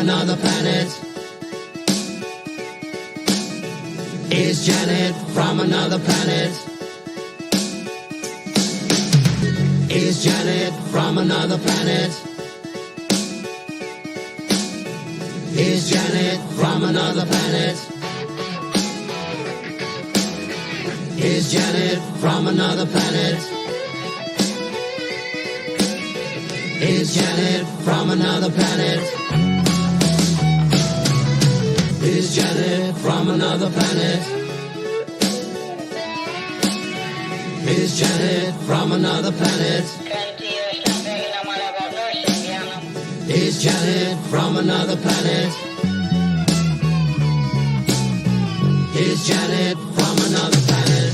another planet? Is Janet from another planet? Is Janet from another planet? Is Janet from another planet? Is Janet from another planet? Is Janet from another planet? Is Janet from another planet? Is Janet from another planet? Is Janet from another planet? Is Janet from another planet?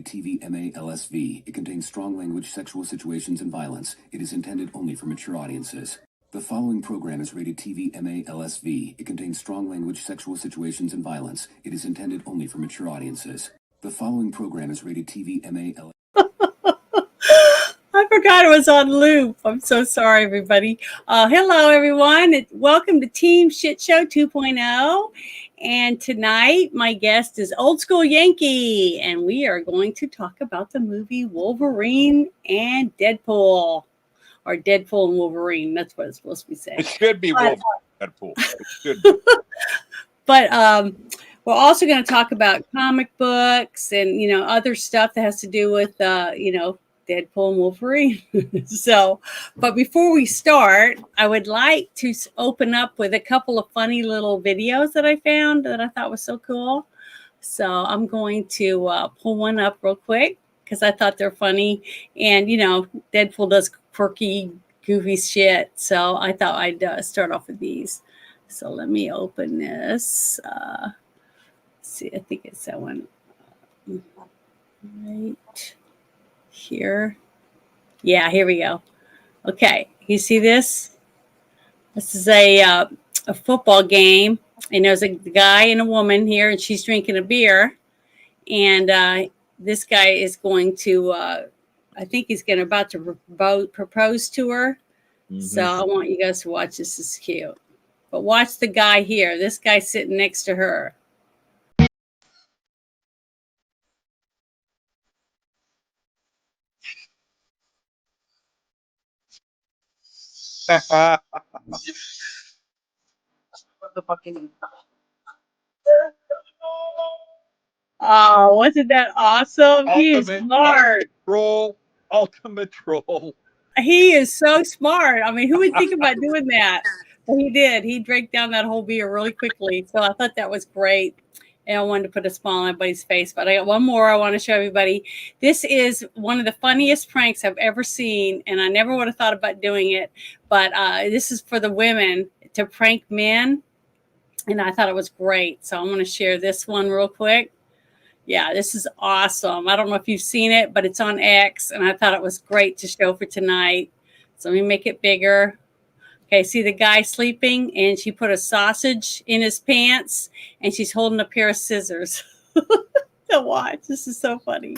TV-MA-LSV. It contains strong language, sexual situations, and violence. It is intended only for mature audiences. The following program is rated TV-MA-LSV. It contains strong language, sexual situations, and violence. It is intended only for mature audiences. The following program is rated TV-MA-LSV. I forgot it was on loop. I'm so sorry, everybody. Hello, everyone. Welcome to Team Shit Show 2.0. And tonight, my guest is Old School Yankee. And we are going to talk about the movie Wolverine and Deadpool. Or Deadpool and Wolverine. That's what it's supposed to be saying. It should be Wolverine Deadpool. It should be. But we're also going to talk about comic books and, other stuff that has to do with, Deadpool and Wolverine. But before we start, I would like to open up with a couple of funny little videos that I found that I thought was so cool. So I'm going to pull one up real quick because I thought they're funny. And, Deadpool does quirky, goofy shit. So I thought I'd start off with these. So let me open this. Let's see, I think it's that one. Right here. Yeah, here we go. Okay, you see this? This is a football game, and there's a guy and a woman here, and she's drinking a beer, and this guy is going to, I think he's about to propose to her. Mm-hmm. So I want you guys to watch. This is cute. But watch the guy here. This guy's sitting next to her. Oh, wasn't that awesome? He is smart. Ultimate troll. He is so smart. I mean, who would think about doing that? But he did. He drank down that whole beer really quickly. So I thought that was great. And I wanted to put a smile on everybody's face. But I got one more I want to show everybody. This is one of the funniest pranks I've ever seen. And I never would have thought about doing it. But this is for the women to prank men. And I thought it was great. So I'm going to share this one real quick. Yeah, this is awesome. I don't know if you've seen it, but it's on X. And I thought it was great to show for tonight. So let me make it bigger. Okay, see the guy sleeping, and she put a sausage in his pants, and she's holding a pair of scissors. To watch. This is so funny.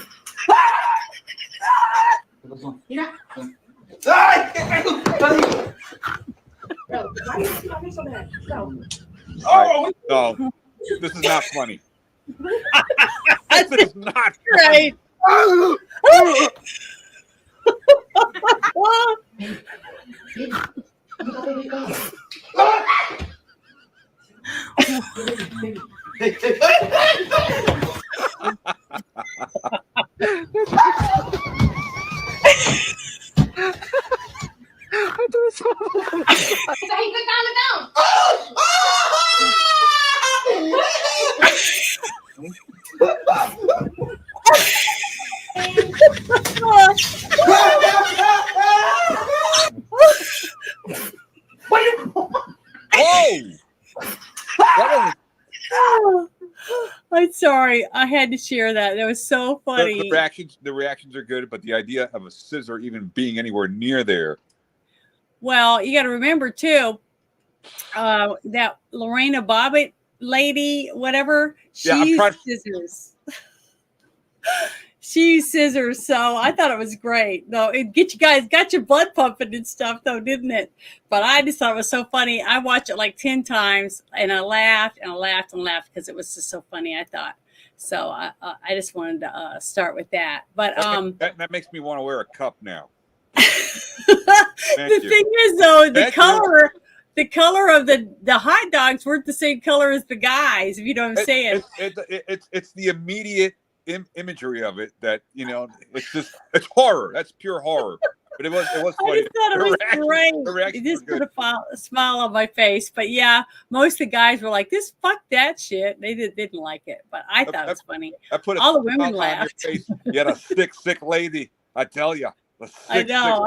Oh, no. This is not funny. This is not right. I'm sorry. I had to share that. That was so funny. The reactions are good, but the idea of a scissor even being anywhere near there. Well, you got to remember too, that Lorena Bobbitt lady, whatever, she used scissors. She used scissors, so I thought it was great. Though it got your blood pumping and stuff, though, didn't it? But I just thought it was so funny. I watched it like 10 times, and I laughed and I laughed and laughed because it was just so funny. I thought so. I just wanted to start with that. But that makes me want to wear a cup now. The thing is, though, the color of the hot dogs weren't the same color as the guys. If you know what I'm saying, it's the immediate imagery of it that it's horror. That's pure horror. But it was funny. I just thought it was great. It just put a smile on my face. But yeah, most of the guys were like, "This fuck that shit." They didn't like it, but I thought it was funny. All the women laughed. You had a sick lady. I tell you. I know.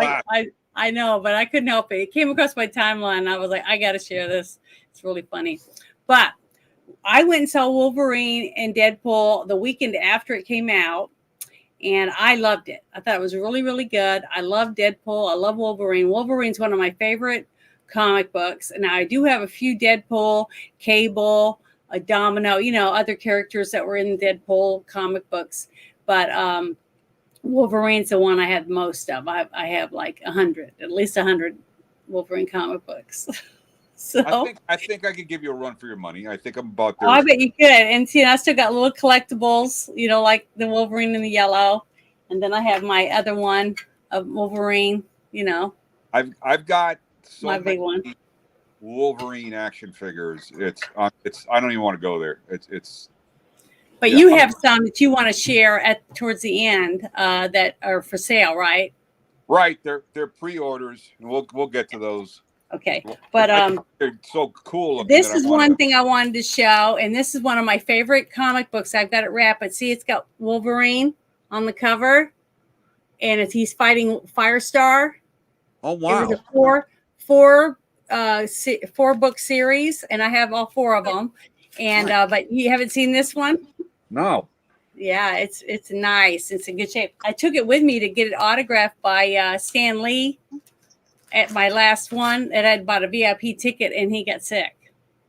I know, but I couldn't help it. It came across my timeline, and I was like, I got to share this. It's really funny. But I went and saw Wolverine and Deadpool the weekend after it came out, and I loved it. I thought it was really, really good. I love Deadpool. I love Wolverine. Wolverine's one of my favorite comic books. And I do have a few Deadpool, Cable, Domino, other characters that were in Deadpool comic books. But Wolverine's the one I have most of. I have like 100, at least 100 Wolverine comic books. So I think I could give you a run for your money. I think I'm about there. I bet you could. And see, I still got little collectibles, like the Wolverine in the yellow. And then I have my other one of Wolverine, I've got my big one. Wolverine action figures. It's I don't even want to go there. It's But you have some that you want to share towards the end that are for sale, right? Right. They're pre-orders, and we'll get to those. Okay. But they're so cool. This is one thing I wanted to show, and this is one of my favorite comic books. I've got it wrapped, but see, it's got Wolverine on the cover, and he's fighting Firestar. Oh wow! It was a four book series, and I have all four of them. And but you haven't seen this one? No. Yeah, it's nice. It's in good shape. I took it with me to get it autographed by Stan Lee at my last one. And I'd bought a VIP ticket, and he got sick.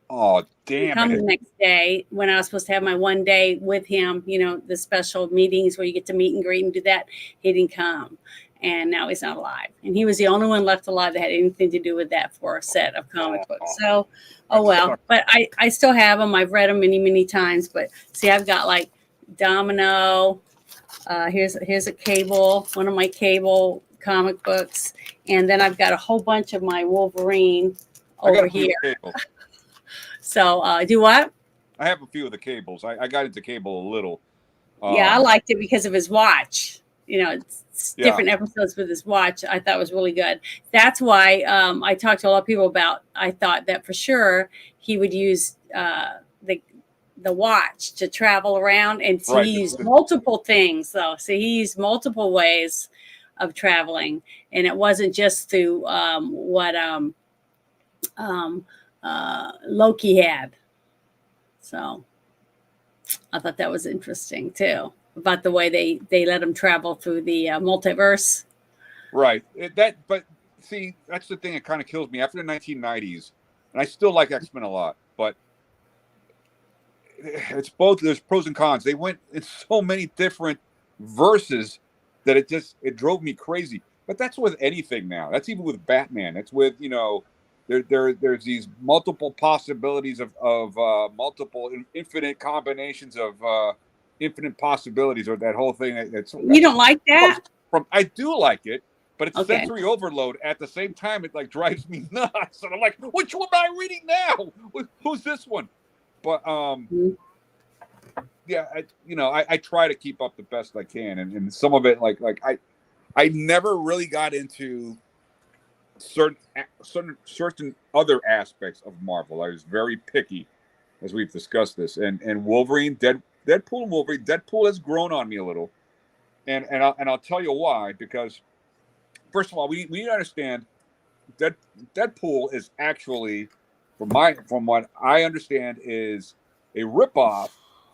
Oh, damn! Come the next day when I was supposed to have my one day with him. The special meetings where you get to meet and greet and do that. He didn't come, and now he's not alive. And he was the only one left alive that had anything to do with that for a set of comic books. So, oh well. But I still have them. I've read them many, many times. But see, I've got like Domino. Here's a Cable, one of my Cable comic books, and then I've got a whole bunch of my Wolverine over here. So do what? I have a few of the Cables. I got into Cable a little. Yeah, I liked it because of his watch. It's different episodes with his watch. I thought was really good. That's why I talked to a lot of people about. I thought that for sure he would use the watch to travel around, and so he used multiple things though. So he used multiple ways of traveling, and it wasn't just through what Loki had. So I thought that was interesting too, about the way they let him travel through the multiverse. Right. But see, that's the thing that kind of kills me. After the 1990s, and I still like X-Men a lot, but it's both. There's pros and cons. They went in so many different verses that it drove me crazy. But that's with anything now. That's even with Batman. That's with there's these multiple possibilities of multiple infinite combinations of infinite possibilities, or that whole thing. You don't like that? I do like it, but it's sensory overload. At the same time, it like drives me nuts. And I'm like, which one am I reading now? Who's this one? But yeah, I try to keep up the best I can, and some of it like I never really got into certain other aspects of Marvel. I was very picky, as we've discussed this, and Wolverine, Deadpool and Wolverine. Deadpool has grown on me a little, and I'll tell you why. Because first of all, we need to understand that Deadpool is actually, from what I understand, is a ripoff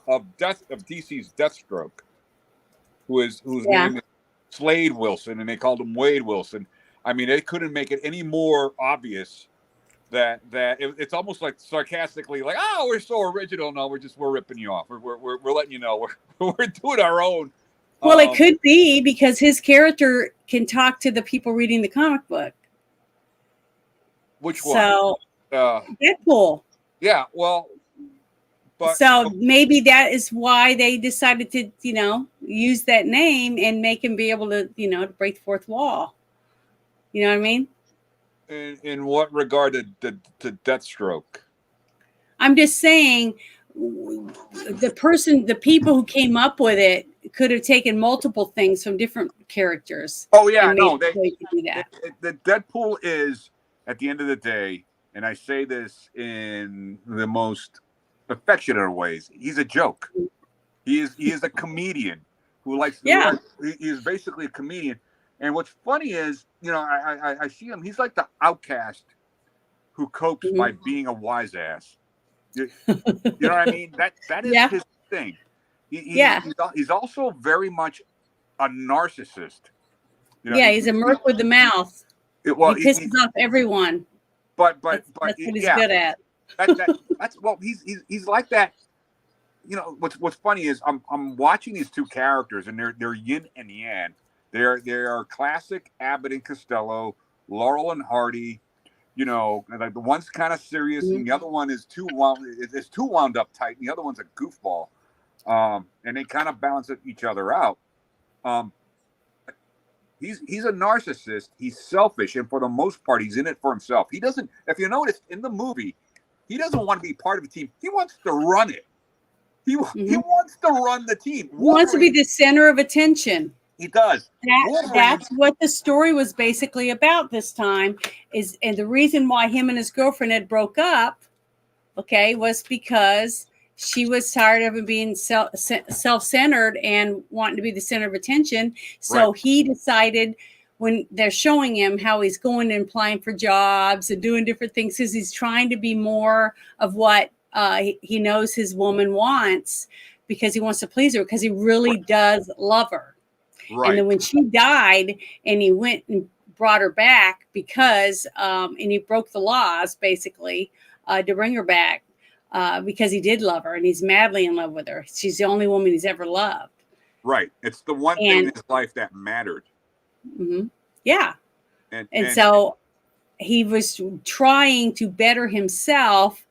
DC's Deathstroke, whose Yeah. name is Slade Wilson, and they called him Wade Wilson. I mean, they couldn't make it any more obvious that it's almost like sarcastically, like, oh, we're so original. No, we're ripping you off. We're letting you know we're doing our own. Well, it could be because his character can talk to the people reading the comic book. Which one? So Deadpool. Yeah, well, so maybe that is why they decided to, use that name and make him be able to, to break the fourth wall. You know what I mean? In what regard to Deathstroke? I'm just saying the people who came up with it could have taken multiple things from different characters. Oh yeah, no, they could do that. The Deadpool is, at the end of the day, and I say this in the most affectionate of ways, he's a joke. He is a comedian who likes. Yeah. He is basically a comedian. And what's funny is, I see him. He's like the outcast who copes by being a wise ass. You know what I mean? That is his thing. He's also very much a narcissist. He's a merc with the mouth. He pisses off everyone. But that's what he's good at. He's like that. What's funny is I'm watching these two characters, and they're yin and yang. They are classic Abbott and Costello, Laurel and Hardy. Like the one's kind of serious, and the other one is too wound up tight, and the other one's a goofball. And they kind of balance each other out. He's a narcissist. He's selfish, and for the most part, he's in it for himself. He doesn't. If you notice in the movie, he doesn't want to be part of a team. He wants to run it. He wants to run the team. He wants to be the center of attention. He does. That's what the story was basically about this time. And the reason why him and his girlfriend had broke up, was because she was tired of him being self-centered and wanting to be the center of attention. So he decided, when they're showing him how he's going and applying for jobs and doing different things, because he's trying to be more of what he knows his woman wants, because he wants to please her, because he really does love her. Right. And then when she died, and he went and brought her back because, and he broke the laws basically to bring her back because he did love her, and he's madly in love with her. She's the only woman he's ever loved. Right. It's the one thing in his life that mattered. Mm-hmm. Yeah. And so he was trying to better himself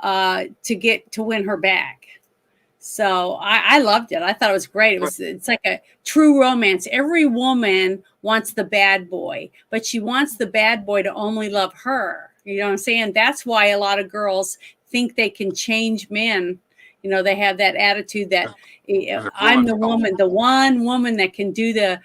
to win her back. So I loved it. I thought it was great. It's like a true romance. Every woman wants the bad boy, but she wants the bad boy to only love her. You know what I'm saying? That's why a lot of girls think they can change men. They have that attitude that I'm the woman, the one woman that can do the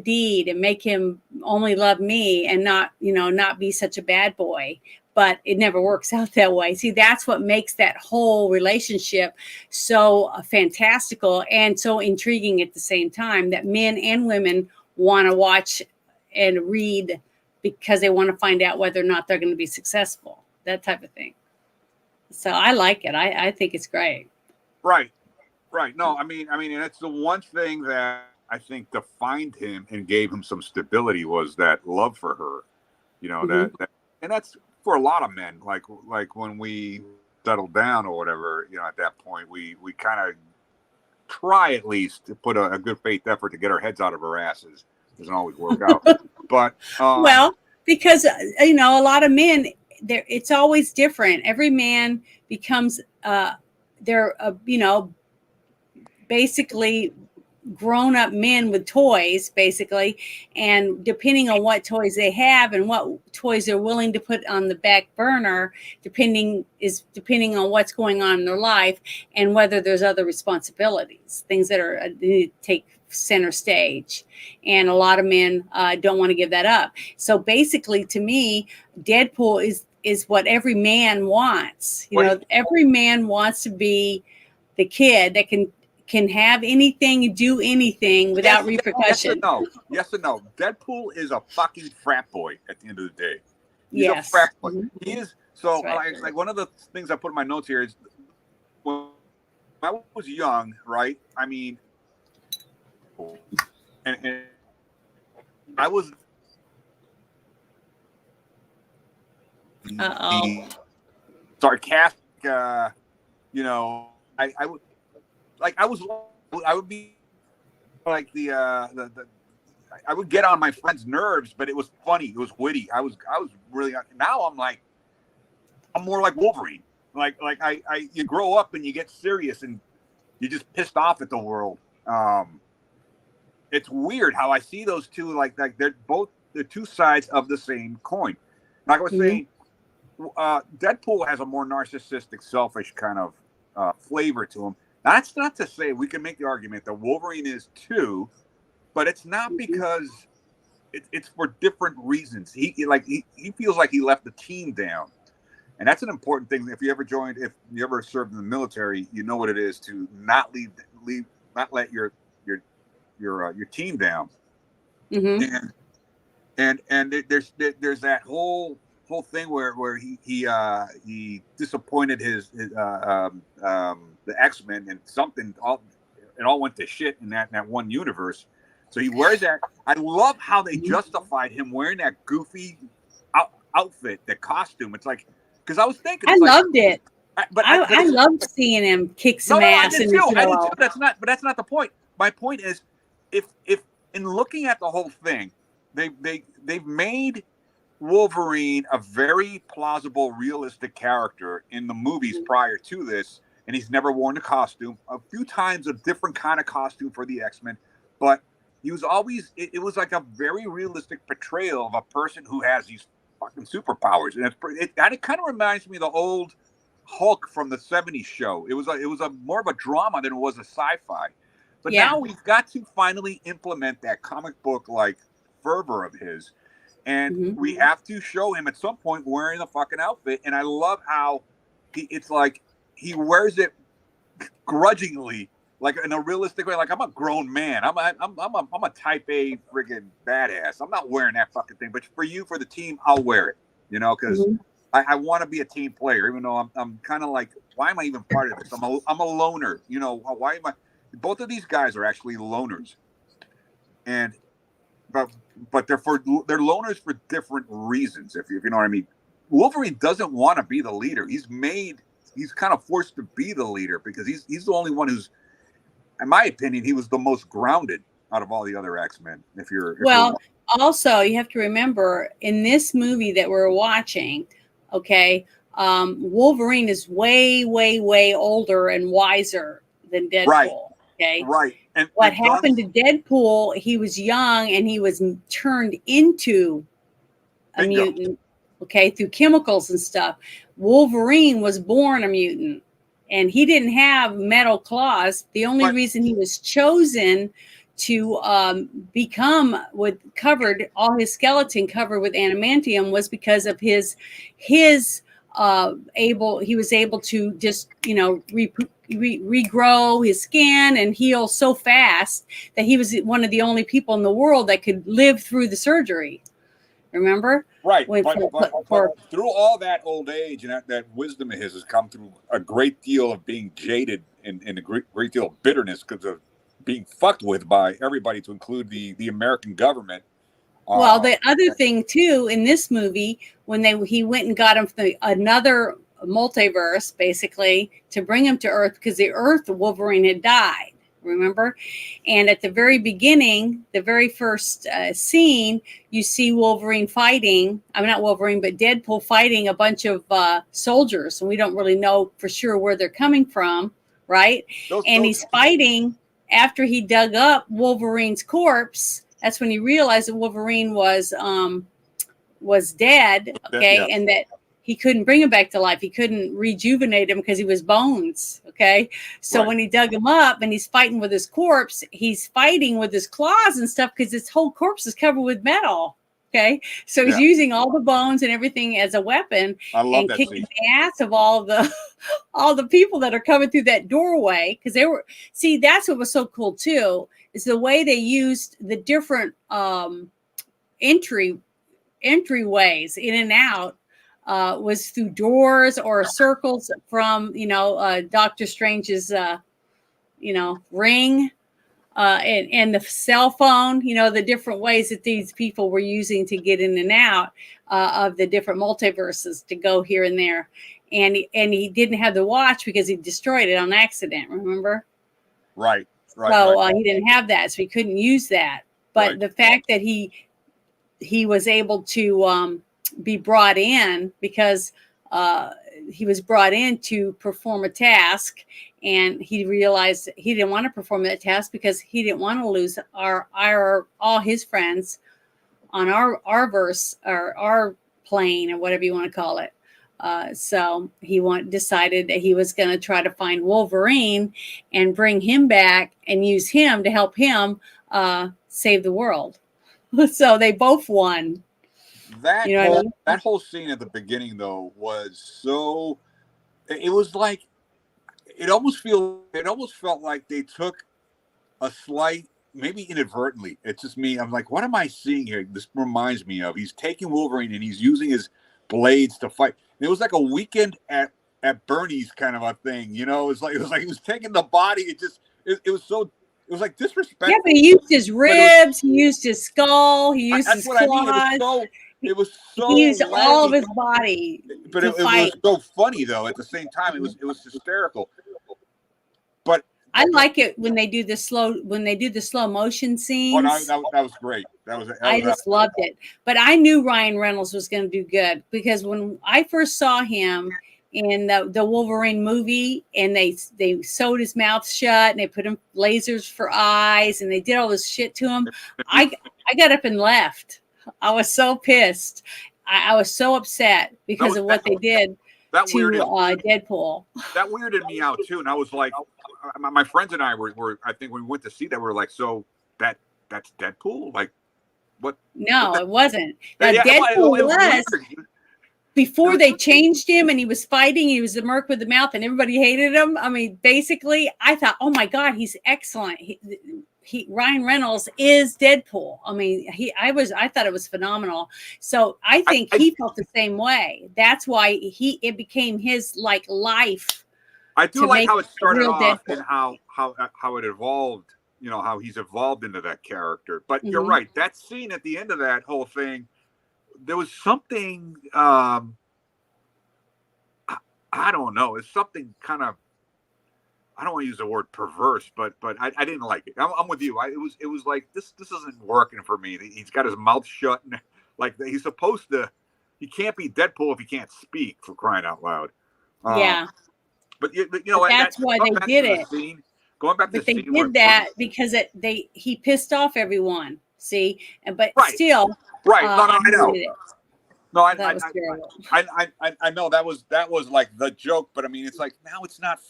deed and make him only love me and not be such a bad boy. But it never works out that way. See, that's what makes that whole relationship so fantastical and so intriguing at the same time, that men and women want to watch and read because they want to find out whether or not they're going to be successful, that type of thing. So I like it. I think it's great. Right. No, I mean, and it's the one thing that I think defined him and gave him some stability was that love for her, that and that's for a lot of men, like when we settled down or whatever, at that point, we kind of try at least to put a good faith effort to get our heads out of our asses. Doesn't always work out, but well, because a lot of men, it's always different. Every man becomes basically grown-up men with toys, basically, and depending on what toys they have and what toys they're willing to put on the back burner, depending on what's going on in their life and whether there's other responsibilities, things that are need to take center stage. And a lot of men don't want to give that up. So basically, to me, Deadpool is what every man wants. Every man wants to be the kid that can have anything, do anything without repercussion. Yes or no. Deadpool is a fucking frat boy at the end of the day. He's a frat boy. He is. So, like one of the things I put in my notes here is I was young, right? I mean, and I was Uh-oh. sarcastic. You know, I would like I would be like the I would get on my friend's nerves, but it was funny. It was witty. I was really now I'm more like Wolverine. Like you grow up and you get serious and you're just pissed off at the world. It's weird how I see those two like they're both the two sides of the same coin. Like I was saying, Deadpool has a more narcissistic, selfish kind of flavor to him. That's not to say we can make the argument that Wolverine is too, but it's not because it's for different reasons. He feels like he left the team down, and that's an important thing. If you ever served in the military, you know what it is to not not let your team down. Mm-hmm. And there's that whole thing where he disappointed the X-Men, and it all went to shit in that one universe. So he wears that. I love how they justified him wearing that goofy outfit, that costume. It's like, because I was thinking, I loved it. I loved seeing him kick some ass. I did too. That's not the point. My point is, if in looking at the whole thing, they've made Wolverine a very plausible, realistic character in the movies prior to this, and he's never worn a costume. A few times, a different kind of costume for the X-Men, but he was always. It was like a very realistic portrayal of a person who has these fucking superpowers, and it kind of reminds me of the old Hulk from the '70s show. It was more of a drama than it was a sci-fi. But now we've got to finally implement that comic book like fervor of his. And we have to show him at some point wearing the fucking outfit. And I love how it's like he wears it grudgingly, like in a realistic way. Like, I'm a grown man. I'm a type A friggin' badass. I'm not wearing that fucking thing. But for the team, I'll wear it. You know, because I want to be a team player. Even though I'm kind of like, why am I even part of this? I'm a loner. You know, why am I? Both of these guys are actually loners, but they're loners for different reasons. If you know what I mean. Wolverine doesn't want to be the leader. He's kind of forced to be the leader because he's the only one who's, in my opinion, he was the most grounded out of all the other X-Men. Also you have to remember in this movie that we're watching, okay, Wolverine is way, way, way older and wiser than Deadpool. Right. Okay. Right. And what happened to Deadpool, he was young and he was turned into a mutant, okay, through chemicals and stuff. Wolverine was born a mutant and he didn't have metal claws. The only reason he was chosen to become all his skeleton covered with adamantium was because of he was able to just, you know, regrow his skin and heal so fast that he was one of the only people in the world that could live through the surgery. Remember? Right. But through all that old age and that wisdom of his has come through a great deal of being jaded and a great deal of bitterness because of being fucked with by everybody, to include the American government. Well, the other thing too in this movie, when he went and got him from another multiverse, basically, to bring him to Earth, because the Earth Wolverine had died, remember? And at the very beginning, the very first scene, you see Wolverine fighting. I mean, not Wolverine, but Deadpool fighting a bunch of soldiers, and we don't really know for sure where they're coming from, right? He's fighting after he dug up Wolverine's corpse. That's when he realized that Wolverine was dead, okay, and that he couldn't bring him back to life. He couldn't rejuvenate him because he was bones, okay? So when he dug him up and he's fighting with his corpse, he's fighting with his claws and stuff because his whole corpse is covered with metal, okay? So he's using all the bones and everything as a weapon and kicking the ass of all the people that are coming through that doorway, because that's what was so cool too, is the way they used the different entryways in and out was through doors or circles from, Doctor Strange's ring, and the cell phone, the different ways that these people were using to get in and out of the different multiverses to go here and there. And he didn't have the watch because he destroyed it on accident, remember? Right. So he didn't have that, so he couldn't use that. But the fact that he was able to be brought in because he was brought in to perform a task, and he realized he didn't want to perform that task because he didn't want to lose all his friends on our verse or our plane or whatever you want to call it. So he decided that he was going to try to find Wolverine and bring him back and use him to help him save the world. So they both won. That whole scene at the beginning, though, was so. It was like it almost felt like they took a slight, maybe inadvertently. It's just me. I'm like, what am I seeing here? This reminds me of he's taking Wolverine and he's using his blades to fight. And it was like a weekend at Bernie's kind of a thing, It was like he was taking the body. It was like disrespectful. Yeah, but he used his ribs, he used his skull, he used his claws. I mean. It was so he used laggy. all of his body. But it was so funny though. At the same time, it was hysterical. But I like it when they do the slow motion scenes. Oh, that was great. I just loved it. But I knew Ryan Reynolds was going to do good because when I first saw him in the Wolverine movie, and they sewed his mouth shut and they put him lasers for eyes and they did all this shit to him, I got up and left. I was so pissed. I was so upset because of what they did to Deadpool. That weirded me out too, and I was like, my friends and I were I think when we went to see that, we were like, so that's Deadpool? Like, what? No, it wasn't. Now, Deadpool was before they changed him, and he was fighting. He was the merc with the mouth, and everybody hated him. I mean, basically, I thought, oh my God, he's excellent. Ryan Reynolds is Deadpool. I mean, I thought it was phenomenal. So I think he felt the same way. That's why it became his life. I do like how it started off Deadpool. And how it evolved. How he's evolved into that character. But you're right. That scene at the end of that whole thing, there was something. I don't know. It's something kind of. I don't want to use the word perverse, but I didn't like it. I'm with you. It was like this isn't working for me. He's got his mouth shut, and like he's supposed to. He can't be Deadpool if he can't speak, for crying out loud. Yeah. But that's why they did it. Going back to the scene, they did that because he pissed off everyone. See, but still, right? No, I know. No, I know that was like the joke, but I mean, it's like now it's not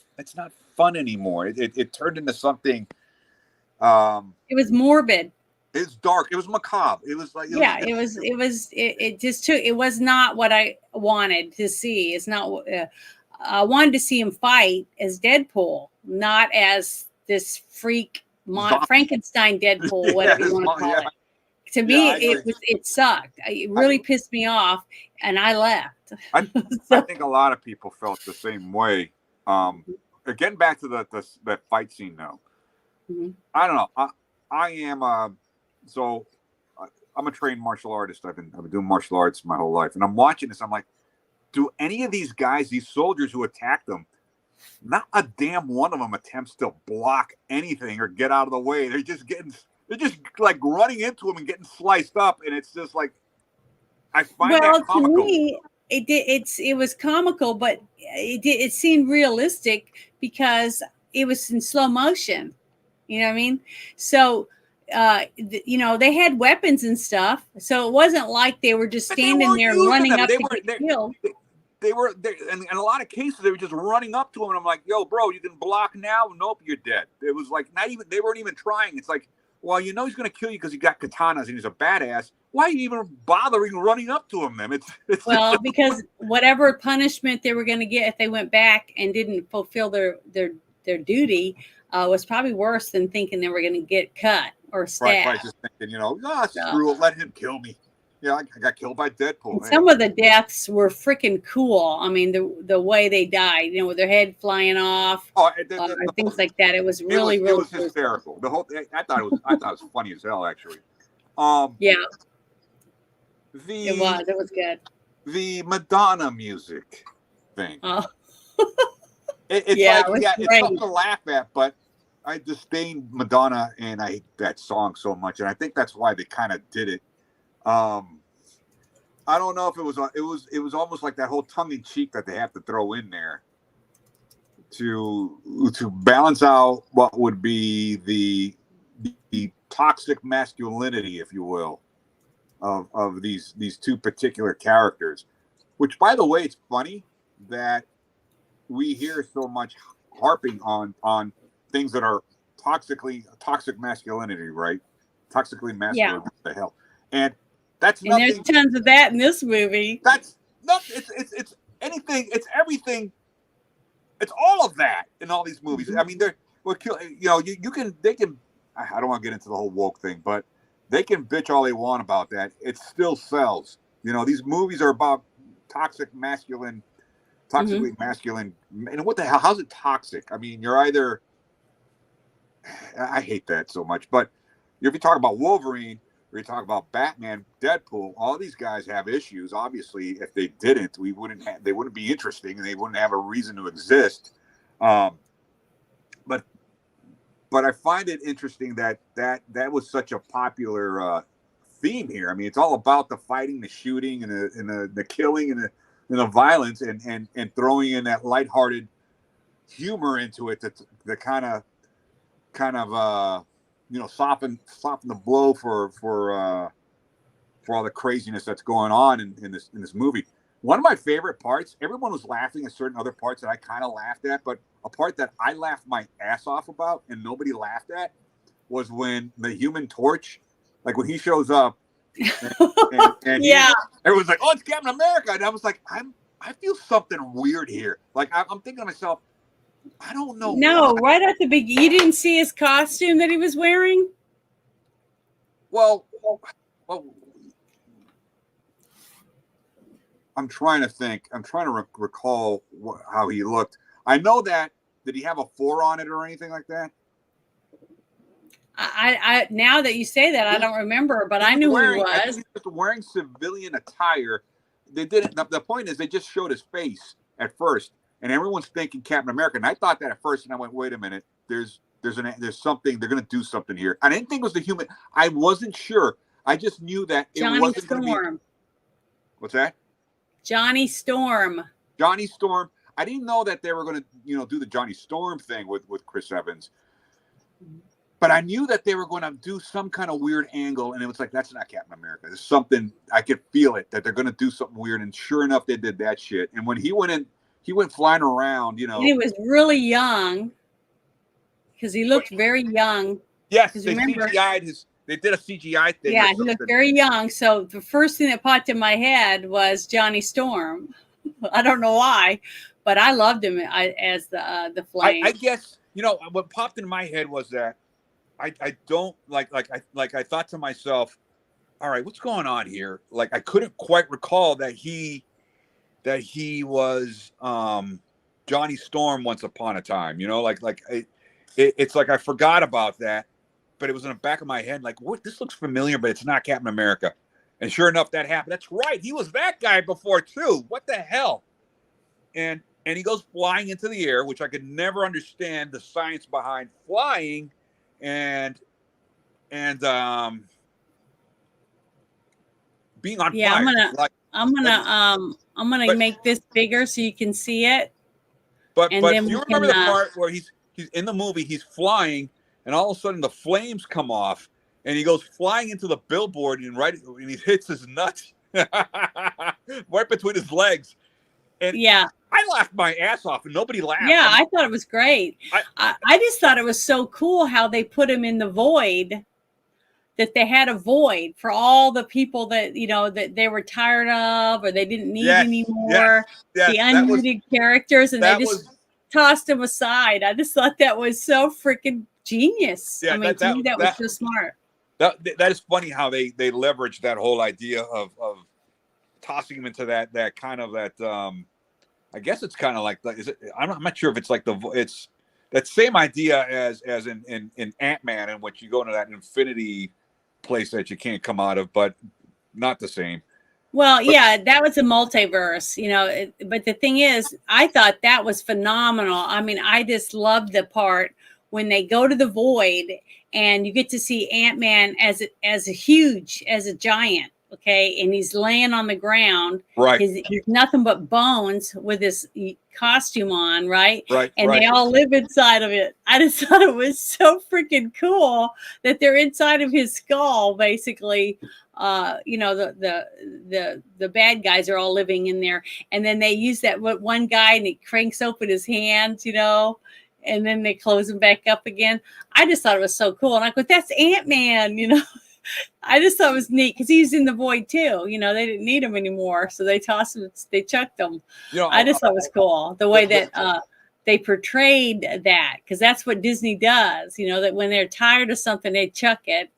fun anymore. It turned into something. It was morbid. It's dark. It was macabre. It was like it was not what I wanted to see. It's not. I wanted to see him fight as Deadpool, not as this freak Frankenstein Deadpool, whatever you want to call it. To me, it sucked. It really pissed me off, and I left. I think a lot of people felt the same way. Getting back to that fight scene, though, I don't know. I am I'm a trained martial artist. I've been doing martial arts my whole life, and I'm watching this. I'm like, do any of these guys, these soldiers who attack them, not a damn one of them attempts to block anything or get out of the way. They're just like running into him and getting sliced up, and it's just like I find that comical. To me, it was comical, but it seemed realistic because it was in slow motion. You know what I mean? So they had weapons and stuff, so it wasn't like they were just standing there running up to get killed. They were there, and in a lot of cases they were just running up to him, and I'm like, "Yo, bro, you can block now." Nope, you're dead. It was like they weren't even trying. It's like, well, he's going to kill you because he got katanas and he's a badass. Why are you even bothering running up to him then? It's well, because whatever punishment they were going to get if they went back and didn't fulfill their duty was probably worse than thinking they were going to get cut or stabbed. Right, just thinking, screw it, let him kill me. Yeah, I got killed by Deadpool. And some of the deaths were freaking cool. I mean, the way they died, with their head flying off, Oh, or things like that. It was really, it really was hysterical. The whole I thought it was funny as hell, actually. Yeah, it was good. The Madonna music thing. Oh. It's something to laugh at, but I disdain Madonna and I hate that song so much, and I think that's why they kind of did it. I don't know if it was almost like that whole tongue in cheek that they have to throw in there to balance out what would be the toxic masculinity, if you will, of these two particular characters. Which, by the way, it's funny that we hear so much harping on things that are toxic masculinity, right? Toxically masculine, what the hell? And that's nothing. And there's tons of that in this movie. That's nothing. It's anything. It's everything. It's all of that in all these movies. I mean, they can. I don't want to get into the whole woke thing, but they can bitch all they want about that. It still sells. These movies are about toxically masculine. And what the hell? How's it toxic? I mean, you're either. I hate that so much, but if you talk about Wolverine, or you talk about Batman, Deadpool, all these guys have issues. Obviously, if they didn't, they wouldn't be interesting, and they wouldn't have a reason to exist. But I find it interesting that was such a popular theme here. I mean, it's all about the fighting, the shooting, and the killing, and the violence, and throwing in that lighthearted humor into it to kind of soften the blow for all the craziness that's going on in this movie. One of my favorite parts, everyone was laughing at certain other parts that I kind of laughed at, but a part that I laughed my ass off about and nobody laughed at was when the Human Torch, like when he shows up, and yeah, everyone's like, "Oh, it's Captain America," and I was like, I feel something weird here. Like I'm thinking to myself, I don't know. No, right at the beginning, you didn't see his costume that he was wearing? Well, I'm trying to think. I'm trying to recall how he looked. I know that. Did he have a 4 on it or anything like that? I now that you say that, I don't remember, but I knew who he was. I think he was wearing civilian attire. They didn't. The point is, they just showed his face at first. And everyone's thinking Captain America, and I thought that at first, and I went, "Wait a minute, there's something. They're going to do something here." I didn't think it was the Human. I wasn't sure. I just knew that it wasn't going to be. What's that? Johnny Storm. Johnny Storm. I didn't know that they were going to, do the Johnny Storm thing with Chris Evans. But I knew that they were going to do some kind of weird angle, and it was like, that's not Captain America. There's something, I could feel it, that they're going to do something weird, and sure enough, they did that shit. And when he went in. He went flying around, And he was really young because he looked very young. Yes, they CGI'd his. They did a CGI thing. Yeah, he looked very young. So the first thing that popped in my head was Johnny Storm. I don't know why, but I loved him as the Flame. I guess what popped in my head was that I don't I thought to myself, all right, what's going on here? Like I couldn't quite recall that he was Johnny Storm once upon a time, it's like I forgot about that, but it was in the back of my head, like, what? This looks familiar, but it's not Captain America. And sure enough, that happened. That's right. He was that guy before too. What the hell? And he goes flying into the air, which I could never understand the science behind flying and being on fire. I'm gonna make this bigger so you can see it. But you remember the part where he's in the movie, he's flying, and all of a sudden the flames come off, and he goes flying into the billboard, and he hits his nuts right between his legs. And yeah, I laughed my ass off, and nobody laughed. Yeah, I thought it was great. I just thought it was so cool how they put him in the void. That they had a void for all the people that that they were tired of or they didn't need anymore. Yes, the unneeded characters, and they just tossed them aside. I just thought that was so freaking genius. Yeah, I mean, to me, that was so smart. that is funny how they leverage that whole idea of tossing him into that kind of that. I guess it's kind of like is it? I'm not sure if it's like it's that same idea as in Ant-Man, in which you go into that infinity place that you can't come out of, but not the same. Well, yeah, that was a multiverse, but the thing is, I thought that was phenomenal. I mean, I just loved the part when they go to the void and you get to see Ant-Man as a giant. Okay. And he's laying on the ground. Right. He's nothing but bones with his costume on. Right. Right. And they all live inside of it. I just thought it was so freaking cool that they're inside of his skull, basically. The bad guys are all living in there, and then they use that one guy and he cranks open his hands, and then they close them back up again. I just thought it was so cool, and I go, "That's Ant-Man," I just thought it was neat because he's in the void too. They didn't need him anymore, so they tossed him, they chucked him. I just thought it was cool the way that they portrayed that, because that's what Disney does. That when they're tired of something, they chuck it.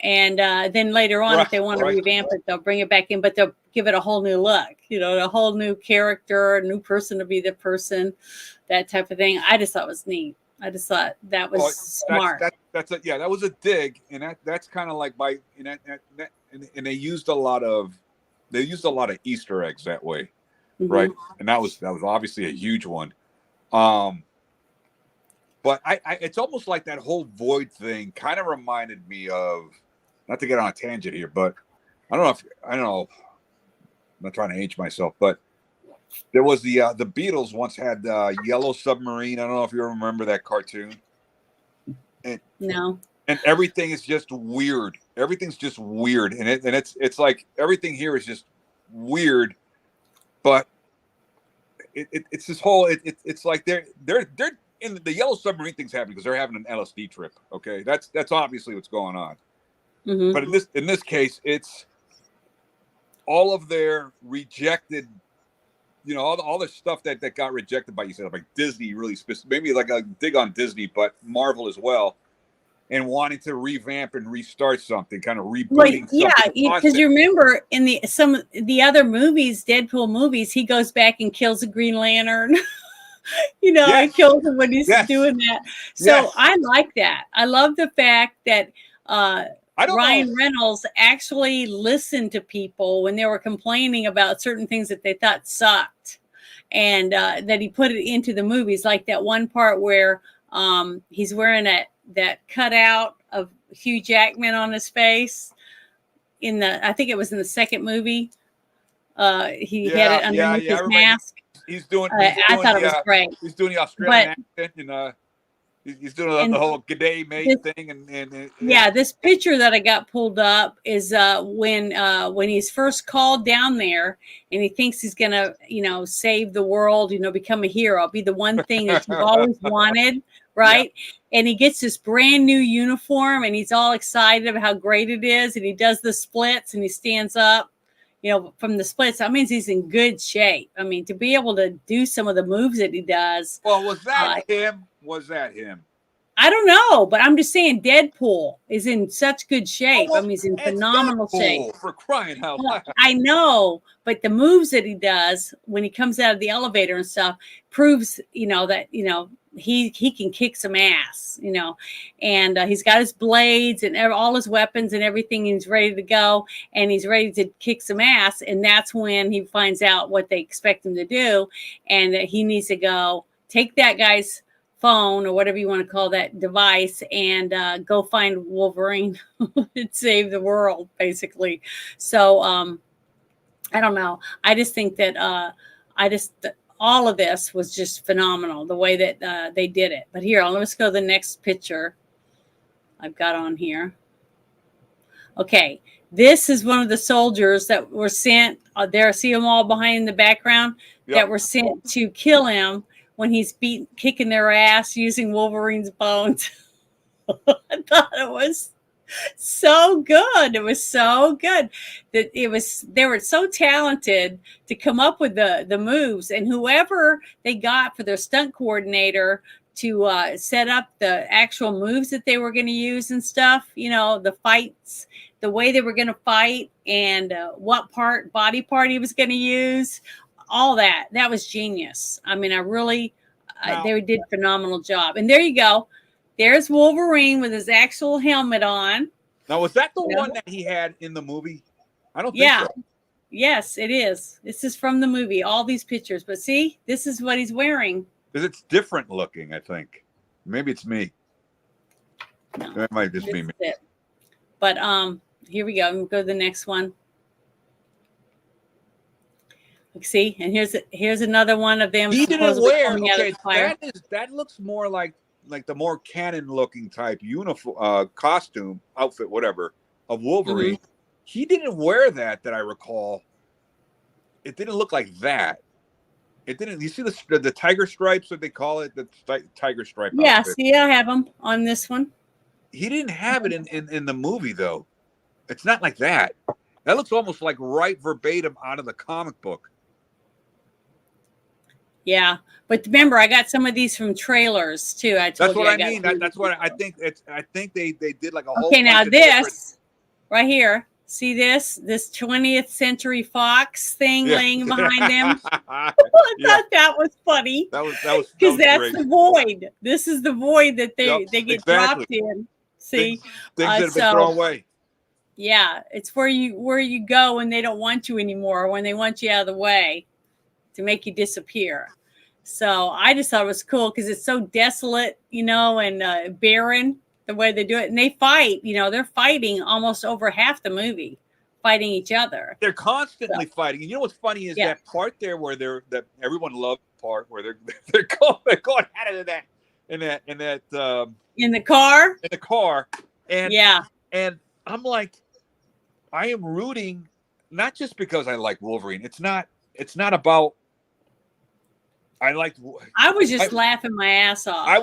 And then later on, if they want to revamp it, they'll bring it back in, but they'll give it a whole new look, a whole new character, a new person to be the person, that type of thing. I just thought it was neat. I just thought that was smart. That was a dig, and that's kind of like and they used a lot of Easter eggs that way, right? And that was obviously a huge one. But it's almost like that whole void thing kind of reminded me of. Not to get on a tangent here, but I don't know. I'm not trying to age myself, but there was the Beatles once had Yellow Submarine. I don't know if you remember that cartoon. No. And everything is just weird. Everything's just weird, and it's like everything here is just weird. But it's this whole. It's like they're in the Yellow Submarine thing's happening because they're having an LSD trip. Okay, that's obviously what's going on. But in this case, it's all of their rejected, all the stuff that got rejected by, you said, like Disney, really specific, maybe like a dig on Disney, but Marvel as well, and wanting to revamp and restart something, kind of rebooting. Yeah, because you remember in some of the other movies, Deadpool movies, he goes back and kills a Green Lantern. He kills him when he's doing that. So I like that. I love the fact that Ryan Reynolds actually listened to people when they were complaining about certain things that they thought sucked, and that he put it into the movies, like that one part where he's wearing that cutout of Hugh Jackman on his face I think it was in the second movie. He had it underneath his mask. He's doing. I thought it was great. He's doing the Australian accent, and he's doing the whole "G'day, mate" thing, and this picture that I got pulled up is when he's first called down there, and he thinks he's gonna, save the world, become a hero, be the one thing that you've always wanted, right? Yeah. And he gets this brand new uniform, and he's all excited about how great it is, and he does the splits, and he stands up, from the splits. That means he's in good shape. I mean, to be able to do some of the moves that he does. Well, was that him? Was that him? I don't know, but I'm just saying Deadpool is in such good shape. I mean, he's in phenomenal shape. For crying out loud. I know, but the moves that he does when he comes out of the elevator and stuff proves, that, he can kick some ass, and he's got his blades and all his weapons and everything. He's ready to go, and he's ready to kick some ass. And that's when he finds out what they expect him to do. And he needs to go take that guy's phone or whatever you want to call that device and go find Wolverine and save the world, basically. So I don't know. I just think that all of this was just phenomenal, the way that they did it. But here, let's go to the next picture I've got on here. Okay, this is one of the soldiers that were sent there. See them all behind in the background that were sent to kill him when he's kicking their ass using Wolverine's bones. I thought it was so good. It was so good that they were so talented to come up with the moves, and whoever they got for their stunt coordinator set up the actual moves that they were going to use and stuff. You know, the fights, the way they were going to fight, and what body part he was going to use. All that was genius. I mean, they did a phenomenal job. And there you go. There's Wolverine with his actual helmet on. Now, was that the one that he had in the movie? I don't think so. Yes, it is. This is from the movie, all these pictures. But see, this is what he's wearing. Because it's different looking, I think. Maybe it's me. No, that might just be me. But here we go. We'll go to the next one. See, and here's another one of them. He didn't wear. Okay, that looks more like the more canon looking type uniform, costume, outfit, whatever of Wolverine. Mm-hmm. He didn't wear that I recall. It didn't look like that. It didn't. You see the tiger stripes, what they call it, the tiger stripe. Yeah, outfit. See, I have them on this one. He didn't have it in the movie though. It's not like that. That looks almost like right verbatim out of the comic book. Yeah, but remember, I got some of these from trailers too. That's what I mean. That's what I think. I think they did like a whole. Okay, now this right here. See this 20th Century Fox thing laying behind them. I thought that was funny. That was because that's great. The void. This is the void that they get dropped in. See, things that have been thrown away. Yeah, it's where you go when they don't want you anymore, when they want you out of the way to make you disappear. So I just thought it was cool because it's so desolate, and barren the way they do it. And they fight, they're fighting almost over half the movie, fighting each other. They're constantly fighting. And you know what's funny is that part there where that everyone loved part where they're going at it in the car. And I'm like, I am rooting, not just because I like Wolverine. It's not about. I was just laughing my ass off. I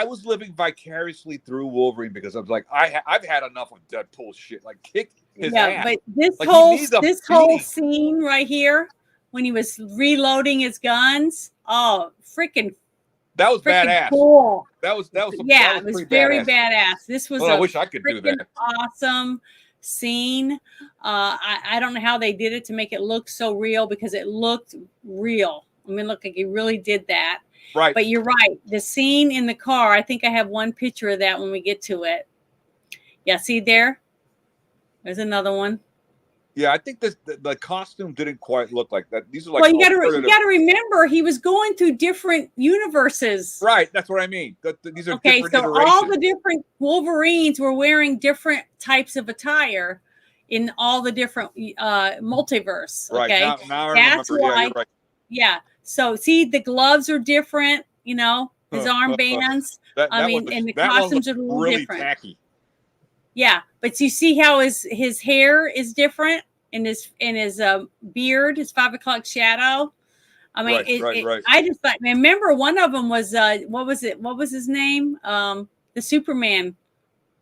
was living vicariously through Wolverine because I was like, I've had enough of Deadpool shit. Like, kick his ass. But this whole scene right here, when he was reloading his guns, freaking. That was badass. Cool. That was it was very badass. This was I wish I could do that. Awesome scene. I don't know how they did it to make it look so real because it looked real. I mean, look like he really did that. Right. But you're right. The scene in the car, I think I have one picture of that when we get to it. Yeah, see there? There's another one. Yeah, I think the costume didn't quite look like that. These are like. Well, you got to remember he was going through different universes. Right, that's what I mean. These are okay. Different so iterations. All the different Wolverines were wearing different types of attire in all the different multiverse. Right. Okay, now I that's remember. why. Yeah, you're right. Yeah. So see, the gloves are different. His armbands. And the costumes are a little really different. Tacky. Yeah, but you see how his hair is different, and his beard, his 5 o'clock shadow. I mean, right. I just thought. Remember, one of them was what was it? What was his name? The Superman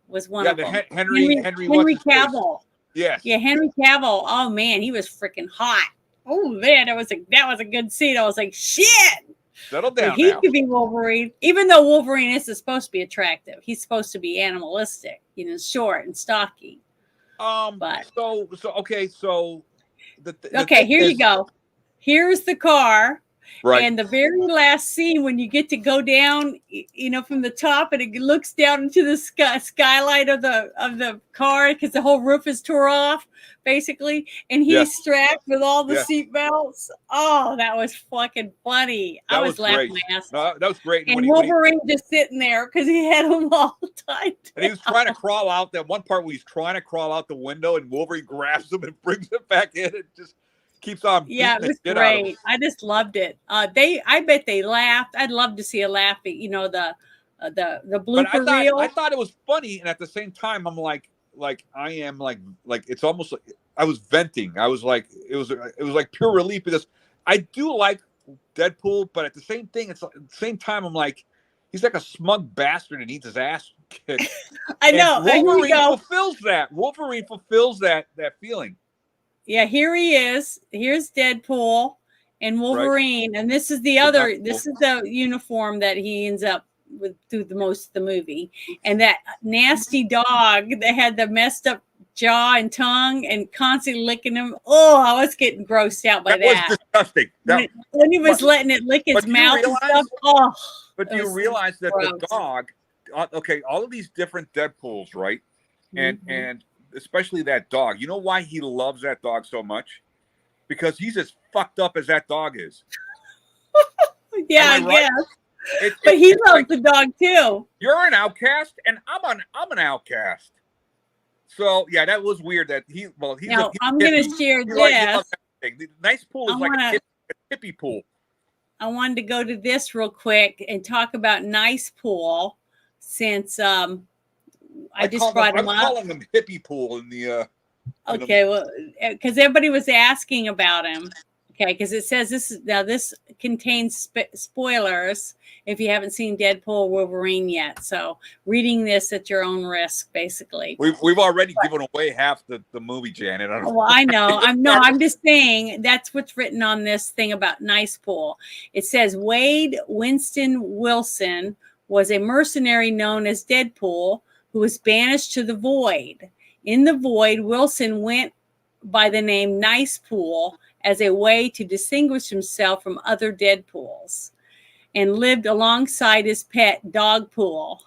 was one of them. Henry Cavill. Yes. Yeah, Henry Cavill. Oh man, he was freaking hot. Oh man, that was a good scene. I was like, shit. Settle down. He could be Wolverine, even though Wolverine isn't supposed to be attractive. He's supposed to be animalistic, short and stocky. But okay. So here you go. Here's the car. Right. And the very last scene when you get to go down, from the top, and it looks down into the skylight of the car because the whole roof is tore off, basically, and he's strapped with all the seat belts. Oh, that was fucking funny. I was laughing my ass off. That was great. And Wolverine just sitting there because he had them all tied down. And he was trying to crawl out. That one part where he's trying to crawl out the window, and Wolverine grabs him and brings him back in. It just keeps on. Yeah, it was great. I just loved it. I bet they laughed. I'd love to see a laugh. The blooper reel. I thought it was funny, and at the same time, I'm like I am like it's almost like I was venting. I was like it was like pure relief because I do like Deadpool, but at the same time, I'm like he's like a smug bastard and eats his ass kicked. I know. Wolverine fulfills that. Wolverine fulfills that feeling. Yeah, here he is. Here's Deadpool and Wolverine, and this is the other. This is the uniform that he ends up through the most of the movie. And that nasty dog that had the messed up jaw and tongue and constantly licking him. Oh, I was getting grossed out by that. Was disgusting. When he was letting it lick his mouth and stuff. Oh, but do you realize that the dog, okay, all of these different Deadpools, right? And especially that dog. You know why he loves that dog so much? Because he's as fucked up as that dog is. Yeah, I guess. But he loves the dog too. You're an outcast, and I'm an outcast. So yeah, that was weird. That he's now, I'm going to share this. The nice pool is like a hippie pool. I wanted to go to this real quick and talk about Nice Pool, since I just brought him up. I'm calling him hippie pool in the. Okay, well, because everybody was asking about him. Okay, because it says this contains spoilers if you haven't seen Deadpool Wolverine yet. So reading this at your own risk, basically. We've already given away half the movie, Janet. I know. I'm just saying that's what's written on this thing about Nice Pool. It says Wade Winston Wilson was a mercenary known as Deadpool who was banished to the Void. In the Void, Wilson went by the name Nice Pool as a way to distinguish himself from other Deadpools, and lived alongside his pet Dogpool.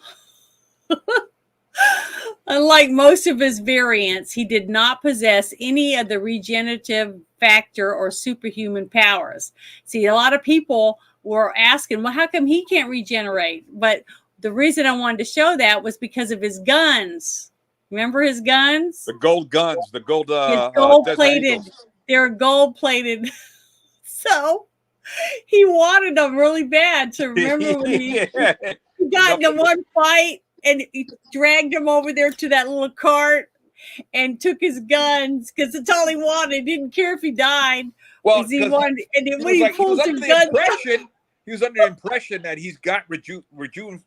Unlike most of his variants, he did not possess any of the regenerative factor or superhuman powers. See, a lot of people were asking, well, how come he can't regenerate? But the reason I wanted to show that was because of his guns. Remember his guns? The gold guns, the gold plated. They're gold plated. So he wanted them really bad. So remember when he got in one fight and he dragged him over there to that little cart and took his guns because that's all he wanted. He didn't care if he died. Well, he wanted, and then when he pulls his gun out, he was under the impression that he's got rejuvenative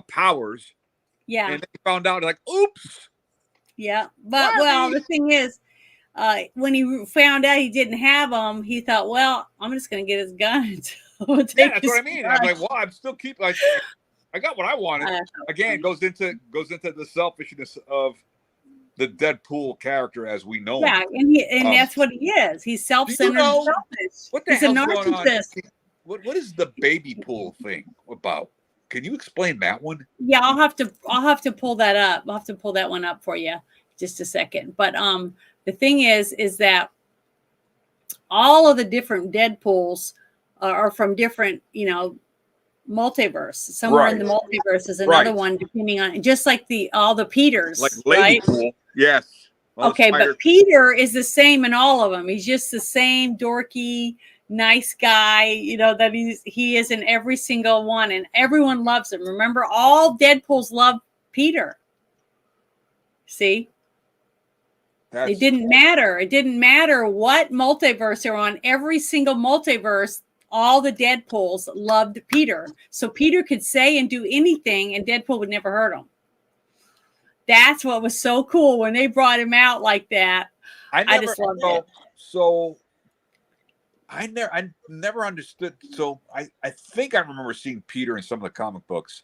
powers. Yeah. And they found out, like, oops. Yeah. But, well, the thing is, when he found out he didn't have them, he thought, well, I'm just going to get his guns. That's what I mean. I'm like, well, I'm still keeping, I got what I wanted. Again, it goes into the selfishness of the Deadpool character as we know him. Yeah, and that's what he is. He's self-centered and selfish. What the hell's going on? What is the baby pool thing about? Can you explain that one? Yeah, I'll have to pull that up. I'll have to pull that one up for you just a second. But the thing is that all of the different Deadpools are from different, multiverse. Somewhere in the multiverse is another one, depending on, just like all the Peters, like Lady Pool. Yes. Okay, but Peter is the same in all of them. He's just the same dorky, nice guy, that he is in every single one, and everyone loves him. Remember, all Deadpools love Peter. See? It didn't matter. It didn't matter what multiverse they're on. Every single multiverse, all the Deadpools loved Peter. So Peter could say and do anything, and Deadpool would never hurt him. That's what was so cool when they brought him out like that. I just loved it. So I never understood. So I think I remember seeing Peter in some of the comic books.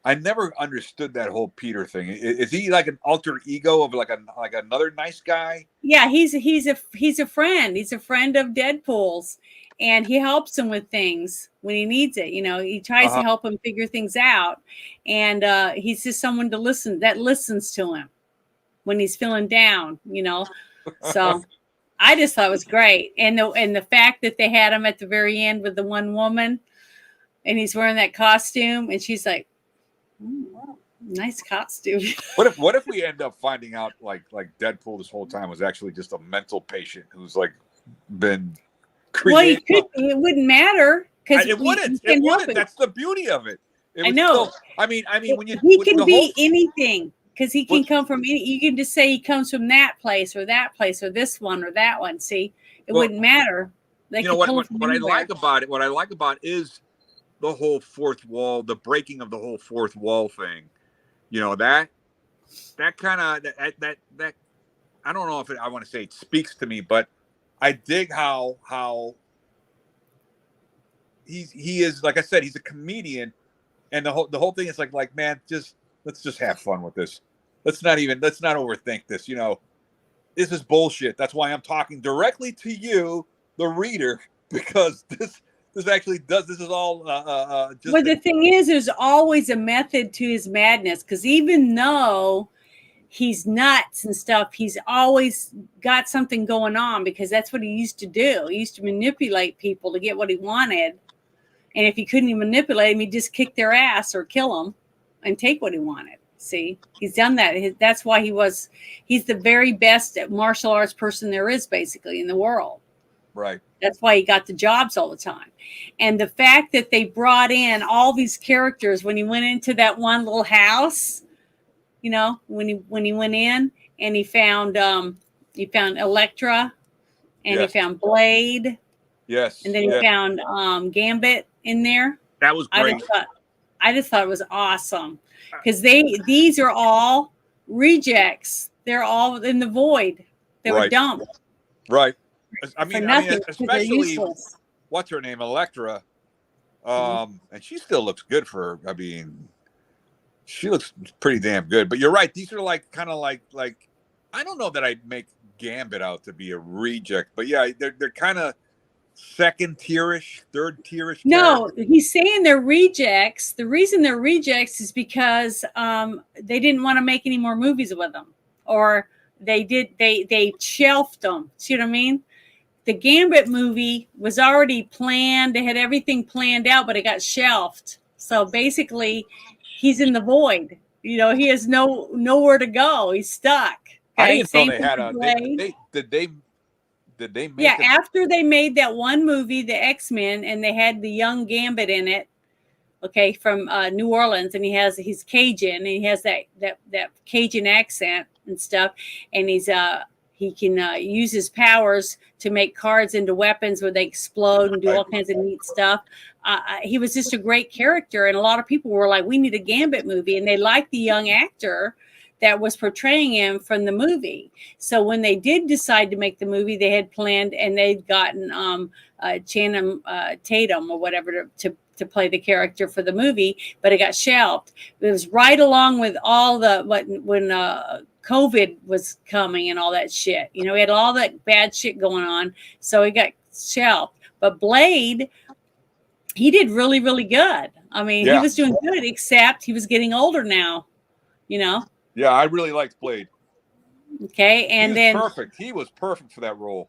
I never understood that whole Peter thing. Is he like an alter ego of like another nice guy? Yeah, he's a friend. He's a friend of Deadpool's, and he helps him with things when he needs it. He tries to help him figure things out, and he's just someone that listens to him when he's feeling down. So I just thought it was great, and the fact that they had him at the very end with the one woman, and he's wearing that costume, and she's like, nice costume. What if we end up finding out like Deadpool this whole time was actually just a mental patient who's like been created? Well, he could be. It wouldn't matter because it wouldn't. It wouldn't. That's the beauty of it. I know. Still, I mean, when he can be anything because he can come from any. You can just say he comes from that place or this one or that one. See, it wouldn't matter. What I like about it is the whole fourth wall, the breaking of the whole fourth wall thing. That kind of that I don't know if I want to say it speaks to me, but I dig how he is, like I said, he's a comedian, and the whole thing is like man, let's just have fun with this. Let's not overthink this. You know, this is bullshit. That's why I'm talking directly to you, the reader, because this actually does. This is all just. But the thing is, there's always a method to his madness, because even though he's nuts and stuff, he's always got something going on, because that's what he used to do. He used to manipulate people to get what he wanted. And if he couldn't manipulate them, he'd just kick their ass or kill them and take what he wanted. See, he's done that. That's why he's the very best martial arts person there is, basically, in the world. Right. That's why he got the jobs all the time. And the fact that they brought in all these characters when he went into that one little house, you know, when he went in and he found Elektra, and Yes. he found Blade. Yes. And then he found Gambit in there. That was great. I just thought it was awesome, because these are all rejects. They're all in the void. They were dumped. Right. I mean, especially useless. What's her name, Elektra, and she still looks good for. I mean, she looks pretty damn good. But you're right; these are like kind of like I don't know that I'd make Gambit out to be a reject, but yeah, they're kind of second tierish, third tierish. No, he's saying they're rejects. The reason they're rejects is because they didn't want to make any more movies with them, or they shelved them. See what I mean? The Gambit movie was already planned. They had everything planned out, but it got shelved. So basically, he's in the void. You know, he has nowhere to go. He's stuck. Okay? I didn't know they had did they make after they made that one movie, the X-Men, and they had the young Gambit in it, okay, from New Orleans, and he's Cajun, and he has that Cajun accent and stuff, and he can use his powers to make cards into weapons where they explode and do all kinds of neat stuff. He was just a great character, and a lot of people were like, we need a Gambit movie, and they liked the young actor that was portraying him from the movie. So when they did decide to make the movie, they had planned, and they'd gotten Channing Tatum or whatever to play the character for the movie, but it got shelved. It was right along with all when COVID was coming and all that shit. You know, we had all that bad shit going on, so it got shelved. But Blade, he did really, really good. I mean, he was doing good, except he was getting older now, you know? Yeah, I really liked Blade. Okay, and then perfect. He was perfect for that role.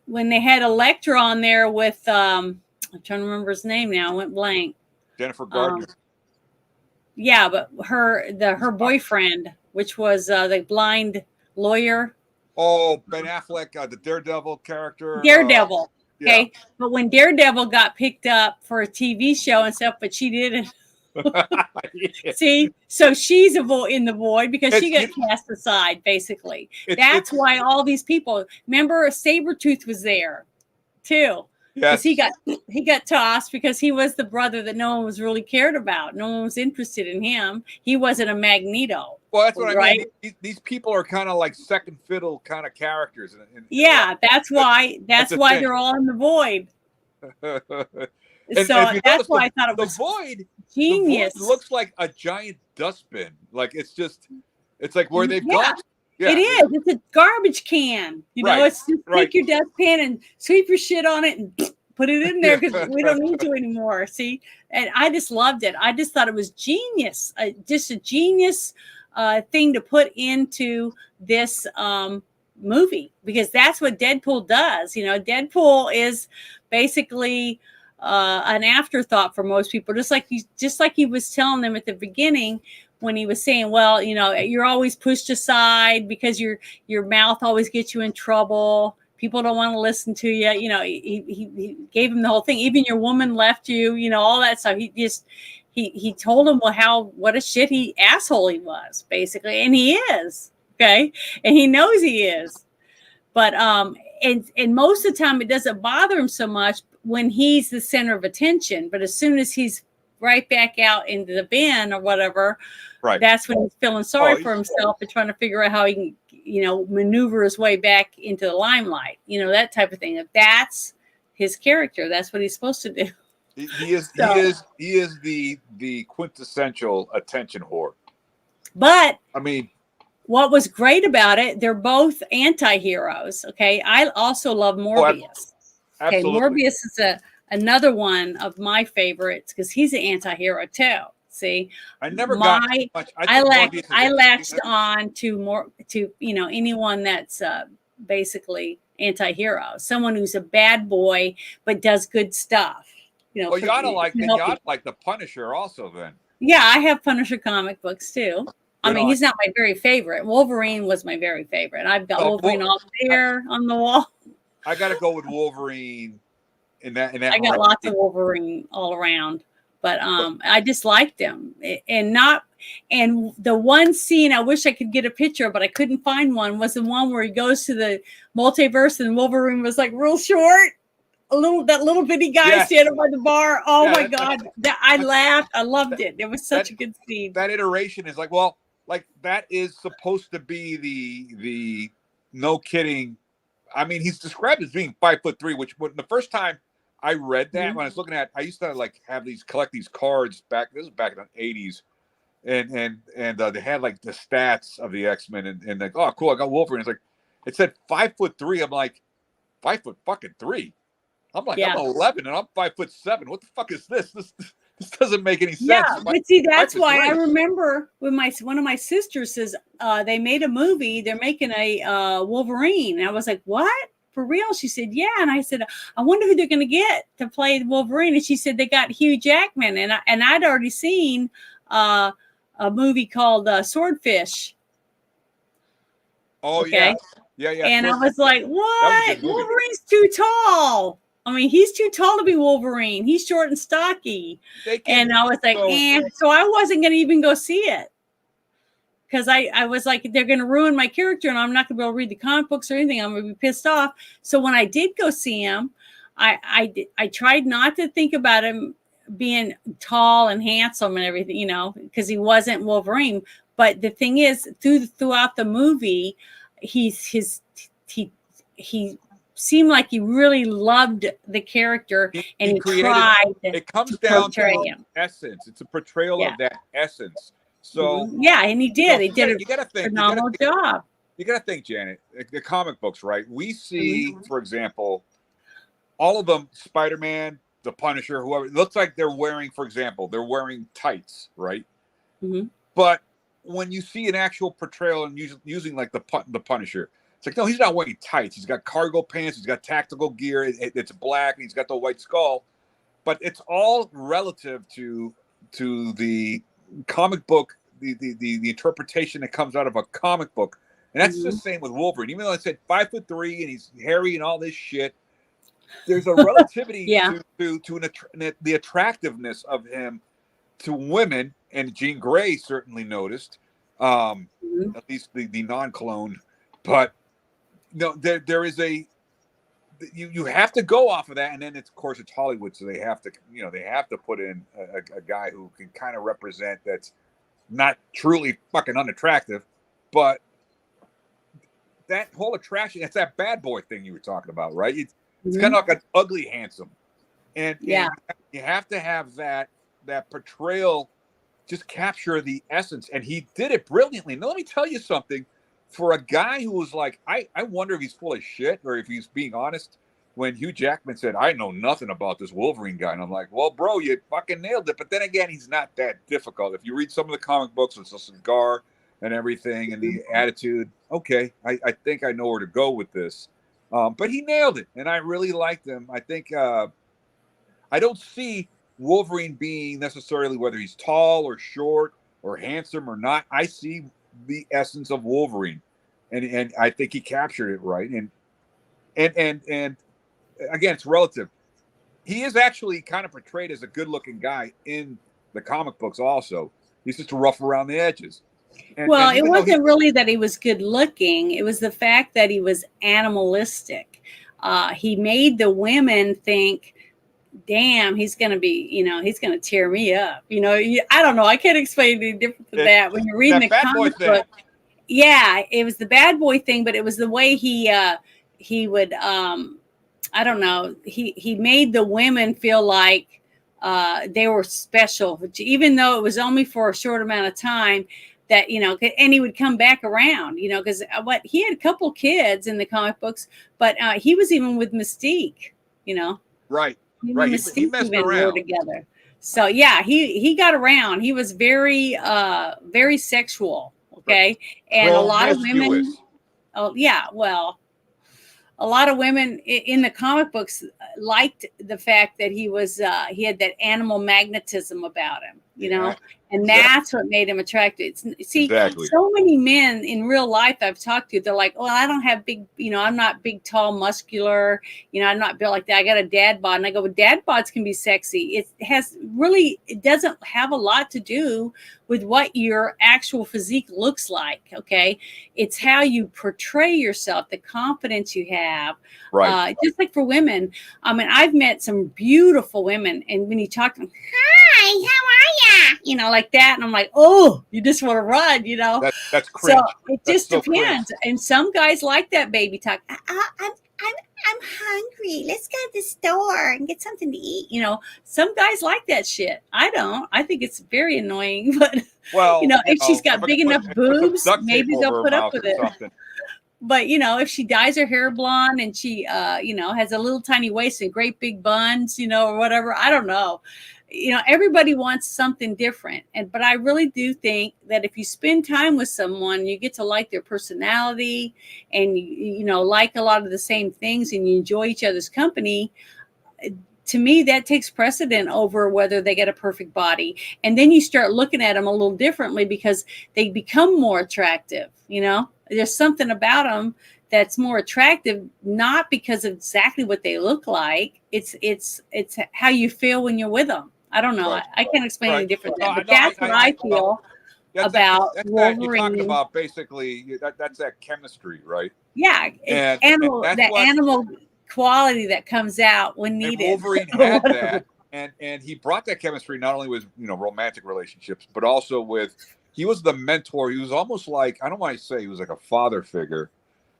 When they had Elektra on there with I'm trying to remember his name now. I went blank. Jennifer Gardner. Yeah, but her boyfriend, which was the blind lawyer. Oh, Ben Affleck, the Daredevil character. Daredevil. Okay, but when Daredevil got picked up for a TV show and stuff, but she didn't. See, so she's in the void because she got cast aside, basically. That's why all these people, remember Sabretooth was there too. Because he got tossed because he was the brother that no one was really cared about. No one was interested in him. He wasn't a Magneto. Well, that's what I mean. These people are kind of like second fiddle kind of characters. That's why they're all in the void. So that's why I thought it was void. Genius. The void looks like a giant dustbin. Like it's like where they've gone. Yeah. It is. It's a garbage can. You know, it's just take your dustpan and sweep your shit on it and put it in there because we don't need to anymore. See, and I just loved it. I just thought it was genius. Just a genius thing to put into this movie, because that's what Deadpool does. You know, Deadpool is basically an afterthought for most people, just like he was telling them at the beginning when he was saying, well, you know, you're always pushed aside because your mouth always gets you in trouble. People don't want to listen to you. You know, he gave him the whole thing. Even your woman left you, you know, all that stuff. He told him, well, what a shit asshole he was, basically. And he is, okay? And he knows he is. But and most of the time it doesn't bother him so much when he's the center of attention. But as soon as he's right back out into the bin or whatever, that's when he's feeling sorry for himself and trying to figure out how he can, you know, maneuver his way back into the limelight, you know, that type of thing. If that's his character, that's what he's supposed to do. He is So, the quintessential attention whore. but I mean, what was great about it, they're both anti-heroes. Okay. I also love Morbius. Okay. absolutely. Morbius is another one of my favorites because he's an anti-hero too. See, I never got too much. I think Morbius is I latched interesting. on to more to anyone that's basically anti-hero, someone who's a bad boy but does good stuff. Well, you ought to like to then you help ought you. to like the Punisher also. Then Yeah, I have Punisher comic books too. I you mean, know, he's not my very favorite. Wolverine was my very favorite. I've got so, Wolverine all there on the wall. I got to go with Wolverine in that I got realm. lots of Wolverine all around, but I just liked him, and the one scene I wish I could get a picture, but I couldn't find one. Was the one where he goes to the multiverse and Wolverine was like real short, that little bitty guy Yes. standing by the bar. Oh Yeah, my god, I laughed. I loved it. It was such a good scene. That iteration is like, well, like that is supposed to be the no kidding. I mean, he's described as being 5'3", which when the first time I read that, when I was looking at, I used to like have collect these cards back. This was back in the 80s, and they had like the stats of the X-Men, and like, oh, cool, I got Wolverine. It's like it said 5'3". I'm like 5'3". I'm like, Yeah. I'm 11 and I'm 5'7". What the fuck is this? This doesn't make any sense. Yeah, but see, that's why I 5'3". remember when one of my sisters says they made a movie. They're making a Wolverine, and I was like, "What? For real?" She said, "Yeah," and I said, "I wonder who they're going to get to play Wolverine." And she said they got Hugh Jackman, and I'd already seen a movie called Swordfish. Oh Okay. yeah. And I was like, "What? was a good movie. Wolverine's too tall." I mean, he's too tall to be Wolverine. He's short and stocky. And I was like, So I wasn't going to even go see it. Because I was like, they're going to ruin my character and I'm not going to be able to read the comic books or anything. I'm going to be pissed off. So when I did go see him, I tried not to think about him being tall and handsome and everything, because he wasn't Wolverine. But the thing is, throughout the movie, he seemed like he really loved the character and he tried it comes down to him. Essence. It's a portrayal of that essence. So and he did. He did a phenomenal job. You got to think, Janet. The comic books, right? We see, for example, all of them: Spider-Man, the Punisher, whoever. It looks like they're wearing, for example, tights, right? Mm-hmm. But when you see an actual portrayal and using like the Punisher, it's like, no, he's not wearing tights. He's got cargo pants. He's got tactical gear. It's black. And he's got the white skull. But it's all relative to the comic book, the interpretation that comes out of a comic book. And that's the same with Wolverine. Even though I said 5'3" and he's hairy and all this shit, there's a relativity to the attractiveness of him to women. And Jean Grey certainly noticed, at least the non-clone. But no, there is you have to go off of that, and then of course it's Hollywood, so they have to put in a guy who can kind of represent that's not truly fucking unattractive, but that whole attraction, it's that bad boy thing you were talking about, right? It's kind of like an ugly handsome, and you have to have that portrayal just capture the essence, and he did it brilliantly. Now let me tell you something. For a guy who was like, I wonder if he's full of shit or if he's being honest. When Hugh Jackman said, I know nothing about this Wolverine guy. And I'm like, well, bro, you fucking nailed it. But then again, he's not that difficult. If you read some of the comic books with the cigar and everything and the attitude, okay, I think I know where to go with this. But he nailed it. And I really liked him. I think I don't see Wolverine being necessarily whether he's tall or short or handsome or not. I see the essence of Wolverine, and I think he captured it right. And again, it's relative. He is actually kind of portrayed as a good-looking guy in the comic books. Also, he's just rough around the edges. It wasn't really that he was good-looking. It was the fact that he was animalistic. He made the women think, damn, he's going to be, he's going to tear me up. I don't know. I can't explain any different than that. When you're reading the comic book, it was the bad boy thing, but it was the way he would, I don't know. He made the women feel like they were special, even though it was only for a short amount of time. That, you know, and he would come back around, you know, because he had a couple kids in the comic books, but he was even with Mystique, you know. Right. Mystique He messed even around. were together. So yeah, he got around. He was very very sexual, okay, and a lot of women. Oh yeah, well, a lot of women in the comic books liked the fact that he had that animal magnetism about him, you know, and that's what made him attractive. See, so many men in real life I've talked to, they're like, "Oh, I don't have big, you know, I'm not big, tall, muscular, you know, I'm not built like that. I got a dad bod." And I go, "Well, dad bods can be sexy. It doesn't have a lot to do with what your actual physique looks like. Okay, it's how you portray yourself, the confidence you have." Right. Just like for women, I mean, I've met some beautiful women, and when you talk to them, "Hi, how are ya?" You know, like that, and I'm like, "Oh, you just want to run," you know. That's cringe. So it just depends. Cringe. And some guys like that baby talk. I'm hungry. Let's go to the store and get something to eat. You know, some guys like that shit. I don't. I think it's very annoying. But you know, if she's got big enough boobs, maybe they'll put up with it. But, you know, if she dyes her hair blonde and she, you know, has a little tiny waist and great big buns, you know, or whatever, I don't know. You know, everybody wants something different. But I really do think that if you spend time with someone, you get to like their personality and, you know, like a lot of the same things and you enjoy each other's company. To me, that takes precedent over whether they get a perfect body. And then you start looking at them a little differently because they become more attractive, you know? There's something about them that's more attractive, not because of exactly what they look like. It's how you feel when you're with them. I don't know. Right. I can't explain any different than that, but that's what I feel about Wolverine. You're talking about basically that's that chemistry, right? Yeah, animal quality that comes out when needed. And Wolverine had that, and he brought that chemistry not only with, you know, romantic relationships, but also with. He was the mentor. He was almost like, I don't want to say he was like a father figure,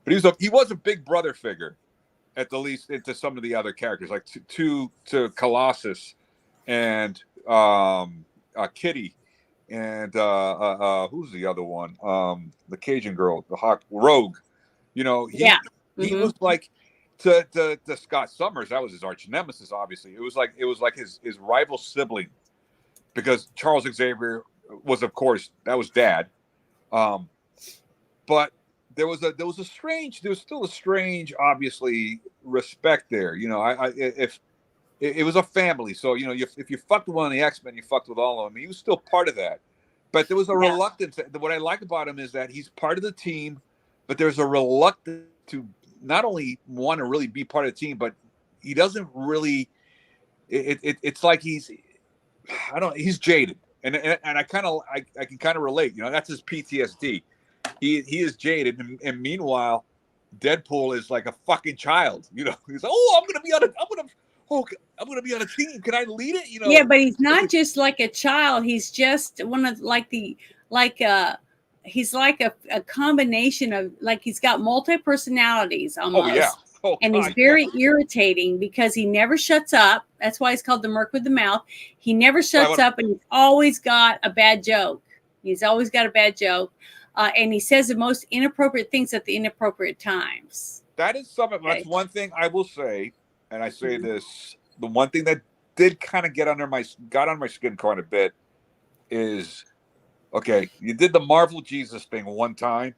but he was a big brother figure, at the least, into some of the other characters, like to Colossus and Kitty and who's the other one? The Cajun girl, the Hawk Rogue. You know, he was like to Scott Summers. That was his arch nemesis. Obviously, it was like his rival sibling, because Charles Xavier was, of course, that was dad, but there was still a strange, obviously, respect there. You know, if it was a family, so, you know, if you fucked with one of the X-Men, you fucked with all of them. He was still part of that, but there was a reluctance. What I like about him is that he's part of the team, but there's a reluctance to not only want to really be part of the team, but he doesn't really. It's like he's jaded. And I can kind of relate, you know, that's his PTSD. He is jaded, and meanwhile, Deadpool is like a fucking child, you know. He's like, "Oh, I'm gonna be on a team. Can I lead it?" You know. Yeah, but he's not just like a child. He's just one of he's like a combination of, like, he's got multi personalities almost. Oh yeah. And he's very irritating because he never shuts up. That's why he's called the Merc with the Mouth. He never shuts up, and he's always got a bad joke. And he says the most inappropriate things at the inappropriate times. That is something. Okay. That's one thing I will say, and I say this: the one thing that did kind of got on my skin quite a bit is, okay, you did the Marvel Jesus thing one time.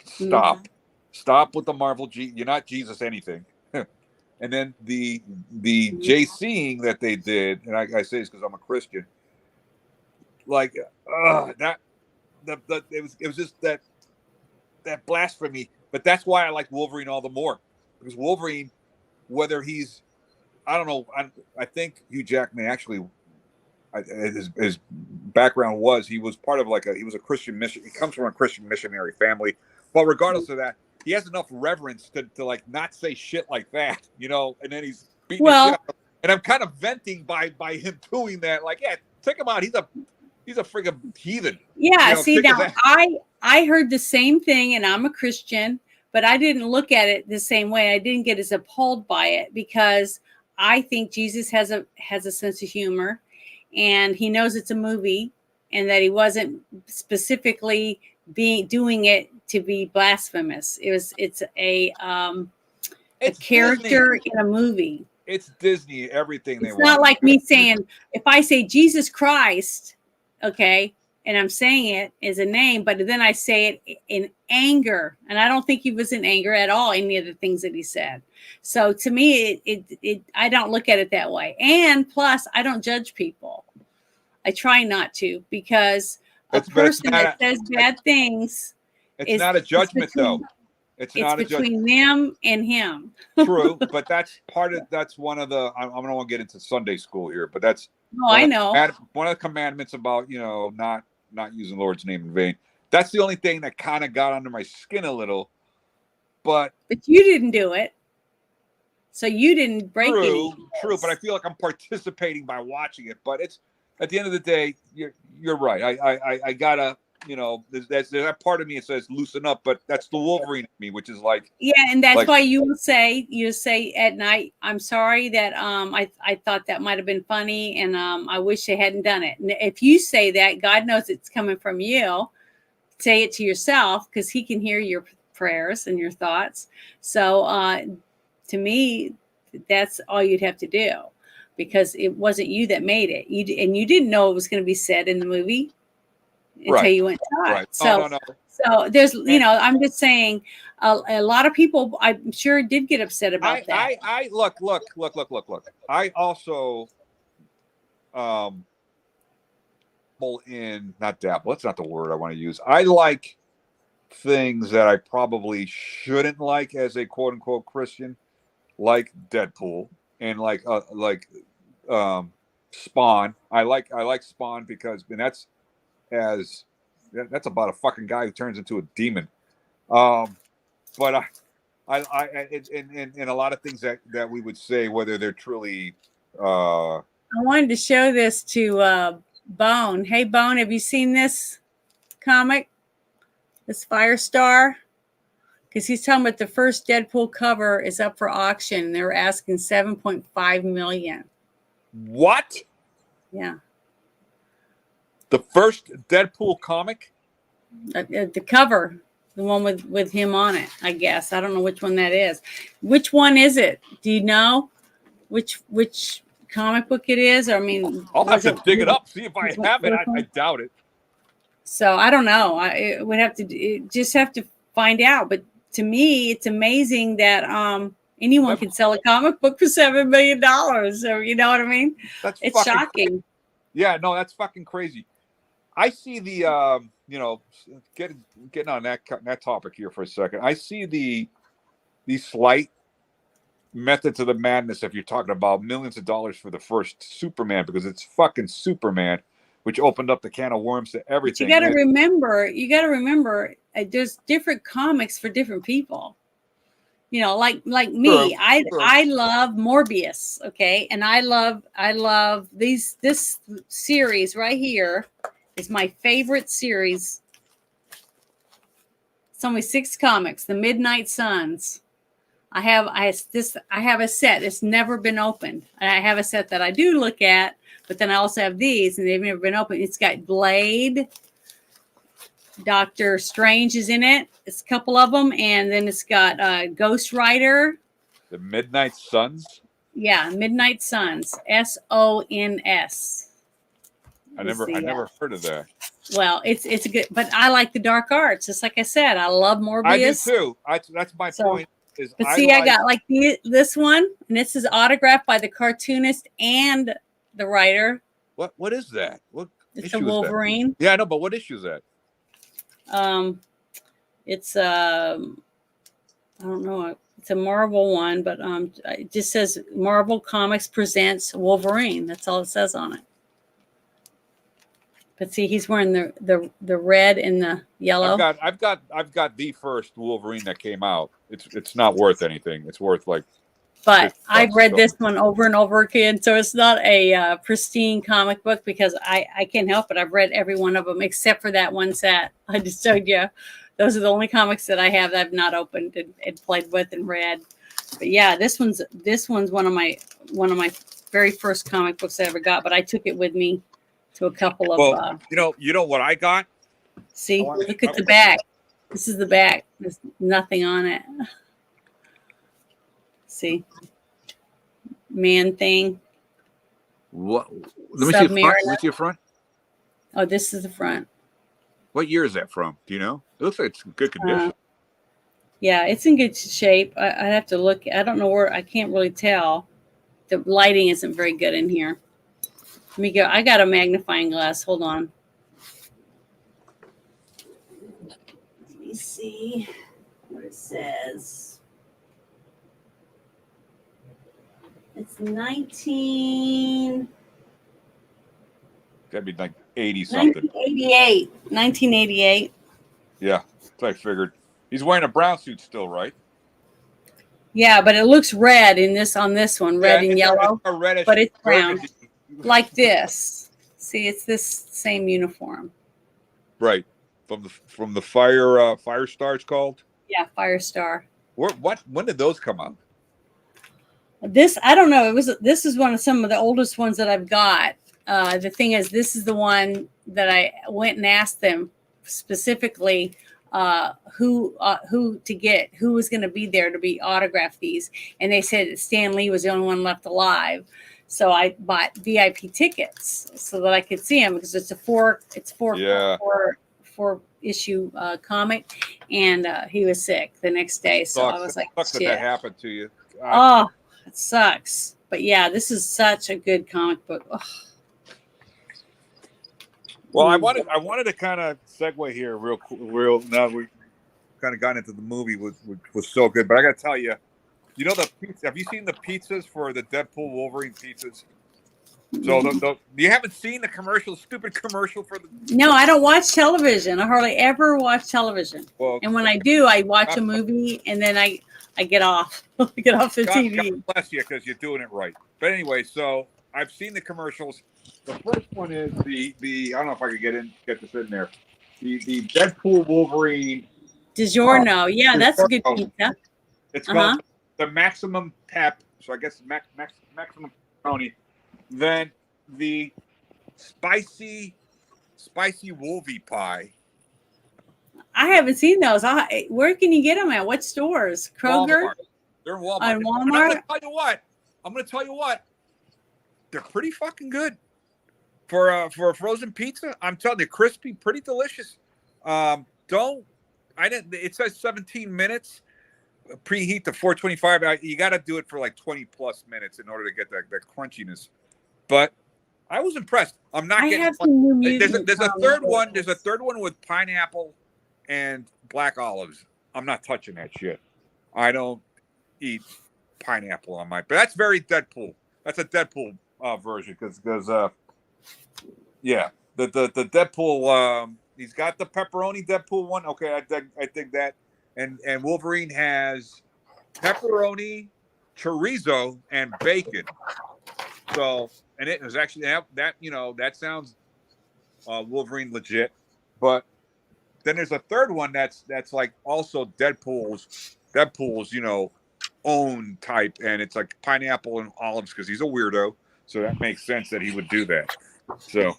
Stop. Mm-hmm. Stop with the Marvel You're not Jesus anything. And then the JCing that they did, and I say this because I'm a Christian. Like it was just that blasphemy. But that's why I like Wolverine all the more, because Wolverine, whether he's, I don't know, I think Hugh Jackman actually, his background was he was part of he was a Christian mission. He comes from a Christian missionary family. But regardless of that, he has enough reverence to like not say shit like that, you know. And then he's beating the shit out. And I'm kind of venting by him doing that. Like, yeah, take him out. He's a freaking heathen. Yeah. You know, see, now I heard the same thing, and I'm a Christian, but I didn't look at it the same way. I didn't get as appalled by it because I think Jesus has a sense of humor, and he knows it's a movie, and that he wasn't specifically doing it to be blasphemous. It's a character Disney. in a movie. It's Disney. Everything they It's want. not like me saying, if I say Jesus Christ, okay, and I'm saying it as a name, but then I say it in anger, and I don't think he was in anger at all, any of the things that he said. So to me, I don't look at it that way. And plus, I don't judge people. I try not to, because a person that says bad things, it's not a judgment, though. It's not between them and him. True, but that's one of the. I don't want to get into Sunday school here, but that's. I know. One of the commandments about not using the Lord's name in vain. That's the only thing that kind of got under my skin a little. But you didn't do it, so you didn't break it. True, but I feel like I'm participating by watching it. But it's at the end of the day, you're right. I gotta. There's that part of me that says loosen up, but that's the Wolverine in me, which is like, yeah, and that's why you say at night, I'm sorry that I thought that might have been funny, and I wish they hadn't done it. And if you say that, God knows it's coming from you. Say it to yourself, because he can hear your prayers and your thoughts. So to me, that's all you'd have to do, because it wasn't you that made it. You didn't know it was going to be said in the movie until you went to it. Right. So, no. So there's, I'm just saying, a lot of people, I'm sure, did get upset about that. I look. I also, not dabble. That's not the word I want to use. I like things that I probably shouldn't like as a quote unquote Christian, like Deadpool and like Spawn. I like Spawn because that's about a fucking guy who turns into a demon. But I in a lot of things that we would say, whether they're truly. I wanted to show this to Bone. Hey, Bone, have you seen this comic? This Firestar? Because he's talking about the first Deadpool cover is up for auction. They're asking $7.5 million. What? Yeah. The first Deadpool comic? The cover, the one with him on it, I guess. I don't know which one that is. Which one is it? Do you know which comic book it is? I mean, I'll have to dig it up, see if I have it. I doubt it. So I don't know. I would have to find out. But to me, it's amazing that anyone can sell a comic book for $7 million. So you know what I mean? It's shocking. Crazy. Yeah, no, that's fucking crazy. I see the getting on that topic here for a second. I see the slight methods of the madness if you're talking about millions of dollars for the first Superman, because it's fucking Superman, which opened up the can of worms to everything. But you got to remember, there's different comics for different people. Like me, True. I love Morbius, okay, and I love this series right here is my favorite series. It's only 6 comics, The Midnight Suns. I have a set. It's never been opened. I have a set that I do look at, but then I also have these, and they've never been opened. It's got Blade, Doctor Strange is in it. It's a couple of them, and then it's got Ghost Rider. The Midnight Suns. Yeah, Midnight Suns. SONS. I never heard of that. Well, it's a good, but I like the dark arts. Just like I said, I love Morbius. I do too. That's my point. I got like this one, and this is autographed by the cartoonist and the writer. What is that? It's a Wolverine. Yeah, I know, but what issue is that? It's I don't know. It's a Marvel one, but it just says Marvel Comics presents Wolverine. That's all it says on it. But see, he's wearing the red and the yellow. I've got the first Wolverine that came out. It's not worth anything. It's worth like. But I've read this one over and over again, so it's not a pristine comic book because I can't help it. I've read every one of them except for that one set I just showed you. Those are the only comics that I have that I've not opened and played with and read. But yeah, this one's one of my very first comic books I ever got. But I took it with me to a couple of. Well, you know what I got? See, look at the back. This is the back. There's nothing on it. See, man thing. What? Let me see the front. Let me see the front. Oh, this is the front. What year is that from? Do you know? It looks like it's in good condition. Yeah, it's in good shape. I'd have to look. I don't know where. I can't really tell. The lighting isn't very good in here. Let me go. I got a magnifying glass. Hold on. Let me see what it says. It's 19. That'd be like 80 something. 1988. 1988. Yeah, that's what I figured. He's wearing a brown suit still, right? Yeah, but it looks red on this one, red and yellow. A reddish, but it's brown, like this. See, it's this same uniform. Right, from the Fire Star, it's called. Yeah, Firestar. When did those come out? This I don't know. This is some of the oldest ones that I've got. The thing is, this is the one that I went and asked them specifically who was going to be there to autograph these, and they said Stan Lee was the only one left alive. So I bought VIP tickets so that I could see him, because it's four issue comic, and he was sick the next day. So I was like, sucks that happened to you. Oh, it sucks. But yeah, this is such a good comic book. Ugh. Well, I wanted to kind of segue here real. Now we kind of got into the movie, which was so good. But I got to tell you, you know the pizza. Have you seen the pizzas for the Deadpool Wolverine pizzas? So you haven't seen the stupid commercial for the. No, I don't watch television. I hardly ever watch television. Well, and when I do, I watch a movie and then I get off. I get off the TV. God bless you, because you're doing it right. But anyway, so I've seen the commercials. The first one is the I don't know if I could get this in there. The Deadpool Wolverine DiGiorno. Yeah, that's a good pizza. It's called the Maximum Pep. So I guess Maximum Pepperoni. Then the spicy Wolvie pie. I haven't seen those. Where can you get them at? What stores? Kroger? Walmart. They're in Walmart. On Walmart? I'm going to tell you what. They're pretty fucking good. For a frozen pizza, I'm telling you, crispy, pretty delicious. It says 17 minutes. Preheat to 425. You got to do it for like 20 plus minutes in order to get that crunchiness. But I was impressed. I'm not getting. There's a third one. There's a third one with pineapple and black olives. I'm not touching that shit. I don't eat pineapple on my. But that's very Deadpool. That's a Deadpool version because yeah, the Deadpool. He's got the pepperoni Deadpool one. Okay, I dig that. And Wolverine has pepperoni, chorizo, and bacon. So, and it was actually that sounds Wolverine legit. But then there's a third one that's like also Deadpool's own type, and it's like pineapple and olives because he's a weirdo. So that makes sense that he would do that. So.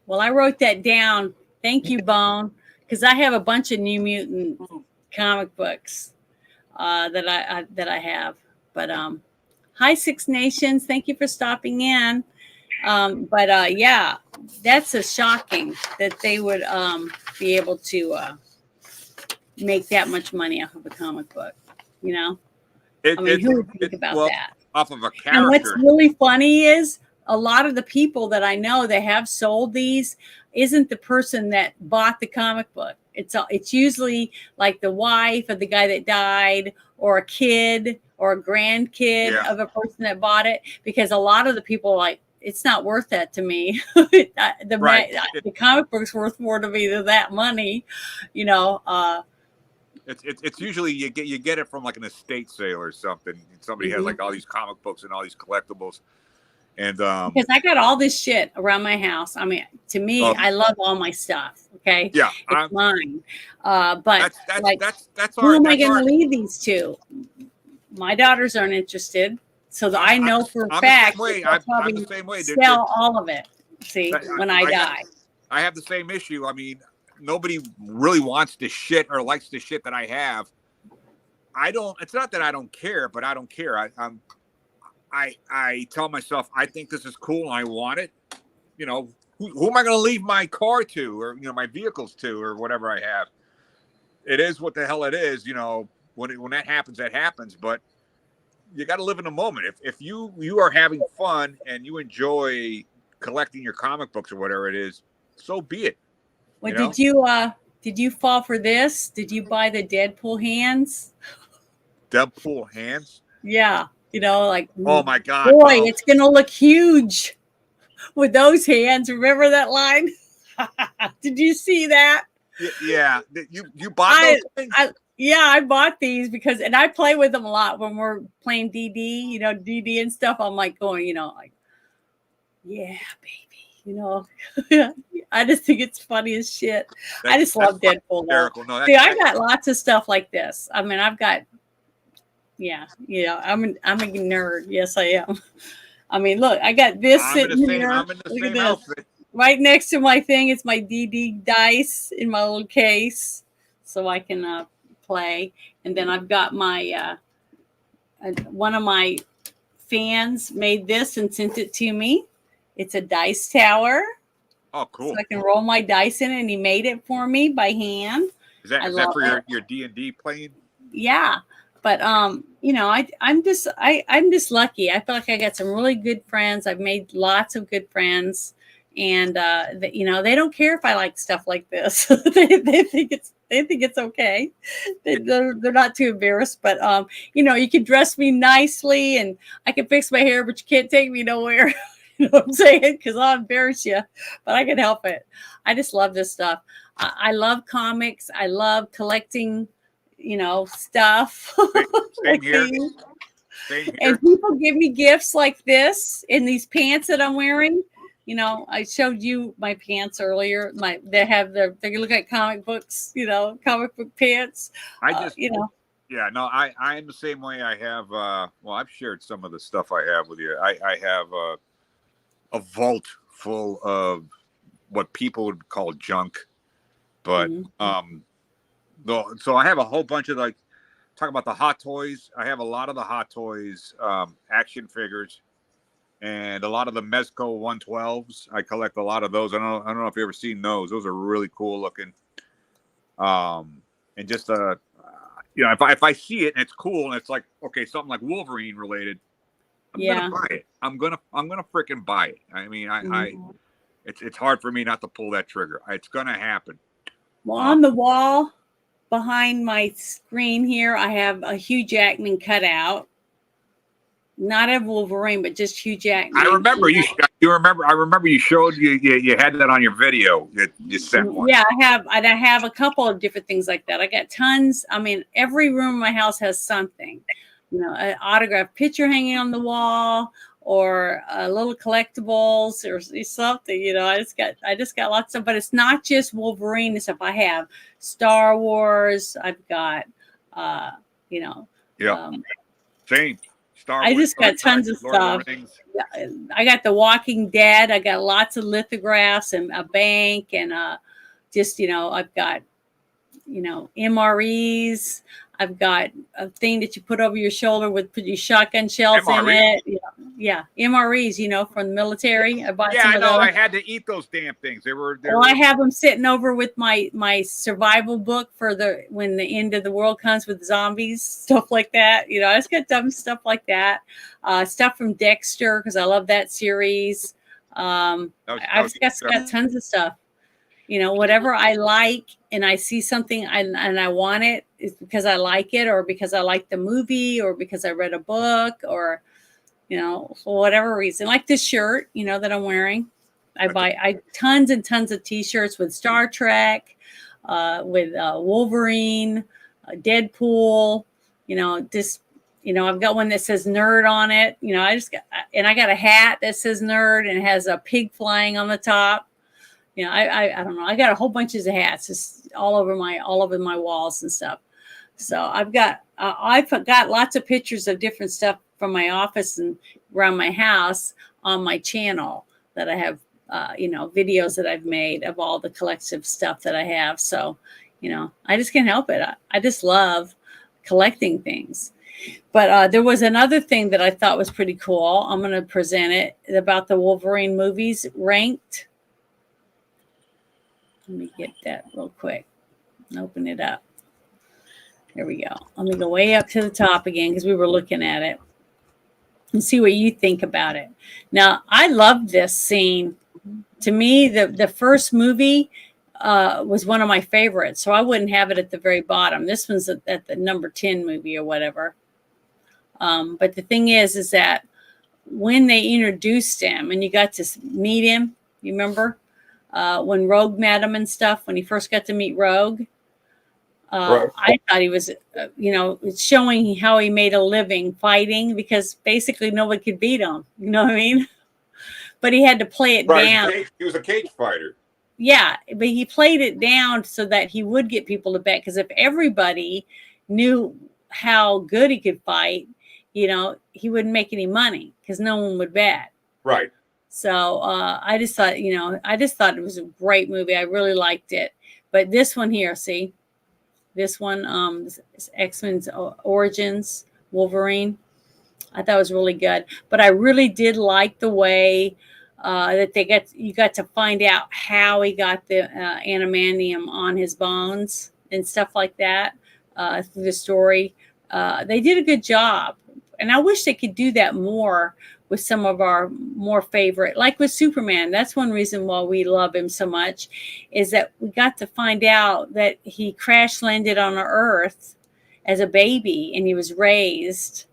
Well, I wrote that down. Thank you, Bone, because I have a bunch of New Mutant comic books that I have. But hi, Six Nations. Thank you for stopping in. Yeah, that's a shocking that they would be able to make that much money off of a comic book. You know, who would think about that? Off of a character. And what's really funny is a lot of the people that I know that have sold these isn't the person that bought the comic book. It's usually like the wife of the guy that died, or a kid or a grandkid of a person that bought it, because a lot of the people are like, it's not worth that to me. The comic book's worth more to me than that money, It's usually you get it from like an estate sale or something. Somebody has like all these comic books and all these collectibles. And because I got all this shit around my house. I mean, to me, I love all my stuff. Okay, yeah, it's mine. But that's who our, am I that's going our, to leave these to? My daughters aren't interested, so that I know for a I'm fact the same way. that I'll I'm the probably same way. sell all of it. See, when I die. I have the same issue. I mean, nobody really wants the shit or likes the shit that I have. I don't. It's not that I don't care, but I don't care. I tell myself I think this is cool and I want it. You know, who am I going to leave my car to, or my vehicles to, or whatever I have? It is what the hell it is. You know, when that happens, that happens. But you got to live in the moment. If you are having fun and you enjoy collecting your comic books or whatever it is, so be it. Well, did you fall for this? Did you buy the Deadpool hands? Deadpool hands? Yeah. Like, oh my God, boy, it's gonna look huge with those hands. Remember that line? Did you see that? Yeah. You bought those things? I bought these because, and I play with them a lot when we're playing DD, DD and stuff. I'm like going, like, yeah, baby, I just think it's funny as shit. I just love Deadpool. No, see, I got lots of stuff like this. I mean, I've got, I'm a nerd. Yes, I am. I mean, look, I got this sitting here. I'm in the same outfit. Right next to my thing, it's my DD dice in my little case, so I can play. And then I've got my one of my fans made this and sent it to me. It's a dice tower. Oh, cool! So I can roll my dice in it, and he made it for me by hand. Is that for your D&D playing? Yeah. But I'm just lucky. I feel like I got some really good friends. I've made lots of good friends, and they don't care if I like stuff like this. they think it's okay. They're not too embarrassed. But you can dress me nicely, and I can fix my hair, but you can't take me nowhere. You know what I'm saying? Because I'll embarrass you, but I can help it. I just love this stuff. I love comics. I love collecting. Stuff. Same here. Same here. And people give me gifts like this in these pants that I'm wearing. I showed you my pants earlier. They look like comic books, comic book pants. Yeah, no, I'm the same way. I have I've shared some of the stuff I have with you. I have a vault full of what people would call junk, but so I have a whole bunch of, like, talk about the Hot Toys. I have a lot of the Hot Toys action figures, and a lot of the Mezco 112s. I collect a lot of those. I don't know if you've ever seen those. Those are really cool looking. And just if I see it and it's cool and it's like, okay, something like Wolverine related, I'm gonna buy it. I'm gonna freaking buy it. I mean, it's hard for me not to pull that trigger. It's gonna happen. Well, on the wall behind my screen here, I have a Hugh Jackman cutout. Not of Wolverine, but just Hugh Jackman. I remember you showed you had that on your video. You sent one. Yeah, I have a couple of different things like that. I got tons. I mean, every room in my house has something. An autographed picture hanging on the wall, or little collectibles, or something. I just got lots of. But it's not just Wolverine and stuff. I have Star Wars. I've got, Same. I just got tons of stuff. I got The Walking Dead. I got lots of lithographs and a bank, and I've got MREs. I've got a thing that you put over your shoulder put your shotgun shells in it. Yeah, MREs, from the military. I bought some of those. I had to eat those damn things. I have them sitting over with my survival book for when the end of the world comes with zombies, stuff like that. I just got dumb stuff like that. Stuff from Dexter, because I love that series. I've got tons of stuff. Whatever I like, and I see something and I want it, is because I like it, or because I like the movie, or because I read a book, or for whatever reason. Like this shirt, that I'm wearing. I buy tons and tons of t-shirts with Star Trek, with Wolverine, Deadpool, I've got one that says nerd on it. I got a hat that says nerd and it has a pig flying on the top. I don't know. I got a whole bunch of hats just all over my walls and stuff. So I've got lots of pictures of different stuff from my office and around my house on my channel that I have, videos that I've made of all the collective stuff that I have. So, I just can't help it. I just love collecting things. But there was another thing that I thought was pretty cool. I'm going to present it about the Wolverine movies ranked. Let me get that real quick and open it up. There we go. Let me go way up to the top again because we were looking at it and see what you think about it. Now, I love this scene. To me, the first movie was one of my favorites, so I wouldn't have it at the very bottom. This one's at the number 10 movie or whatever. But the thing is that when they introduced him and you got to meet him, you remember when Rogue met him and stuff, when he first got to meet Rogue, right. I thought he was, it's showing how he made a living fighting because basically nobody could beat him. You know what I mean? But he had to play it down. He was a cage fighter. Yeah, but he played it down so that he would get people to bet. Because if everybody knew how good he could fight, he wouldn't make any money because no one would bet. Right. So I just thought, it was a great movie. I really liked it. But this one here, see, this one, X-Men's Origins, Wolverine, I thought it was really good. But I really did like the way that you got to find out how he got the adamantium on his bones and stuff like that through the story. They did a good job. And I wish they could do that more with some of our more favorite, like with Superman. That's one reason why we love him so much, is that we got to find out that he crash landed on Earth as a baby and he was raised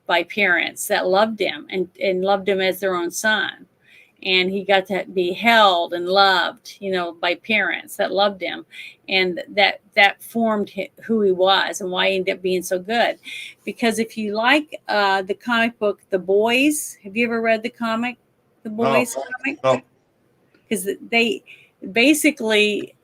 by parents that loved him and loved him as their own son. And he got to be held and loved, by parents that loved him. And that formed who he was and why he ended up being so good. Because if you like the comic book, The Boys, have you ever read the comic, The Boys comic? No. Because they basically,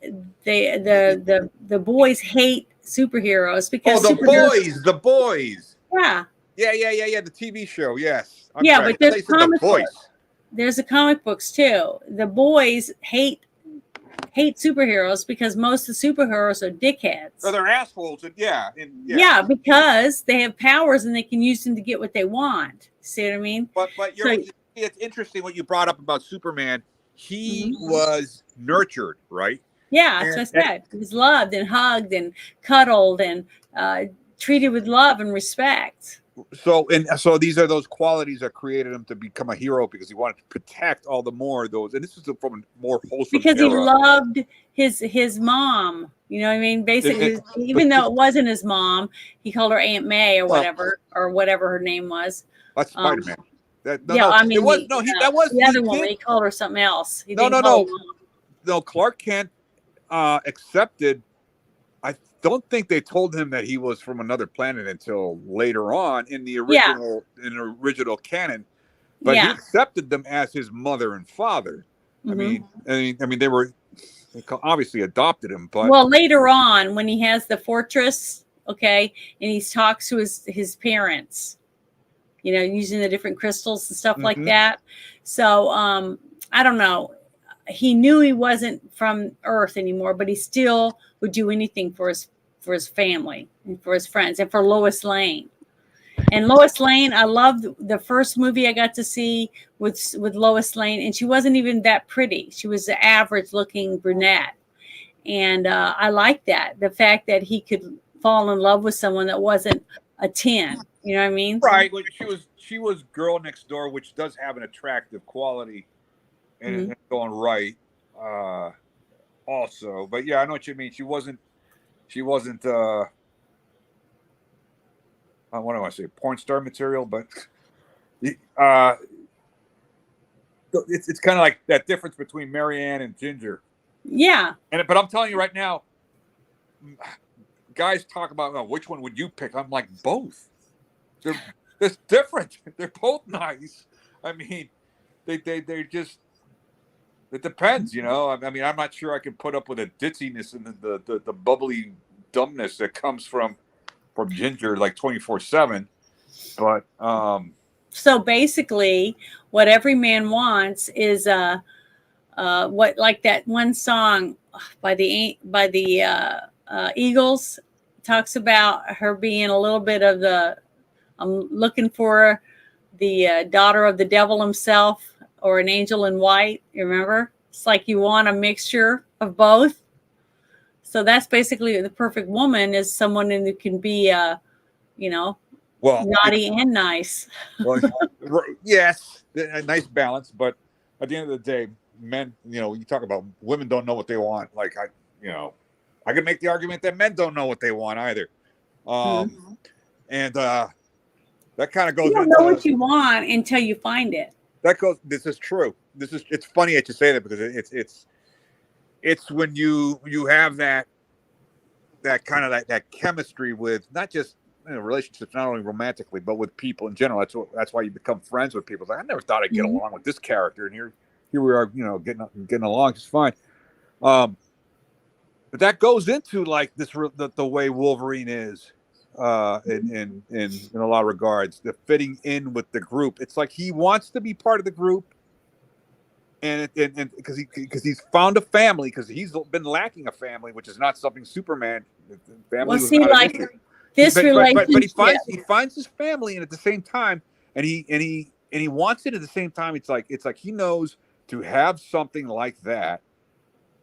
the boys hate superheroes because The Boys. Yeah. Yeah. The TV show, yes. But there's comic books. There's the comic books too. The boys hate superheroes because most of the superheroes are dickheads. So they're assholes. Yeah, because they have powers and they can use them to get what they want. See what I mean? But it's interesting what you brought up about Superman. He was nurtured, right? Yeah, that's what I said. He was loved and hugged and cuddled and treated with love and respect. So these are those qualities that created him to become a hero because he wanted to protect all the more of those. And this is from a more wholesome because era. He loved his mom. You know what I mean? Basically, even though it wasn't his mom, he called her Aunt May or whatever her name was. That's Spider-Man. That was the other one. He called her something else. No. Clark Kent accepted. I don't think they told him that he was from another planet until later on in the original canon, but he accepted them as his mother and father. Mm-hmm. I mean, they obviously adopted him, but later on when he has the fortress, and he talks to his parents, using the different crystals and stuff like that. So I don't know. He knew he wasn't from Earth anymore, but he still would do anything for his family and for his friends and for Lois Lane. And Lois Lane, I loved the first movie I got to see with Lois Lane, and she wasn't even that pretty. She was the average-looking brunette, and I liked that. The fact that he could fall in love with someone that wasn't a 10. You know what I mean? Right. Well, she was girl next door, which does have an attractive quality. And it's going right also. But yeah, I know what you mean. She wasn't what do I want to say, porn star material, but it's kind of like that difference between Marianne and Ginger. Yeah. But I'm telling you right now, guys talk about which one would you pick? I'm like both. they're it's different. They're both nice. I mean, they're just. It depends, you know. I mean, I'm not sure I can put up with the ditziness and the bubbly dumbness that comes from Ginger like 24/7. But So basically, what every man wants is what, like that one song by the Eagles talks about her being a little bit of the, I'm looking for the daughter of the devil himself, or an angel in white. You remember? It's like you want a mixture of both. So that's basically the perfect woman, is someone who can be, you know, well, naughty and nice. well, yes, a nice balance. But at the end of the day, men, you know, you talk about women don't know what they want. Like I can make the argument that men don't know what they want either. And that kind of goes You don't into know what you want until you find it. This is true. It's funny that you say that, because it's when you have that kind of that chemistry with not just relationships, not only romantically, but with people in general. That's why you become friends with people. It's like, I never thought I'd get along with this character, and here we are, you know, getting along just fine. But that goes into like the way Wolverine is in a lot of regards, the fitting in with the group. It's like he wants to be part of the group, and because he's found a family, because he's been lacking a family, which is not something Superman. Family was not an issue. This relationship, but he finds his family, and at the same time, and he wants it at the same time. It's like he knows to have something like that,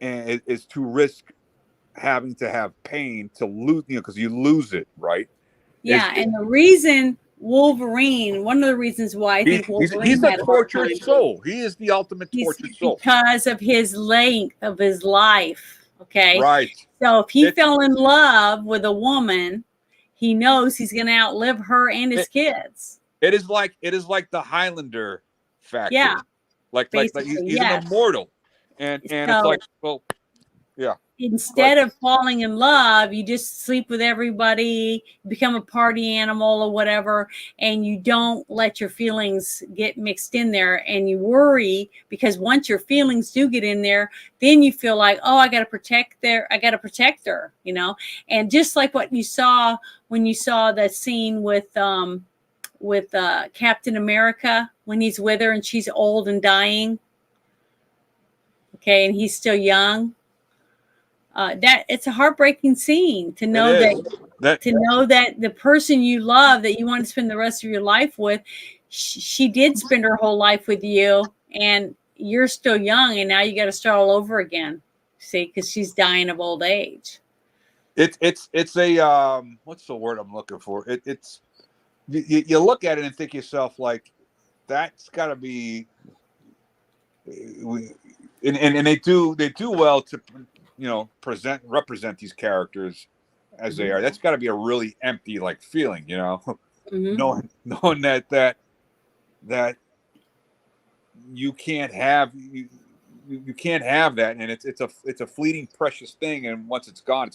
and it is to risk having to have pain to lose, you know, because you lose it, right? Yeah, and the reason Wolverine, one of the reasons why I think Wolverine he's had a tortured soul. He is the ultimate tortured soul because of his length of his life. Okay, right. So if he fell in love with a woman, he knows he's going to outlive her and his kids. It is like the Highlander factor. Yeah, like he's an immortal, and so, it's like, well, yeah. Instead of falling in love, you just sleep with everybody, become a party animal or whatever, and you don't let your feelings get mixed in there, and you worry because once your feelings do get in there, then you feel like, oh, I got to protect her, you know. And just like what you saw when you saw that scene with Captain America, when he's with her and she's old and dying, okay, and he's still young. That it's a heartbreaking scene to know that the person you love, that you want to spend the rest of your life with, she did spend her whole life with you, and you're still young, and now you got to start all over again. See, because she's dying of old age. It's a what's the word I'm looking for? It's you look at it and think to yourself, like, that's got to be, and they do well to, you know, represent these characters as they are. That's got to be a really empty like feeling, you know, knowing that you can't have you can't have that, and it's a fleeting, precious thing, and once it's gone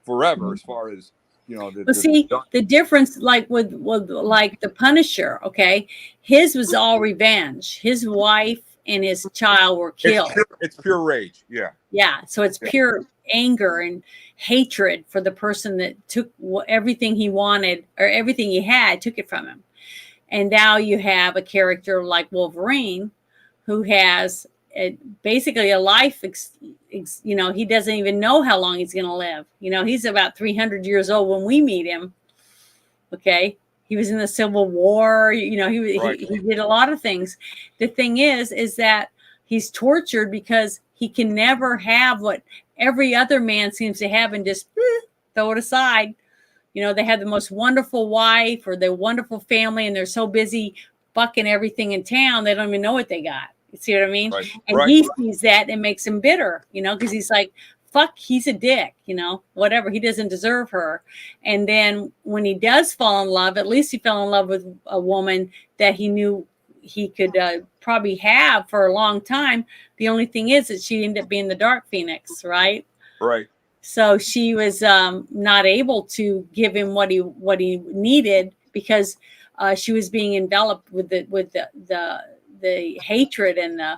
forever. As far as, you know, the difference, like with like the Punisher, okay, his was all revenge. His wife and his child were killed. It's pure rage. Yeah. So it's pure anger and hatred for the person that took everything he wanted, or everything he had, took it from him. And now you have a character like Wolverine, who has basically a life. You know, he doesn't even know how long he's going to live. You know, he's about 300 years old when we meet him. Okay. He was in the Civil War. You know, he did a lot of things. The thing is that he's tortured because he can never have what every other man seems to have and just throw it aside. You know, they have the most wonderful wife or the wonderful family, and they're so busy bucking everything in town, they don't even know what they got. You see what I mean? He sees that and makes him bitter, you know, because he's like, fuck, he's a dick, you know, whatever. He doesn't deserve her. And then when he does fall in love, at least he fell in love with a woman that he knew he could probably have for a long time. The only thing is that she ended up being the Dark Phoenix, right? Right. So she was not able to give him what he needed, because she was being enveloped with the hatred and the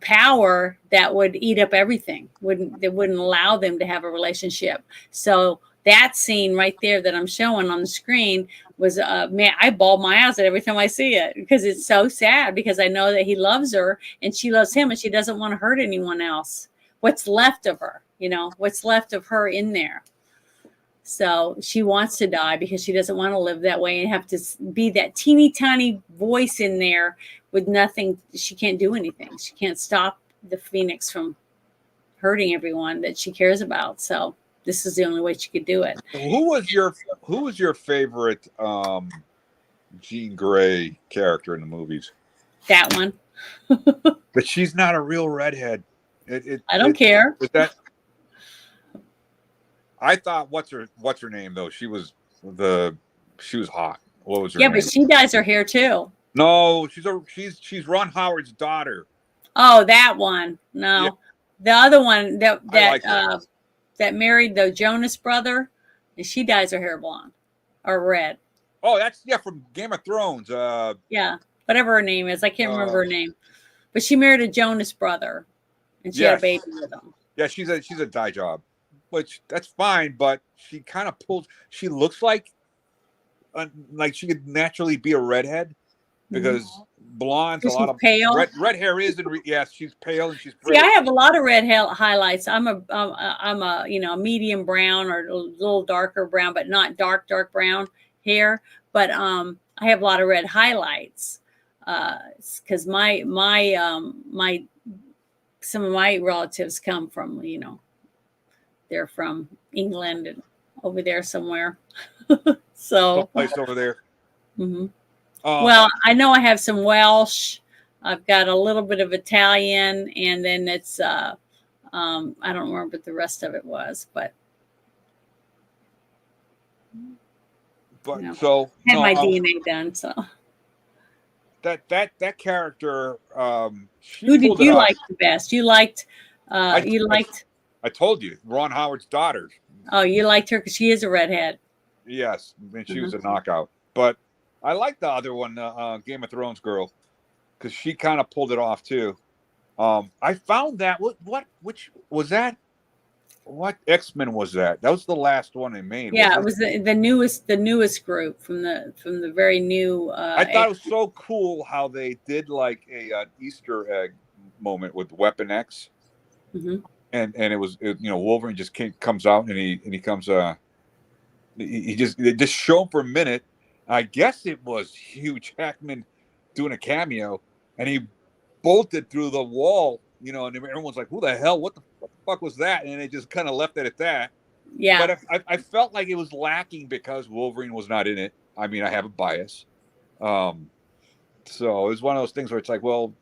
power that would eat up everything. Wouldn't allow them to have a relationship. So that scene right there that I'm showing on the screen was man, I bawl my eyes at every time I see it, because it's so sad, because I know that he loves her and she loves him and she doesn't want to hurt anyone else. What's left of her, what's left of her in there. So she wants to die because she doesn't want to live that way and have to be that teeny tiny voice in there with nothing. She can't do anything. She can't stop the Phoenix from hurting everyone that she cares about. So this is the only way she could do it. Who was your favorite Jean Grey character in the movies? That one. But she's not a real redhead. I don't care. Is that? I thought what's her name though? She was hot. What was her name? Yeah, but she dyes her hair too. No, she's Ron Howard's daughter. Oh, that one. No, yeah. The other one that married the Jonas brother, and she dyes her hair blonde or red. Oh, that's from Game of Thrones. Yeah, whatever her name is, I can't remember her name, but she married a Jonas brother, and she had a baby with him. Yeah, she's a dye job, which that's fine, but she kind of pulls. She looks like she could naturally be a redhead, because blonde's a lot of pale. Red hair is, and yes, she's pale and she's pretty. See, I have a lot of red highlights. I'm a medium brown or a little darker brown, but not dark brown hair. But I have a lot of red highlights because some of my relatives come from they're from England and over there somewhere. So someplace over there. Mm-hmm. Well, I know I have some Welsh. I've got a little bit of Italian, and then it's I don't remember what the rest of it was, but so I had my DNA done. So that character. Who did you like the best? You liked. I told you, Ron Howard's daughter. Oh, you liked her because she is a redhead. Yes, and she was a knockout, but. I like the other one, Game of Thrones girl, because she kind of pulled it off too. I found that which was that? What X-Men was that? That was the last one they made. Yeah, it was the newest group from the very new. I thought it was so cool how they did like a Easter egg moment with Weapon X, and it was Wolverine just comes out and he comes they just show him for a minute. I guess it was Hugh Jackman doing a cameo, and he bolted through the wall, and everyone's like, "Who the hell? What the fuck was that?" And they just kind of left it at that. Yeah. But I felt like it was lacking because Wolverine was not in it. I mean, I have a bias, so it was one of those things where it's like, well,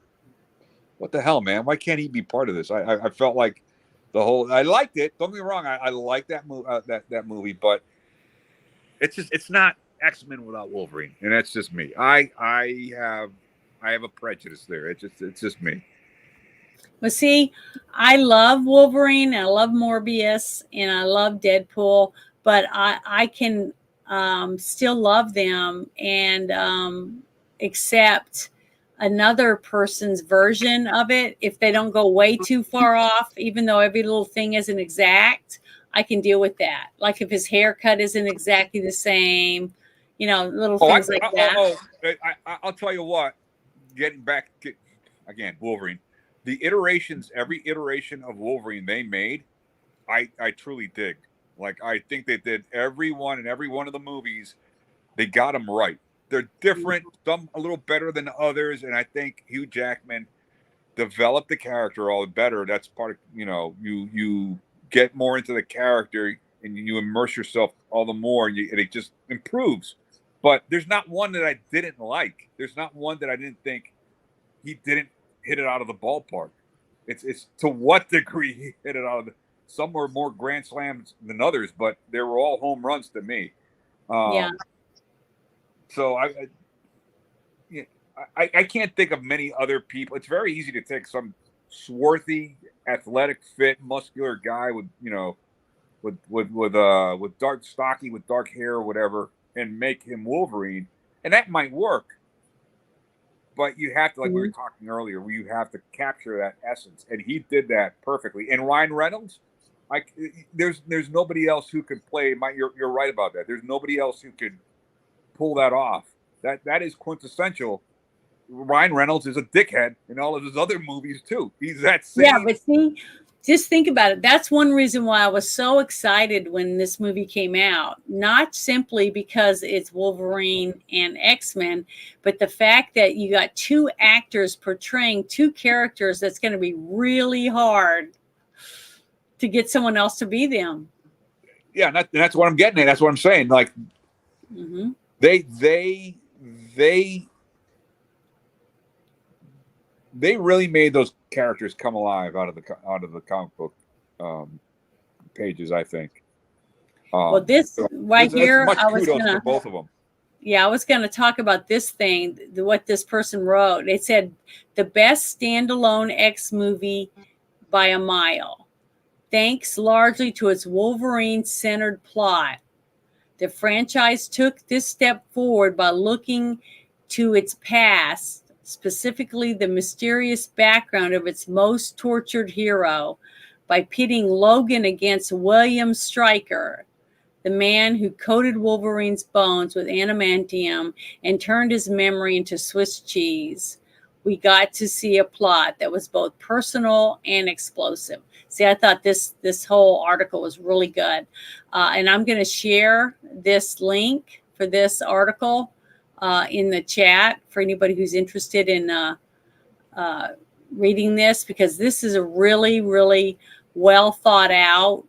what the hell, man? Why can't he be part of this? I felt like I liked it. Don't get me wrong, I liked that that movie, but it's not X-Men without Wolverine, and that's just me. I have a prejudice there. It's just me. Well, see, I love Wolverine, I love Morbius, and I love Deadpool, but I can still love them and accept another person's version of it if they don't go way too far off. Even though every little thing isn't exact, I can deal with that. Like if his haircut isn't exactly the same. Little things like that. I'll tell you what. Getting back again, Wolverine. Every iteration of Wolverine they made, I truly dig. Like I think they did every one of the movies. They got them right. They're different, some a little better than others, and I think Hugh Jackman developed the character all better. That's part of you get more into the character and you immerse yourself all the more, and it just improves. But there's not one that I didn't like. There's not one that I didn't think he didn't hit it out of the ballpark. It's to what degree he hit it out of some were more grand slams than others, but they were all home runs to me. Yeah. So I can't think of many other people. It's very easy to take some swarthy, athletic, fit, muscular guy with dark, stocky, with dark hair or whatever, and make him Wolverine, and that might work. But you have to, like we were talking earlier, where you have to capture that essence, and he did that perfectly. And Ryan Reynolds, there's nobody else who could play. You're right about that. There's nobody else who could pull that off. That is quintessential. Ryan Reynolds is a dickhead in all of his other movies too. He's that same. Yeah, but see, just think about it. That's one reason why I was so excited when this movie came out. Not simply because it's Wolverine and X-Men, but the fact that you got two actors portraying two characters that's going to be really hard to get someone else to be them. Yeah, and that's what I'm getting at. That's what I'm saying. Like, they really made those characters come alive out of the comic book pages, I think. Well, this here, much I was kudos gonna, to both of them. Yeah, I was going to talk about this thing, what this person wrote. It said, the best standalone X movie by a mile, thanks largely to its Wolverine-centered plot. The franchise took this step forward by looking to its past, specifically the mysterious background of its most tortured hero, by pitting Logan against William Stryker, the man who coated Wolverine's bones with adamantium and turned his memory into Swiss cheese. We got to see a plot that was both personal and explosive. See, I thought this whole article was really good. And I'm going to share this link for this article in the chat for anybody who's interested in reading this, because this is a really, really well thought out,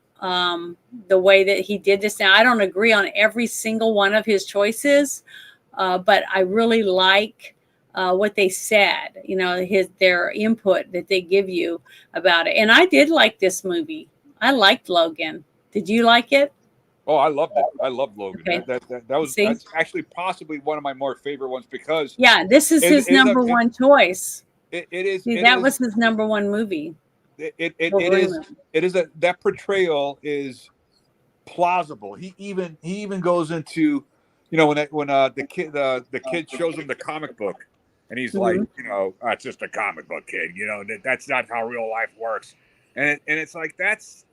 the way that he did this. Now, I don't agree on every single one of his choices, but I really like what they said, their input that they give you about it. And I did like this movie. I liked Logan. Did you like it? Oh, I loved it. I loved Logan. Okay. That's actually possibly one of my more favorite ones, because this is his number one choice. It is. That was his number one movie. It is that portrayal is plausible. He even goes into, when the kid shows him the comic book, and he's like, it's just a comic book, kid. That's not how real life works. And it's like, that's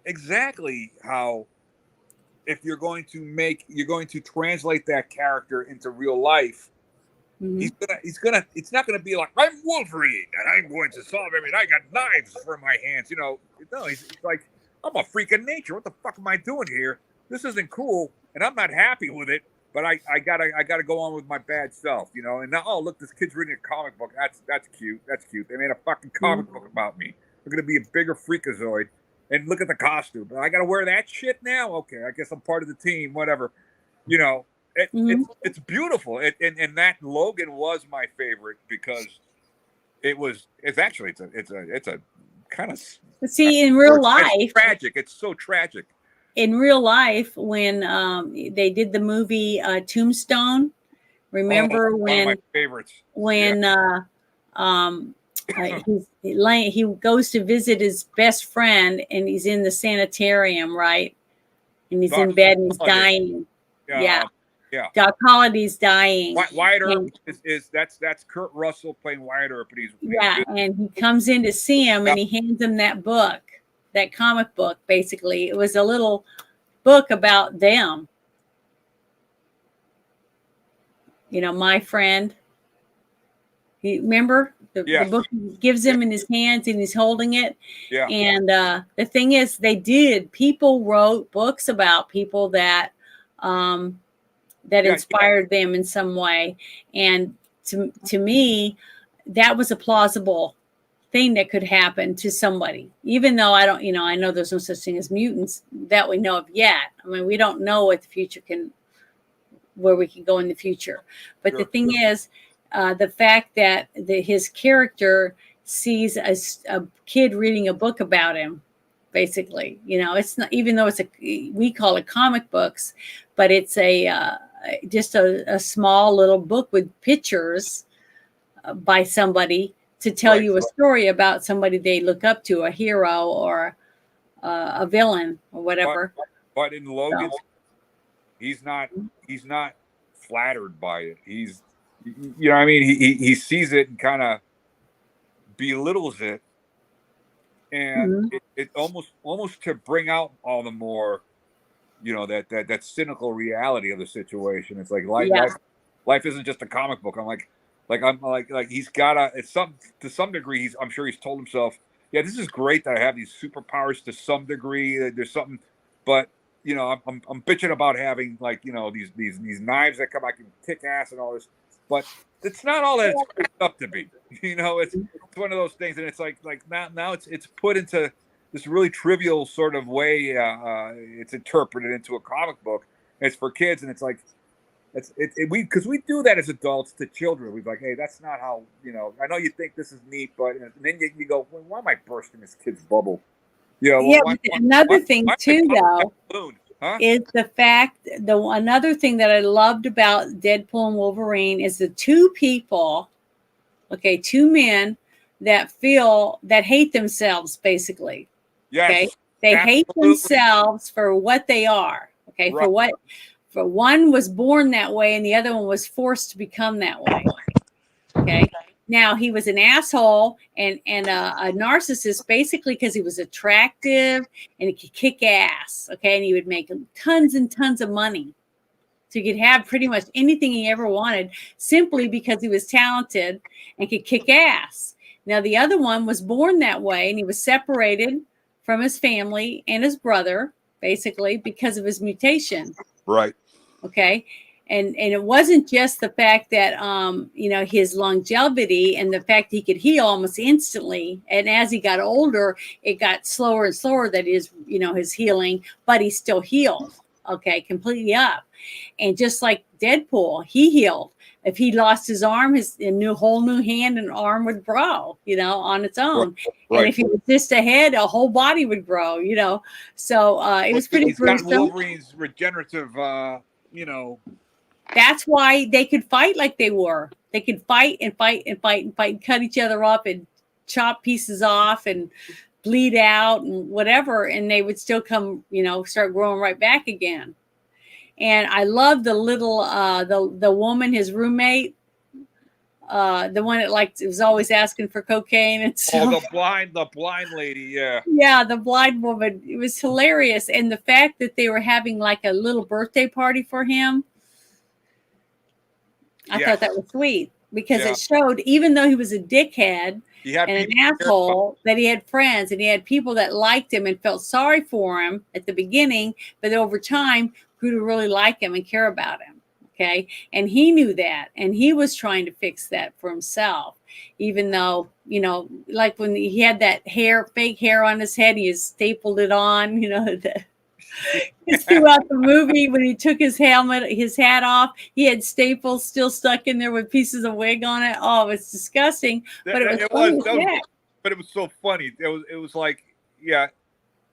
exactly how, if you're going to translate that character into real life, it's not gonna be like, I'm Wolverine and I'm going to solve everything. I got knives for my hands. No, he's like, I'm a freak of nature. What the fuck am I doing here? This isn't cool, and I'm not happy with it. But I gotta go on with my bad self, And now, look, this kid's reading a comic book. That's cute. That's cute. They made a fucking comic book about me. I'm gonna be a bigger freakazoid, and look at the costume. I gotta wear that shit now. Okay, I guess I'm part of the team. Whatever, It's beautiful. And that Logan was my favorite, because it's a kind of, see, in real life, it's tragic. It's so tragic. In real life, when they did the movie Tombstone, remember one of my favorites. When he goes to visit his best friend, and he's in the sanitarium, right? And he's in bed and he's dying. Yeah. Doc Holliday's dying. Wyatt Earp that's Kurt Russell playing Wyatt Earp, and he comes in to see him, and he hands him that book. That comic book, basically. It was a little book about them. My friend. Remember? The book he gives him in his hands, and he's holding it. Yeah. And the thing is, people wrote books about people that inspired them in some way. And to me, that was a plausible thing that could happen to somebody, even though I don't, I know there's no such thing as mutants that we know of yet. I mean, we don't know what the future where we can go in the future. But the thing is, the fact that his character sees a kid reading a book about him, basically, it's not, even though we call it comic books, but it's just a small little book with pictures by somebody to tell you a story about somebody they look up to, a hero or a villain or whatever. But in Logan's, He's not flattered by it. He's, you know what I mean? He sees it and kind of belittles it, and Mhm. it almost to bring out all the more, you know, that cynical reality of the situation. It's like Yeah. life isn't just a comic book. I'm like he's gotta, it's some, to some degree, I'm sure he's told himself, yeah, this is great that I have these superpowers to some degree. There's something, but you know, I'm bitching about having, like, you know, these knives that come, I can kick ass and all this, but it's not all that it's cracked up to be. You know, it's one of those things, and it's like now it's put into this really trivial sort of way. It's interpreted into a comic book. It's for kids, and it's like we, because we do that as adults to children. We're like, hey, that's not how, you know. I know you think this is neat, but, and then you go, well, why am I bursting this kid's bubble? You know, Yeah, but another thing too, though, huh? is the fact, another thing that I loved about Deadpool and Wolverine is the two people, okay, two men that hate themselves, basically. Yes, okay, they hate absolutely. themselves for what they are. Okay, Right. for one was born that way and the other one was forced to become that way. Okay. Now he was an asshole and a narcissist, basically because he was attractive and he could kick ass. Okay, and he would make tons and tons of money, so he could have pretty much anything he ever wanted simply because he was talented and could kick ass. Now the other one was born that way and he was separated from his family and his brother, basically because of his mutation. Right. Okay. And it wasn't just the fact that you know, his longevity and the fact he could heal almost instantly, and as he got older it got slower and slower, that is, you know, his healing, but he still healed, okay, completely up. And just like Deadpool, he healed. If he lost his arm, whole new hand and arm would grow, you know, on its own. Right. And if he was just a head, a whole body would grow, you know. So it was pretty gruesome. Got Wolverine's regenerative, you know. That's why they could fight like they were. They could fight and fight and fight and fight and cut each other up and chop pieces off and bleed out and whatever, and they would still come, you know, start growing right back again. And I love the little the woman, his roommate, the one that was always asking for cocaine and stuff. Oh, the blind lady, yeah. Yeah, the blind woman. It was hilarious. And the fact that they were having like a little birthday party for him, I thought that was sweet, because it showed, even though he was a dickhead and an asshole, that he had friends and he had people that liked him and felt sorry for him at the beginning, but over time grew to really like him and care about him. Okay. And he knew that, and he was trying to fix that for himself, even though, you know, like when he had that fake hair on his head, he stapled it on, you know, throughout the movie, when he took his hat off, he had staples still stuck in there with pieces of wig on it. Oh, it's disgusting. But it was so funny. It was like, yeah,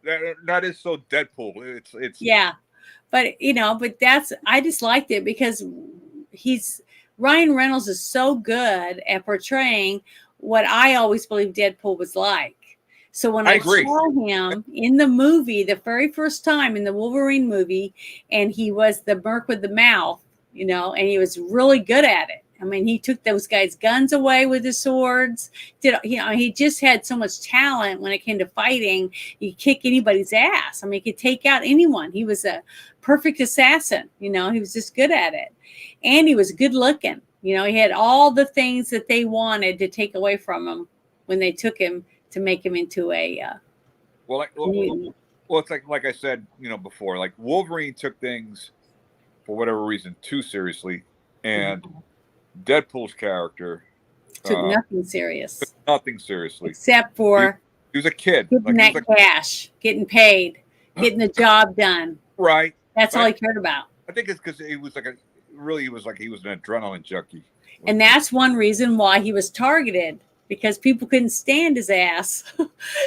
that is so Deadpool. It's yeah. But you know, I just liked it because Ryan Reynolds is so good at portraying what I always believed Deadpool was like. So when I saw him in the movie, the very first time in the Wolverine movie, and he was the merc with the mouth, you know, and he was really good at it. I mean, he took those guys' guns away with his swords. He just had so much talent when it came to fighting. He could kick anybody's ass. I mean, he could take out anyone. He was a perfect assassin. You know, he was just good at it. And he was good looking. You know, he had all the things that they wanted to take away from him when they took him to make him into a well, it's like I said, you know, before, like Wolverine took things for whatever reason too seriously, and Deadpool's character took nothing serious. Took nothing seriously, except for he was a kid, getting that cash, getting paid, getting the job done. Right. That's all he cared about. I think it's because he was an adrenaline junkie, and that's one reason why he was targeted, because people couldn't stand his ass.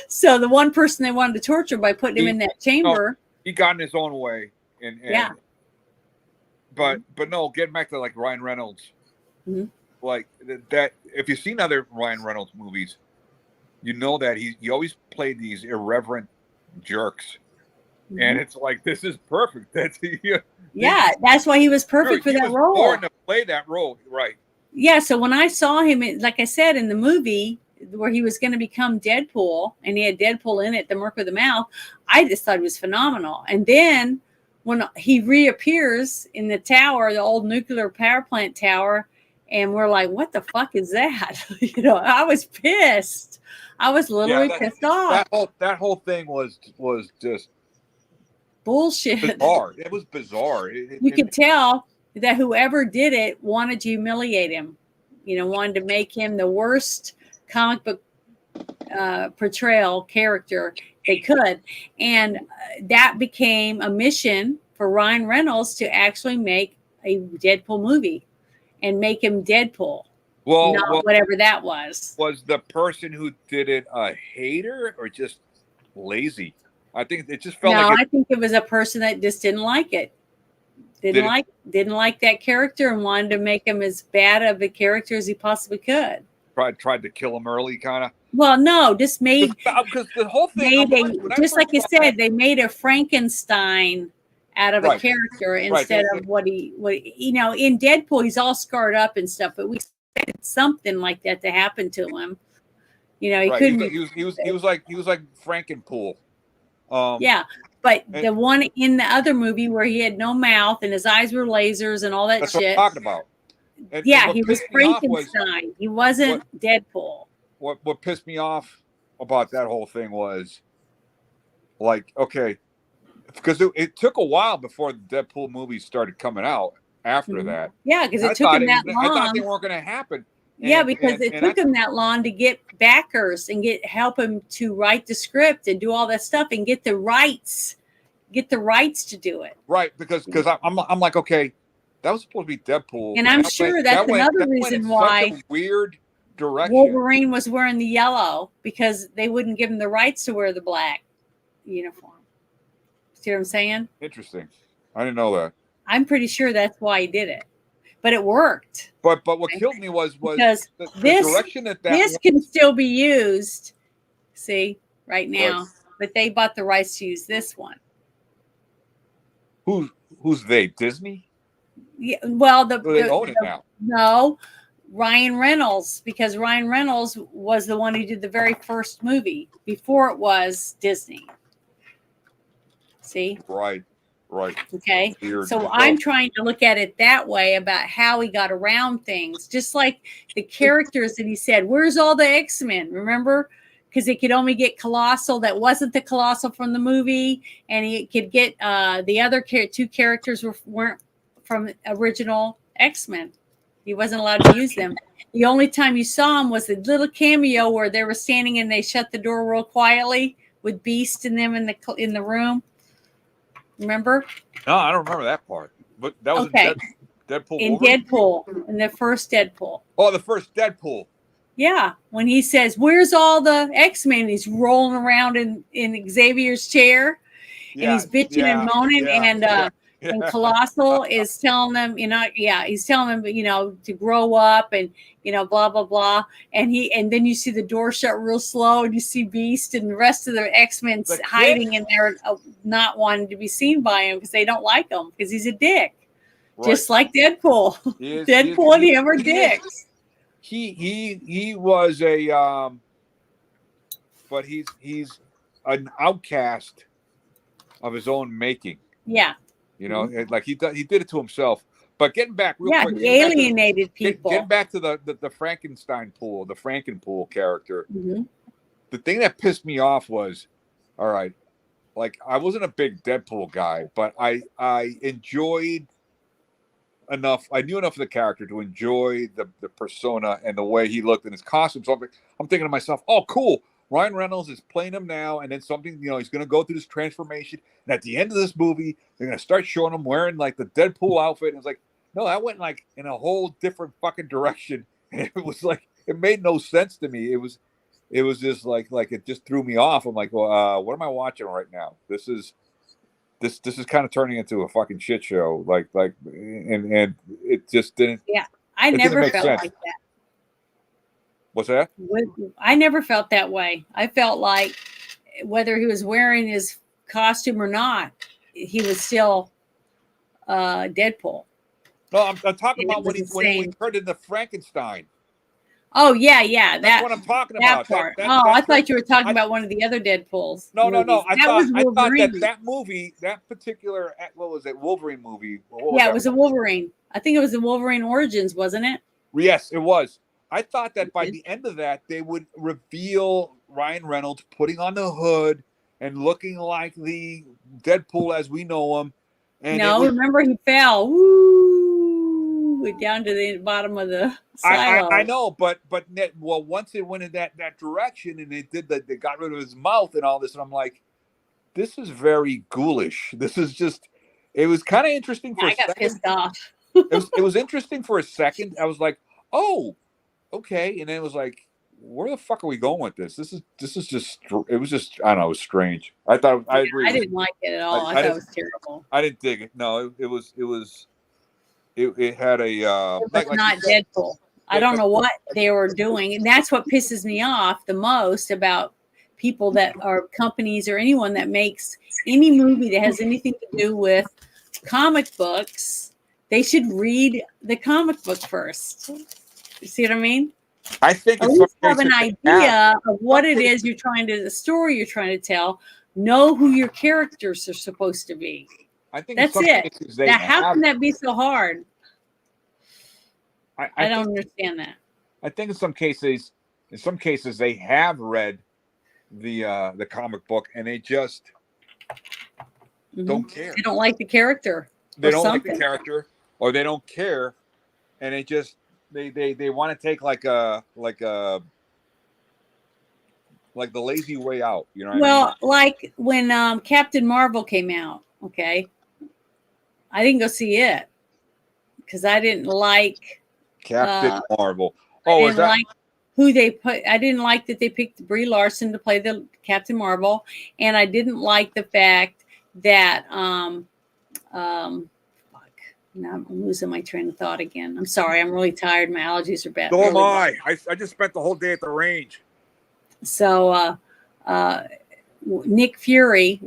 So the one person they wanted to torture by putting him in that chamber. He got in his own way. And yeah. But no, getting back to like Ryan Reynolds, like that, if you've seen other Ryan Reynolds movies, you know that he always played these irreverent jerks, and it's like, this is perfect. That's that's why he was perfect for he that was role. born to play that role, right? Yeah, so when I saw him, like I said, in the movie where he was going to become Deadpool, and he had Deadpool in it, the Mark of the Mouth, I just thought it was phenomenal. And then when he reappears in the tower, the old nuclear power plant tower, and we're like, what the fuck is that? I was pissed. I was literally pissed off. That whole thing was just bullshit. Bizarre. It was bizarre. You could tell that whoever did it wanted to humiliate him, wanted to make him the worst comic book portrayal character they could. And that became a mission for Ryan Reynolds to actually make a Deadpool movie and make him Deadpool. Well, whatever that was. Was the person who did it a hater or just lazy? I think it just felt I think it was a person that just didn't like it. Didn't like that character and wanted to make him as bad of a character as he possibly could. Tried to kill him early, kind of. Well, no, just made because the whole thing. Just like you said, they made a Frankenstein out of a character instead of what in Deadpool he's all scarred up and stuff, but we expected something like that to happen to him. He couldn't. He was like Frankenpool. But the one in the other movie where he had no mouth and his eyes were lasers and all that that's shit. What I'm talking about. And he was Frankenstein. He wasn't Deadpool. What pissed me off about that whole thing was, like, okay, because it took a while before the Deadpool movies started coming out after that. Yeah, because it took him that long. I thought they weren't going to happen. Because it took him that long to get backers and help him to write the script and do all that stuff and get the rights to do it. Right, because I'm like, okay, that was supposed to be Deadpool, and I'm sure that's another reason why such a weird direction. Wolverine was wearing the yellow because they wouldn't give him the rights to wear the black uniform. See what I'm saying? Interesting. I didn't know that. I'm pretty sure that's why he did it. But it worked. But what killed me was because the direction that this can still be used. See, right now, right. But they bought the rights to use this one. Who's they? Disney? Yeah. Well, they own it now. No, Ryan Reynolds, because Ryan Reynolds was the one who did the very first movie before it was Disney. See? Right. Okay. So I'm trying to look at it that way about how he got around things. Just like the characters that he said, where's all the X-Men? Remember? Because he could only get Colossal that wasn't the Colossal from the movie. And he could get the other two characters weren't from original X-Men. He wasn't allowed to use them. The only time you saw him was a little cameo where they were standing and they shut the door real quietly with Beast and them in the room. Remember? No, I don't remember that part. But that was okay. Deadpool. In Wolverine? Deadpool, in the first Deadpool. Oh, the first Deadpool. Yeah, when he says, "Where's all the X-Men?" He's rolling around in Xavier's chair, and he's bitching and moaning, and Colossal is telling them, he's telling them, to grow up and blah blah blah, and then you see the door shut real slow, and you see Beast and the rest of the X-Men hiding in there, not wanting to be seen by him because they don't like him because he's a dick, just like Deadpool. Deadpool and him are dicks. He was a but he's an outcast of his own making. Yeah. Like he did it to himself. But getting back real quick, he alienated people. Getting back to the Frankenstein pool, the Frankenpool character. Mm-hmm. The thing that pissed me off was, all right, like I wasn't a big Deadpool guy, but I enjoyed enough. I knew enough of the character to enjoy the persona and the way he looked in his costume. So I'm thinking to myself, oh, cool. Ryan Reynolds is playing him now, and then something, he's going to go through this transformation. And at the end of this movie, they're going to start showing him wearing like the Deadpool outfit. And it's like, no, that went like in a whole different fucking direction. And it was like, it made no sense to me. It was just like it just threw me off. I'm like, well, what am I watching right now? This is kind of turning into a fucking shit show. And it just didn't. Yeah, I never felt like that. What's that? I never felt that way. I felt like whether he was wearing his costume or not, he was still Deadpool. No, I'm talking And it about when was he the when he same. turned into Frankenstein. Oh yeah, That's what I'm talking that about. part. I thought you were talking I, about one of the other Deadpools no. movies. I That was thought Wolverine. that movie, that particular, what was it, Wolverine movie? What was Yeah, that? it was a Wolverine. I think it was the Wolverine Origins, wasn't it? Yes, it was. I thought that by the end of that, they would reveal Ryan Reynolds putting on the hood and looking like the Deadpool as we know him. And it No, was, remember he fell. Woo, down to the bottom of the silo. I know, but well, once it went in that direction and they got rid of his mouth and all this, and I'm like, this is very ghoulish. This is just, it was kind of interesting for I a got second. pissed off. It was interesting for a second. I was like, oh, okay, and then it was like, where the fuck are we going with this? This is just, it was just, I don't know, it was strange. I thought, I agree. I didn't like it at all. I thought it was terrible. I didn't dig it. No, it had a It was like not Deadpool. I don't know what they were doing, and that's what pisses me off the most about people that are companies or anyone that makes any movie that has anything to do with comic books. They should read the comic book first. You see what I mean? I think at least have an idea of what it is you're trying to, the story you're trying to tell. Know who your characters are supposed to be. I think that's it. Now, how can that be so hard? I don't understand that. I think in some cases they have read the comic book and they just don't care. They don't like the character. They don't like the character, or they don't care, and they just they want to take like the lazy way out. You know what I mean? Like when Captain Marvel came out. Okay, I didn't go see it because I didn't like Captain Marvel. Oh, is that like who they put? I didn't like that they picked Brie Larson to play the Captain Marvel, and I didn't like the fact that now I'm losing my train of thought again. I'm sorry. I'm really tired. My allergies are bad. So am I. I just spent the whole day at the range. So Nick Fury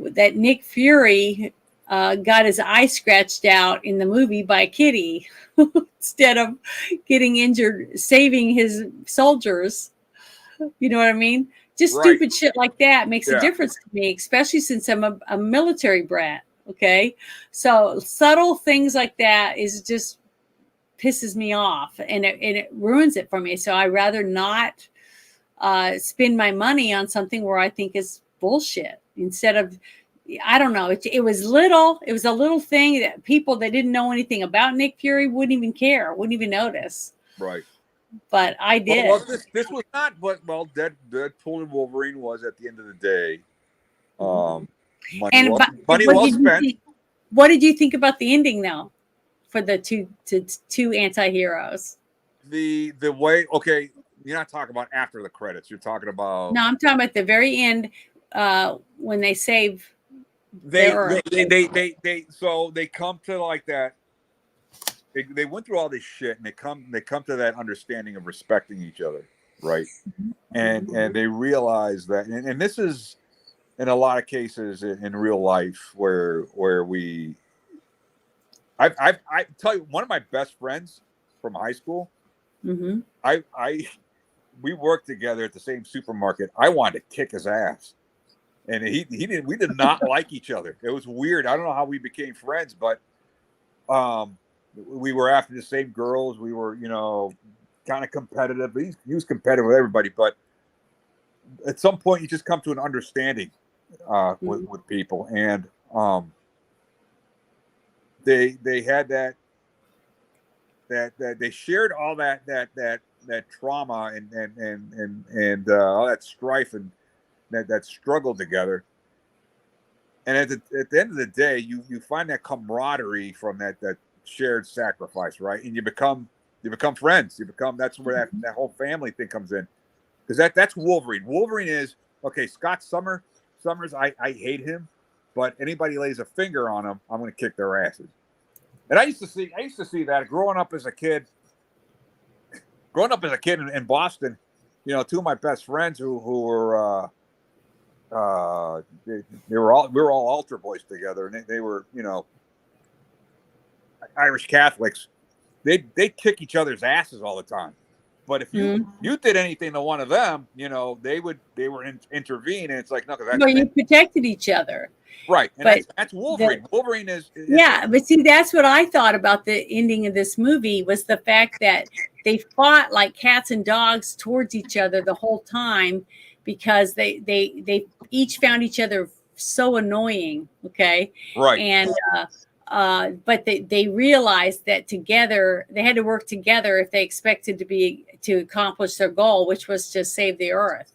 got his eye scratched out in the movie by a kitty instead of getting injured, saving his soldiers. You know what I mean? Just stupid shit like that makes a difference to me, especially since I'm a military brat. Okay. So subtle things like that is just pisses me off and it ruins it for me. So I'd rather not spend my money on something where I think is bullshit instead of, I don't know. It was a little thing that people that didn't know anything about Nick Fury wouldn't even care, wouldn't even notice. Right. But I did. Well, this was not what Deadpool and Wolverine was at the end of the day. Money well spent. What did you think about the ending though, for the two anti-heroes? The way, okay, you're not talking about after the credits. You're talking about no, I'm talking about the very end when they save. They so they come to like that. They went through all this shit and they come to that understanding of respecting each other, right? And they realize that, and this is in a lot of cases in real life where I tell you, one of my best friends from high school, we worked together at the same supermarket. I wanted to kick his ass, and we did not like each other. It was weird. I don't know how we became friends, but we were after the same girls. We were, kind of competitive. He was competitive with everybody, but at some point you just come to an understanding with people, and they had that they shared all that trauma and all that strife and that struggle together. And at the end of the day, you find that camaraderie from that shared sacrifice, right? And you become friends. That's where that whole family thing comes in, because that's Wolverine. Wolverine is okay. Scott Summers, I hate him, but anybody lays a finger on him, I'm going to kick their asses. And I used to see that growing up as a kid in Boston. Two of my best friends who were they were all we were all altar boys together, and they were, you know, Irish Catholics. They'd kick each other's asses all the time. But if you did anything to one of them, you know, they would intervene, and it's like, no, because But you protected each other. Right, and but that's Wolverine. Wolverine is yeah, but see, that's what I thought about the ending of this movie was the fact that they fought like cats and dogs towards each other the whole time because they each found each other so annoying. Okay, right, and but they realized that together they had to work together if they expected to accomplish their goal, which was to save the earth.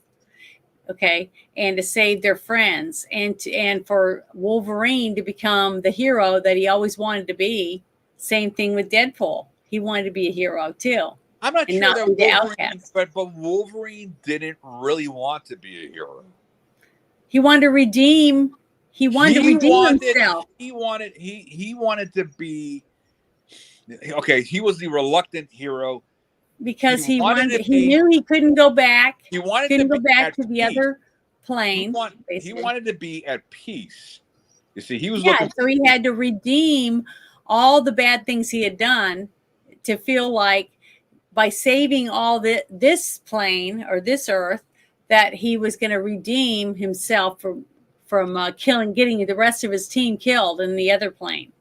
Okay, and to save their friends, and for Wolverine to become the hero that he always wanted to be. Same thing with Deadpool; he wanted to be a hero too. I'm not and sure not that be the Wolverine, outcast. but Wolverine didn't really want to be a hero. He wanted to redeem. He wanted to redeem himself. He wanted to be okay. He was the reluctant hero Because he knew he couldn't go back. He wanted couldn't to go be back to at the peace. other plane. He wanted to be at peace. You see, he was so he had to redeem all the bad things he had done to feel like by saving all this plane or this earth that he was going to redeem himself from getting the rest of his team killed in the other plane.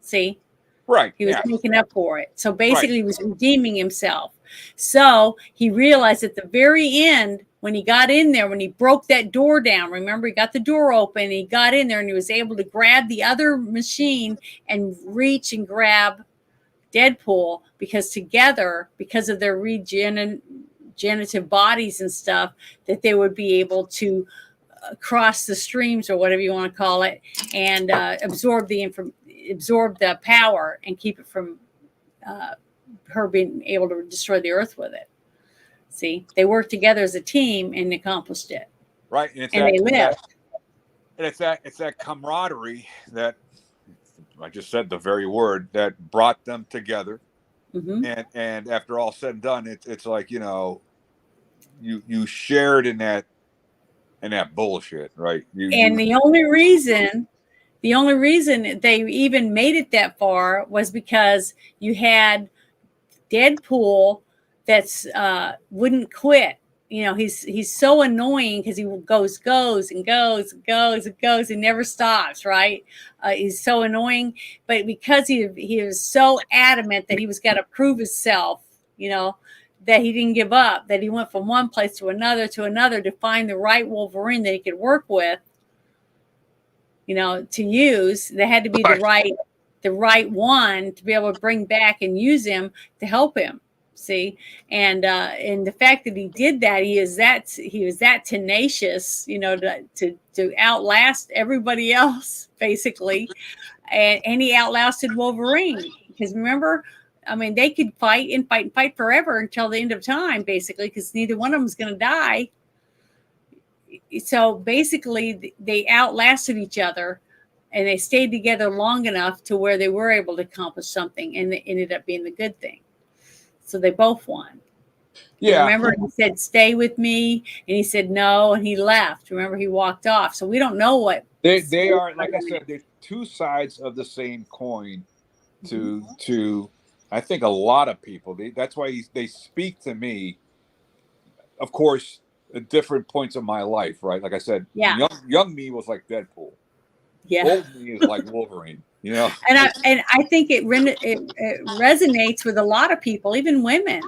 See? Right. He was making up for it. So basically he was redeeming himself. So he realized at the very end, when he got in there, when he broke that door down, remember, he got the door open, he got in there and he was able to grab the other machine and reach and grab Deadpool because together, because of their regenerative bodies and stuff, that they would be able to cross the streams or whatever you want to call it and absorb the power and keep it from her being able to destroy the earth with it. See, they worked together as a team and accomplished it. Right, and they lived. And it's that camaraderie that I just said the very word that brought them together. Mm-hmm. And after all said and done, it's like, you know, you shared in that bullshit, right? The only reason they even made it that far was because you had Deadpool that's wouldn't quit. You know, he's so annoying because he goes and never stops, right? He's so annoying, but because he was so adamant that he was got to prove himself, you know, that he didn't give up, that he went from one place to another to find the right Wolverine that he could work with, you know, to use. They had to be the right one to be able to bring back and use him to help him. See, and the fact that he did that, he was that tenacious, you know, to outlast everybody else basically, and he outlasted Wolverine because remember, I mean, they could fight forever until the end of time basically because neither one of them is going to die. So basically, they outlasted each other. And they stayed together long enough to where they were able to accomplish something, and it ended up being the good thing. So they both won. Yeah. Remember, he said, "Stay with me," and he said no, and he left. Remember, he walked off. So we don't know what they are. Like I said, they're two sides of the same coin. To I think a lot of people. That's why they speak to me. Of course, at different points of my life, right? Like I said, young me was like Deadpool. Yeah, old me is like Wolverine, you know. And I think it resonates with a lot of people, even women.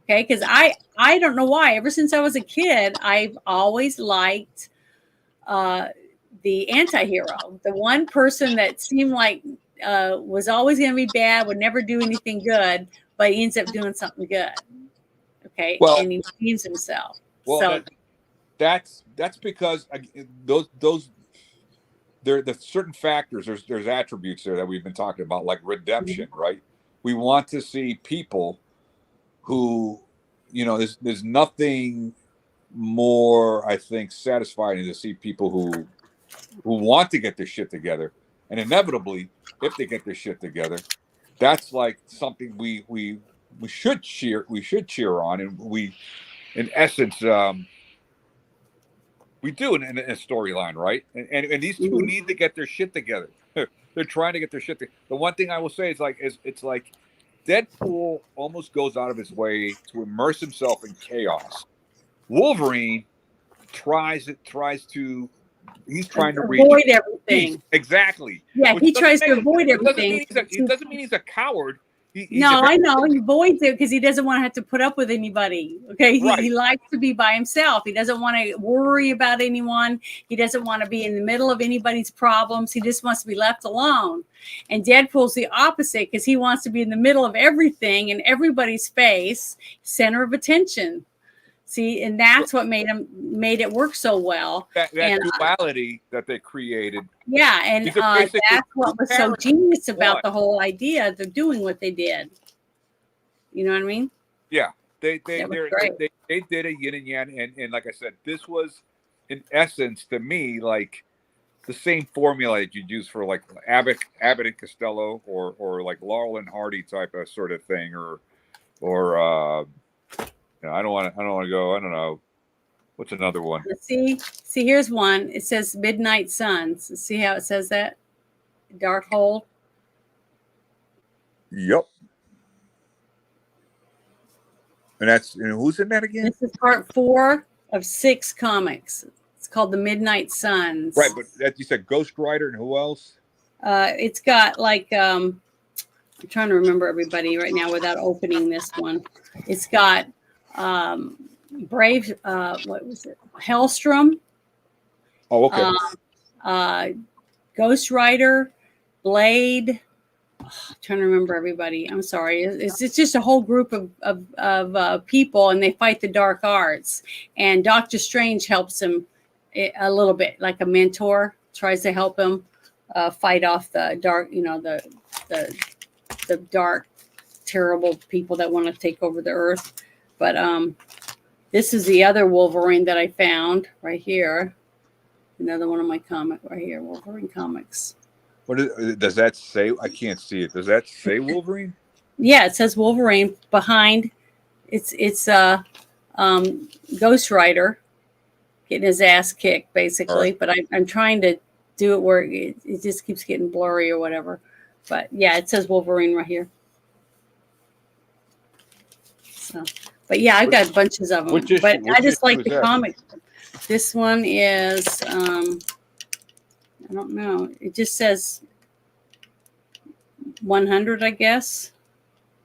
Okay, because I don't know why. Ever since I was a kid, I've always liked the anti-hero, the one person that seemed like was always going to be bad, would never do anything good, but he ends up doing something good. Okay, and he redeems himself. Well, so that's because those. There are certain factors. There's attributes there that we've been talking about, like redemption, right? We want to see people who, you know, there's nothing more, I think, satisfying to see people who want to get their shit together, and inevitably, if they get their shit together, that's like something we should cheer on, and we, in essence, we We do in a storyline, right? And these two need to get their shit together. They're trying to get their shit together. The one thing I will say is it's like Deadpool almost goes out of his way to immerse himself in chaos. Wolverine tries to he's trying to reach avoid peace. everything. Exactly. Yeah, Which he doesn't tries to make- avoid it doesn't everything. mean it doesn't mean he's a coward. He's No, a very- I know. He avoids it because he doesn't want to have to put up with anybody. Okay. Right. He likes to be by himself. He doesn't want to worry about anyone. He doesn't want to be in the middle of anybody's problems. He just wants to be left alone. And Deadpool's the opposite because he wants to be in the middle of everything and everybody's face, center of attention. See, and that's what made it work so well. that and, duality that they created. Yeah, and These are basically that's what was so parents. genius about One. the whole idea of doing what they did. You know what I mean? Yeah, they That was great. they did a yin and yang, and like I said, this was in essence to me like the same formula that you'd use for like Abbott and Costello or like Laurel and Hardy type of sort of thing, or I don't want to go. I don't know. What's another one? See, here's one. It says Midnight Suns. See how it says that? Dark Hole. Yep. And who's in that again? This is part 4 of 6 comics. It's called The Midnight Suns. Right, but that you said Ghost Rider and who else? It's got like I'm trying to remember everybody right now without opening this one. It's got Brave. What was it? Hellstrom. Oh, okay. Ghost Rider, Blade. I'm trying to remember everybody. I'm sorry. It's just a whole group of people, and they fight the dark arts. And Doctor Strange helps him a little bit, like a mentor, tries to help him fight off the dark, the dark, terrible people that want to take over the earth. But this is the other Wolverine that I found right here. Another one of my comic right here, Wolverine comics. Does that say? I can't see it. Does that say Wolverine? Yeah, it says Wolverine behind. It's Ghost Rider getting his ass kicked, basically. Right. But I'm trying to do it where it just keeps getting blurry or whatever. But yeah, it says Wolverine right here. So, but yeah, I've got bunches of them. But I just like the comic. This one is I don't know. It just says 100, I guess.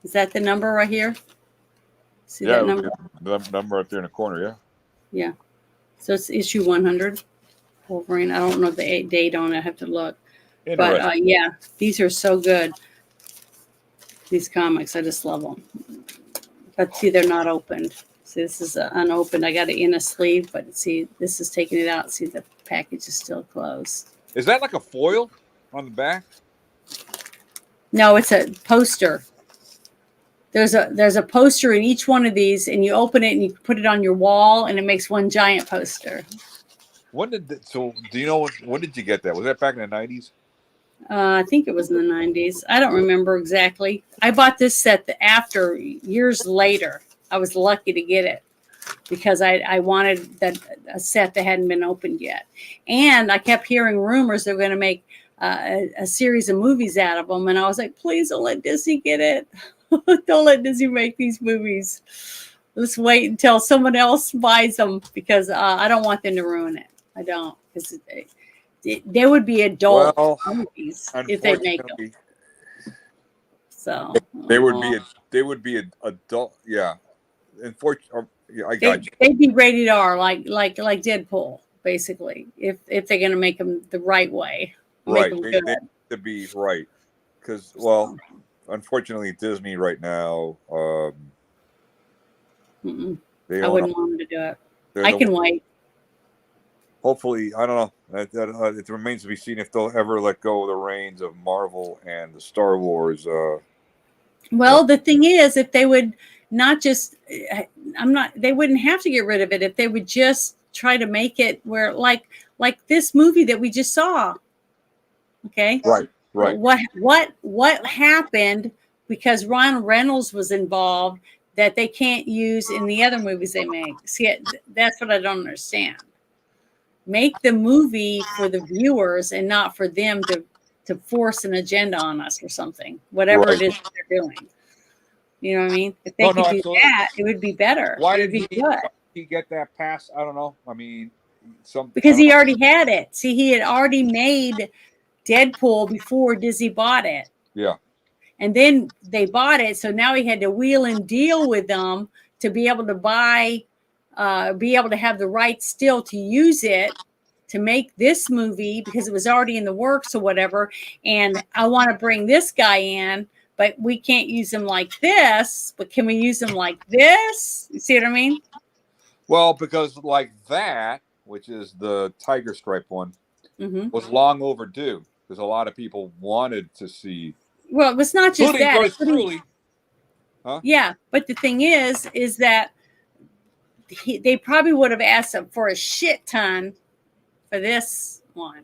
Is that the number right here? See that number? The number up there in the corner, yeah. Yeah. So it's issue 100. Wolverine. I don't know the date on it. I have to look. But yeah, these are so good. These comics, I just love them. But see, they're not opened. See, this is unopened. I got it in a sleeve, but see, this is taking it out. See, the package is still closed. Is that like a foil on the back? No, it's a poster. There's a poster in each one of these, and you open it and you put it on your wall, and it makes one giant poster. Do you know when did you get that? Was that back in the 90s? I think it was in the 90s. I don't remember exactly. I bought this set after years later. I was lucky to get it because I wanted a set that hadn't been opened yet. And I kept hearing rumors they were going to make a series of movies out of them. And I was like, please don't let Disney get it. Don't let Disney make these movies. Let's wait until someone else buys them because I don't want them to ruin it. I don't. Because they would be adult movies if they make them. So they would be adult. Yeah. Unfortunately, I got you. They'd be rated R, like Deadpool, basically. If they're going to make them the right way, right? They need to be right, because unfortunately, Disney right now, I wouldn't want them to do it. I can wait. Hopefully, I don't know. It remains to be seen if they'll ever let go of the reins of Marvel and the Star Wars. Well, the thing is, if they would not just, they wouldn't have to get rid of it if they would just try to make it where, like this movie that we just saw. Okay. Right. What happened because Ron Reynolds was involved that they can't use in the other movies they make? See, that's what I don't understand. Make the movie for the viewers and not for them to force an agenda on us or something, whatever Right. it is that they're doing. You know what I mean? If they No, could do absolutely. that, it would be better. Why It would did be good. he get that pass? I don't know. I mean, Because he already had it. See, he had already made Deadpool before Disney bought it. Yeah. And then they bought it. So now he had to wheel and deal with them to be able to buy, be able to have the rights still to use it to make this movie because it was already in the works or whatever. And I want to bring this guy in, but we can't use him like this. But can we use him like this? You see what I mean? Well, because like that, which is the tiger stripe one, was long overdue because a lot of people wanted to see. Well, it was not just that. Truly. Huh? Yeah, but the thing is that they probably would have asked him for a shit ton for this one,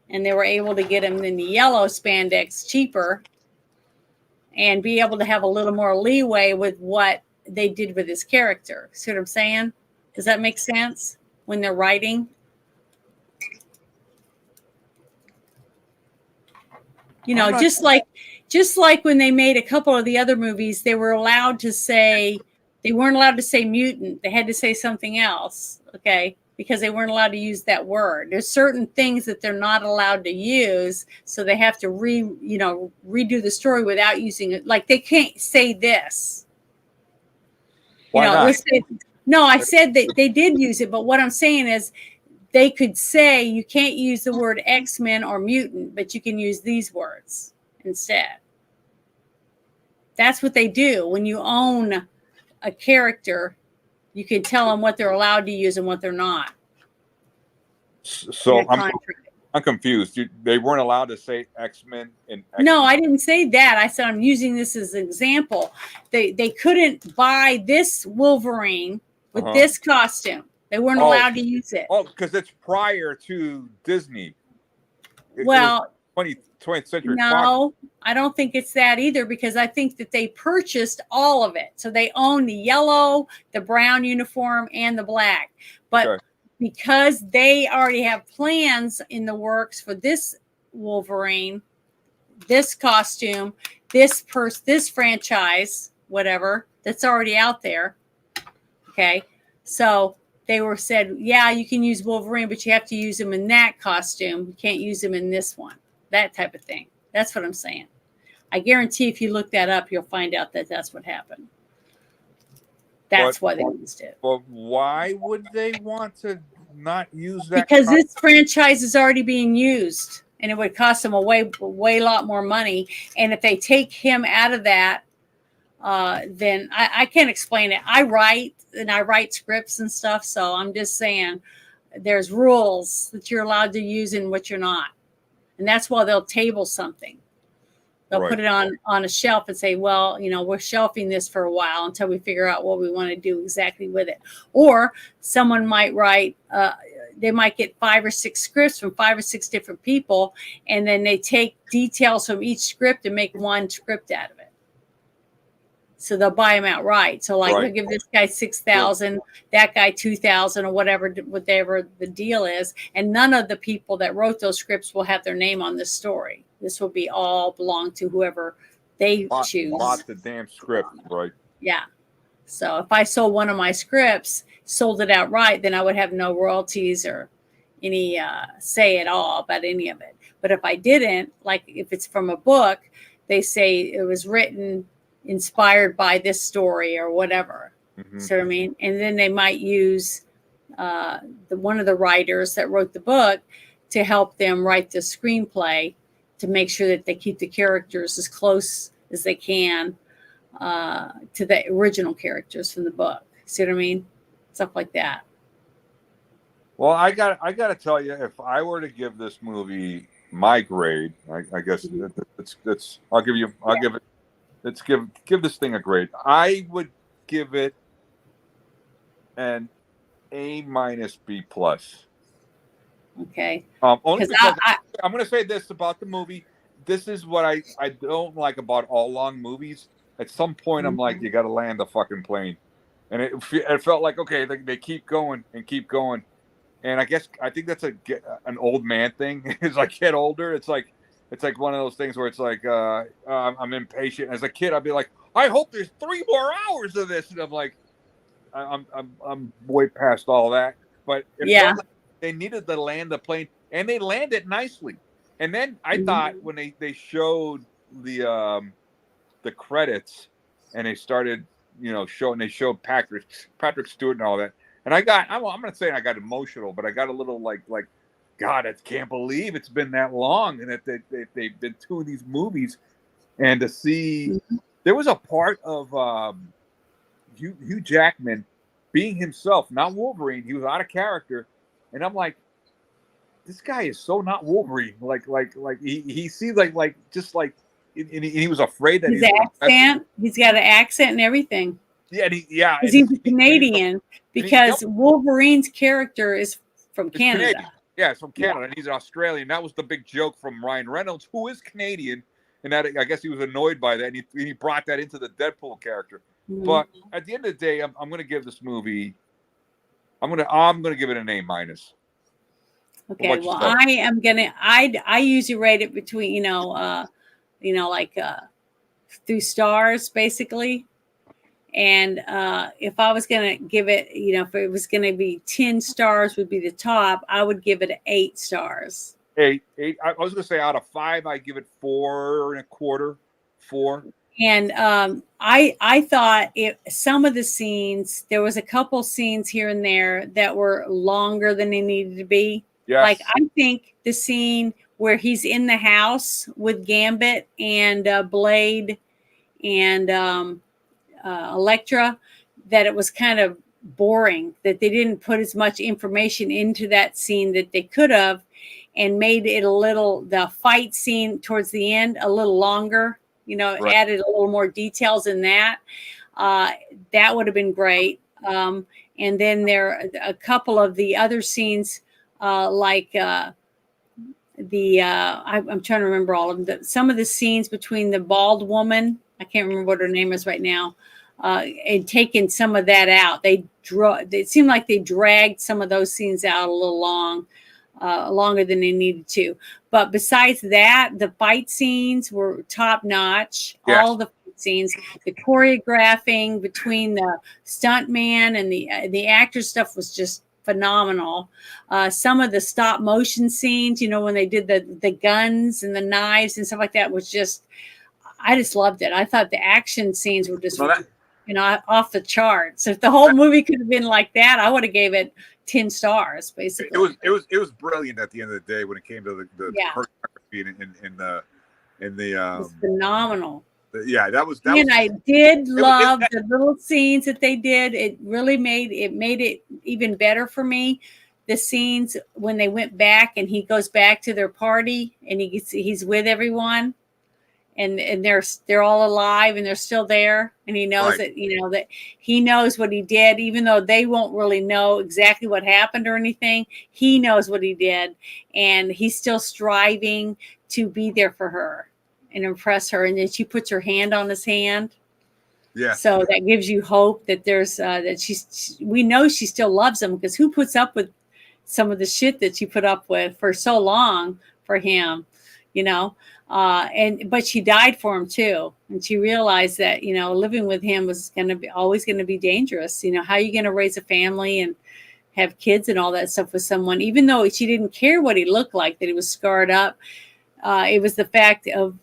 and they were able to get him in the yellow spandex cheaper and be able to have a little more leeway with what they did with his character. See what I'm saying? Does that make sense when they're writing? You know, just like when they made a couple of the other movies, they weren't allowed to say mutant. They had to say something else, okay? Because they weren't allowed to use that word. There's certain things that they're not allowed to use, so they have to redo the story without using it. Like they can't say this. Why not? No, I said that they did use it, but what I'm saying is they could say you can't use the word X-Men or mutant, but you can use these words instead. That's what they do. When you own a character, you can tell them what they're allowed to use and what they're not. So I'm confused. They weren't allowed to say X-Men and X-Men. No, I didn't say that. I said I'm using this as an example. They couldn't buy this Wolverine with this costume. They weren't allowed to use it. Oh, because it's prior to Disney. It 20th century. No, I don't think it's that either because I think that they purchased all of it. So they own the yellow, the brown uniform, and the black. But because they already have plans in the works for this Wolverine, this costume, this franchise, whatever, that's already out there. Okay. So they were said, yeah, you can use Wolverine, but you have to use him in that costume. You can't use him in this one. That type of thing. That's what I'm saying. I guarantee if you look that up, you'll find out that that's what happened. That's why they used it. But why would they want to not use that? Because this franchise is already being used, and it would cost them a way lot more money. And if they take him out of that, then I can't explain it. I write scripts and stuff, so I'm just saying there's rules that you're allowed to use and what you're not. And that's why they'll table something. They'll put it on a shelf and say, well, we're shelving this for a while until we figure out what we want to do exactly with it. Or someone might write, they might get 5 or 6 scripts from 5 or 6 different people, and then they take details from each script and make one script out of it. So they'll buy them outright. So they'll give this guy $6,000, that guy $2,000, or whatever the deal is. And none of the people that wrote those scripts will have their name on this story. This will be all belong to whoever they choose. Bought the damn script, right? Yeah. So if I sold one of my scripts, sold it outright, then I would have no royalties or any say at all about any of it. But if I didn't, like if it's from a book, they say it was written inspired by this story or whatever. So I mean, and then they might use one of the writers that wrote the book to help them write the screenplay to make sure that they keep the characters as close as they can to the original characters from the book. See what I mean? Stuff like that. Well, I got to tell you, if I were to give this movie my grade, I guess I'll give it. Let's give this thing a grade. I would give it an A- B+. Okay. Only because I'm going to say this about the movie. This is what I don't like about all long movies. At some point, I'm like, you got to land the fucking plane, and it felt like okay, they keep going and keep going, And I think that's an old man thing. As I get older, it's like one of those things where it's like I'm impatient. As a kid, I'd be like, I hope there's 3 more hours of this, and I'm like, I'm way past all that. But it felt like they needed to land the plane, and they landed nicely. And then I thought when they showed the credits, and they started they showed Patrick Stewart and all that. And I'm not saying I got emotional, but I got a little like, God, I can't believe it's been that long, and that they've been doing these movies. And to see, there was a part of Hugh Jackman being himself, not Wolverine. He was out of character, and I'm like, this guy is so not Wolverine. Like he seems like just like, and he was afraid that his accent. He's got an accent and everything. Yeah, because he's a Canadian. Because Wolverine's character is from Canada. Canadian. Yeah, it's from Canada, and he's an Australian. That was the big joke from Ryan Reynolds, who is Canadian, and that I guess he was annoyed by that, and he brought that into the Deadpool character. Mm-hmm. But at the end of the day, I'm going to give this movie. I'm going to give it an A-. Okay, well, I am gonna. I usually rate it between through stars basically. And if I was going to give it, if it was going to be 10 stars would be the top, I would give it 8 stars. 8. I was going to say out of 5, I give it 4.25. 4. And I thought some of the scenes, there was a couple scenes here and there that were longer than they needed to be. Yes. Like I think the scene where he's in the house with Gambit and Blade and Elektra, that it was kind of boring, that they didn't put as much information into that scene that they could have, and made it the fight scene towards the end a little longer, right. Added a little more details in that. That would have been great. And then there are a couple of the other scenes, I'm trying to remember all of them. Some of the scenes between the bald woman, I can't remember what her name is right now, and taking some of that out. It seemed like they dragged some of those scenes out a little longer than they needed to. But besides that, the fight scenes were top notch. Yes. All the fight scenes, the choreographing between the stuntman and the actor stuff was just phenomenal. Some of the stop motion scenes, when they did the guns and the knives and stuff like that, was just, I just loved it. I thought the action scenes were just, off the charts. If the whole movie could have been like that, I would have gave it 10 stars, basically. It was brilliant at the end of the day when it came to the choreography and the it was phenomenal. I did love the little scenes that they did. It really made it even better for me. The scenes when they went back and he goes back to their party and he's with everyone. And they're all alive and they're still there, and he knows that that he knows what he did, even though they won't really know exactly what happened or anything. He knows what he did, and he's still striving to be there for her and impress her. And then she puts her hand on his hand. Yeah. So that gives you hope that there's we know she still loves him, because who puts up with some of the shit that she put up with for so long for him, but she died for him too. And she realized that, living with him was always going to be dangerous. How are you going to raise a family and have kids and all that stuff with someone, even though she didn't care what he looked like, that he was scarred up. It was the fact of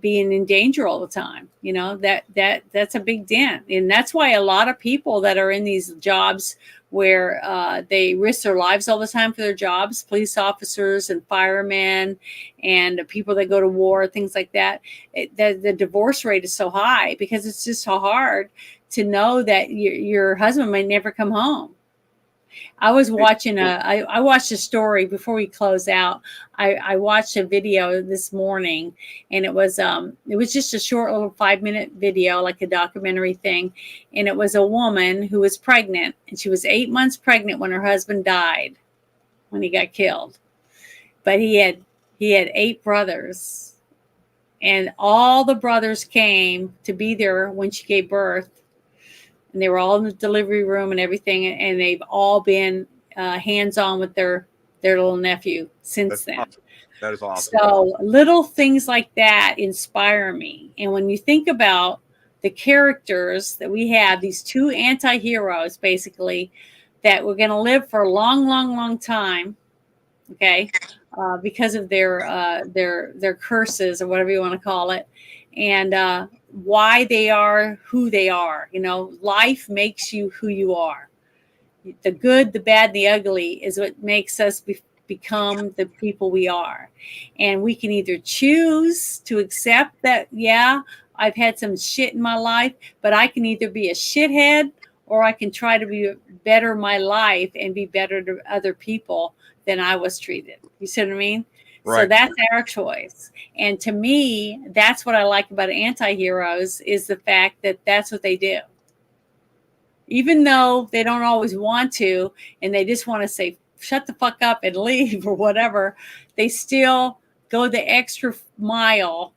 being in danger all the time. That's a big dent. And that's why a lot of people that are in these jobs where they risk their lives all the time for their jobs, police officers and firemen and people that go to war, things like that, the divorce rate is so high, because it's just so hard to know that your husband might never come home. I was watching I watched a story before we close out. I watched a video this morning, and it was just a short little 5-minute video, like a documentary thing. And it was a woman who was pregnant, and she was 8 months pregnant when her husband died, when he got killed. But he had 8 brothers, and all the brothers came to be there when she gave birth. And they were all in the delivery room and everything. And they've all been hands-on with their little nephew since then. Awesome. That is awesome. So little things like that inspire me. And when you think about the characters that we have, these two anti-heroes, basically, that we're going to live for a long, long, long time, okay, because of their curses or whatever you want to call it, and why they are who they are. You know, life makes you who you are. The good, the bad, the ugly is what makes us become the people we are. And we can either choose to accept that, yeah, I've had some shit in my life, but I can either be a shithead or I can try to better my life and be better to other people than I was treated. You see what I mean? Right. So that's our choice. And to me, that's what I like about anti-heroes is the fact that that's what they do. Even though they don't always want to, and they just want to say, shut the fuck up and leave or whatever, they still go the extra mile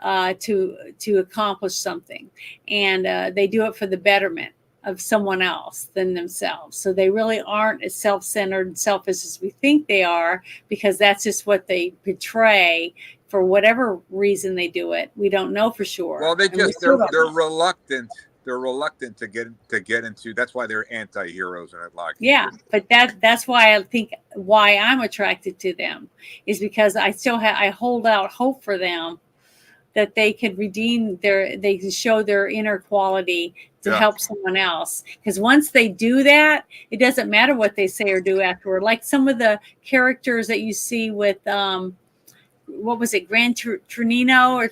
to accomplish something. And they do it for the betterment of someone else than themselves. So they really aren't as self-centered and selfish as we think they are, because that's just what they portray. For whatever reason they do it, we don't know for sure. Well, they're reluctant. They're reluctant to get into. That's why they're anti-heroes, and I'd like. Yeah, but that's why I think why I'm attracted to them is because I still I hold out hope for them that they could redeem they can show their inner quality to help someone else. Because once they do that, it doesn't matter what they say or do afterward. Like some of the characters that you see with what was it, Gran Torino or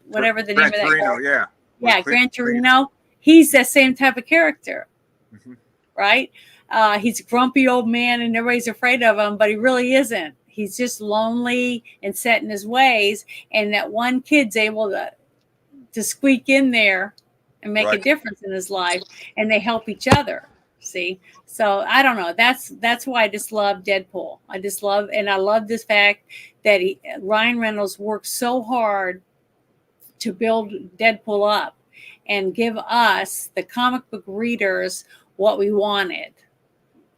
whatever the name of that Torino, guy? Yeah, Gran Torino. He's that same type of character, right? He's a grumpy old man and everybody's afraid of him, but he really isn't. He's just lonely and set in his ways. And that one kid's able to squeak in there and make a difference in his life, and they help each other. See? So I don't know. That's why I just love Deadpool. I love this fact that Ryan Reynolds worked so hard to build Deadpool up and give us, the comic book readers, what we wanted.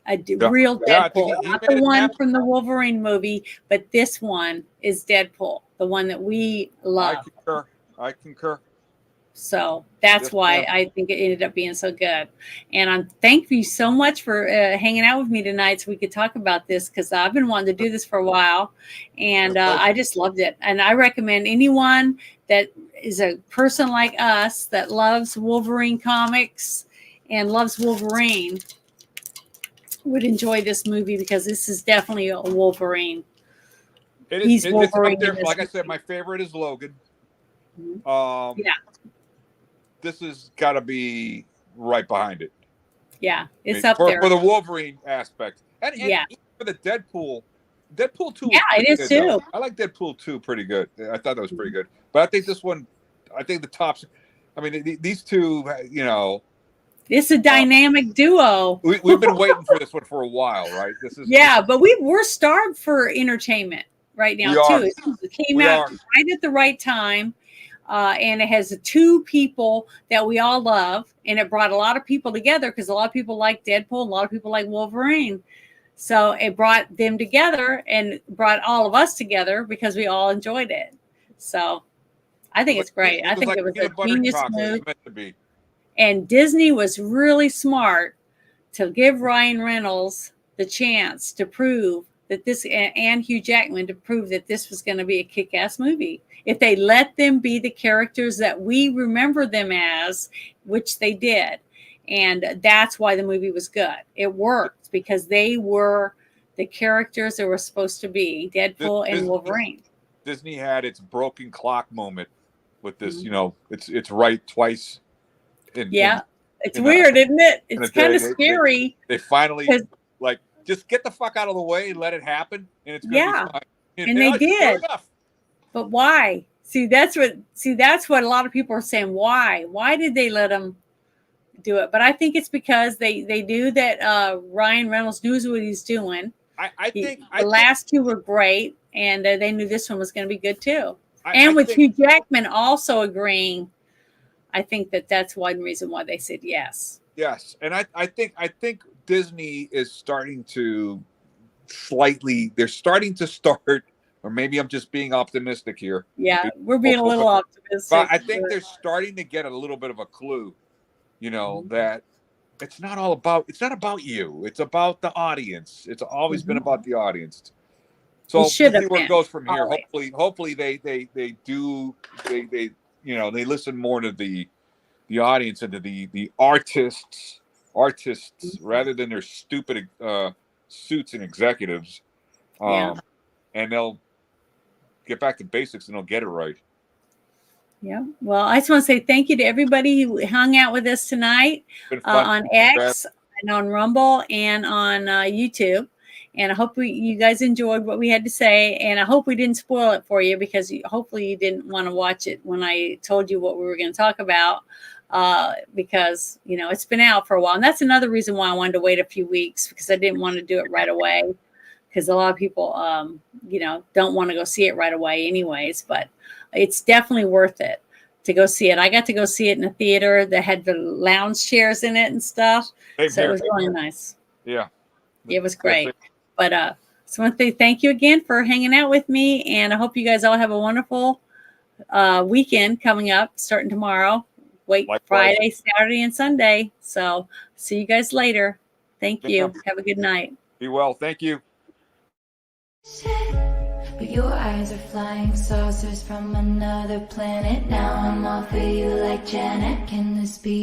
A real Deadpool, not the one from the Wolverine movie, but this one is Deadpool, the one that we love. I concur. So that's why I think it ended up being so good. And I'm thank you so much for hanging out with me tonight so we could talk about this, because I've been wanting to do this for a while, and I just loved it. And I recommend anyone that is a person like us that loves Wolverine comics and loves Wolverine would enjoy this movie, because this is definitely a Wolverine. He's Wolverine. Like I said, my favorite is Logan. This has got to be right behind it. Yeah, it's up there for the Wolverine aspect, and for the Deadpool 2. Yeah, it is too. I like Deadpool 2 pretty good. I thought that was pretty good, but I think this one, the tops. I mean, these two, it's a dynamic duo. We've been waiting for this one for a while, right? But we're starved for entertainment right now too. It came out right at the right time. And it has two people that we all love, and it brought a lot of people together because a lot of people like Deadpool, a lot of people like Wolverine. So it brought them together and brought all of us together because we all enjoyed it. So I think it's great. I think it was a genius move. And Disney was really smart to give Ryan Reynolds the chance to prove that this, and Hugh Jackman, to prove that this was going to be a kick-ass movie. If they let them be the characters that we remember them as, which they did. And that's why the movie was good. It worked because they were the characters they were supposed to be, Deadpool and Wolverine. Disney had its broken clock moment with this, it's right twice. It's weird, isn't it? It's kind of scary. They finally, just get the fuck out of the way and let it happen. And it's going to be fine. And they did. But why? See, that's what a lot of people are saying. Why? Why did they let them do it? But I think it's because they knew that Ryan Reynolds knew what he's doing. I think the last two were great, and they knew this one was going to be good too. Hugh Jackman also agreeing, I think that's one reason why they said yes. Yes, and I think Disney is starting to start, or maybe I'm just being optimistic here. Yeah, we're being a little optimistic. But I think they're starting to get a little bit of a clue, that it's not about you. It's about the audience. It's always been about the audience. So we'll see where it goes from here. Always. Hopefully they listen more to the audience and to the artists rather than their stupid suits and executives. And they'll get back to basics and they'll get it right. Yeah. Well, I just want to say thank you to everybody who hung out with us tonight on X and on Rumble and on YouTube. And I hope you guys enjoyed what we had to say. And I hope we didn't spoil it for you, because hopefully you didn't want to watch it when I told you what we were going to talk about, because, it's been out for a while. And that's another reason why I wanted to wait a few weeks, because I didn't want to do it right away, because a lot of people, don't want to go see it right away anyways. But it's definitely worth it to go see it. I got to go see it in a theater that had the lounge chairs in it and stuff. So it was really nice. Yeah. It was great. But so I want to say thank you again for hanging out with me. And I hope you guys all have a wonderful weekend coming up, starting tomorrow. Likewise. Friday, Saturday, and Sunday. So see you guys later. Thank you. Have a good night. Be well. Thank you. But your eyes are flying saucers from another planet. Now I'm all for you like Janet. Can this be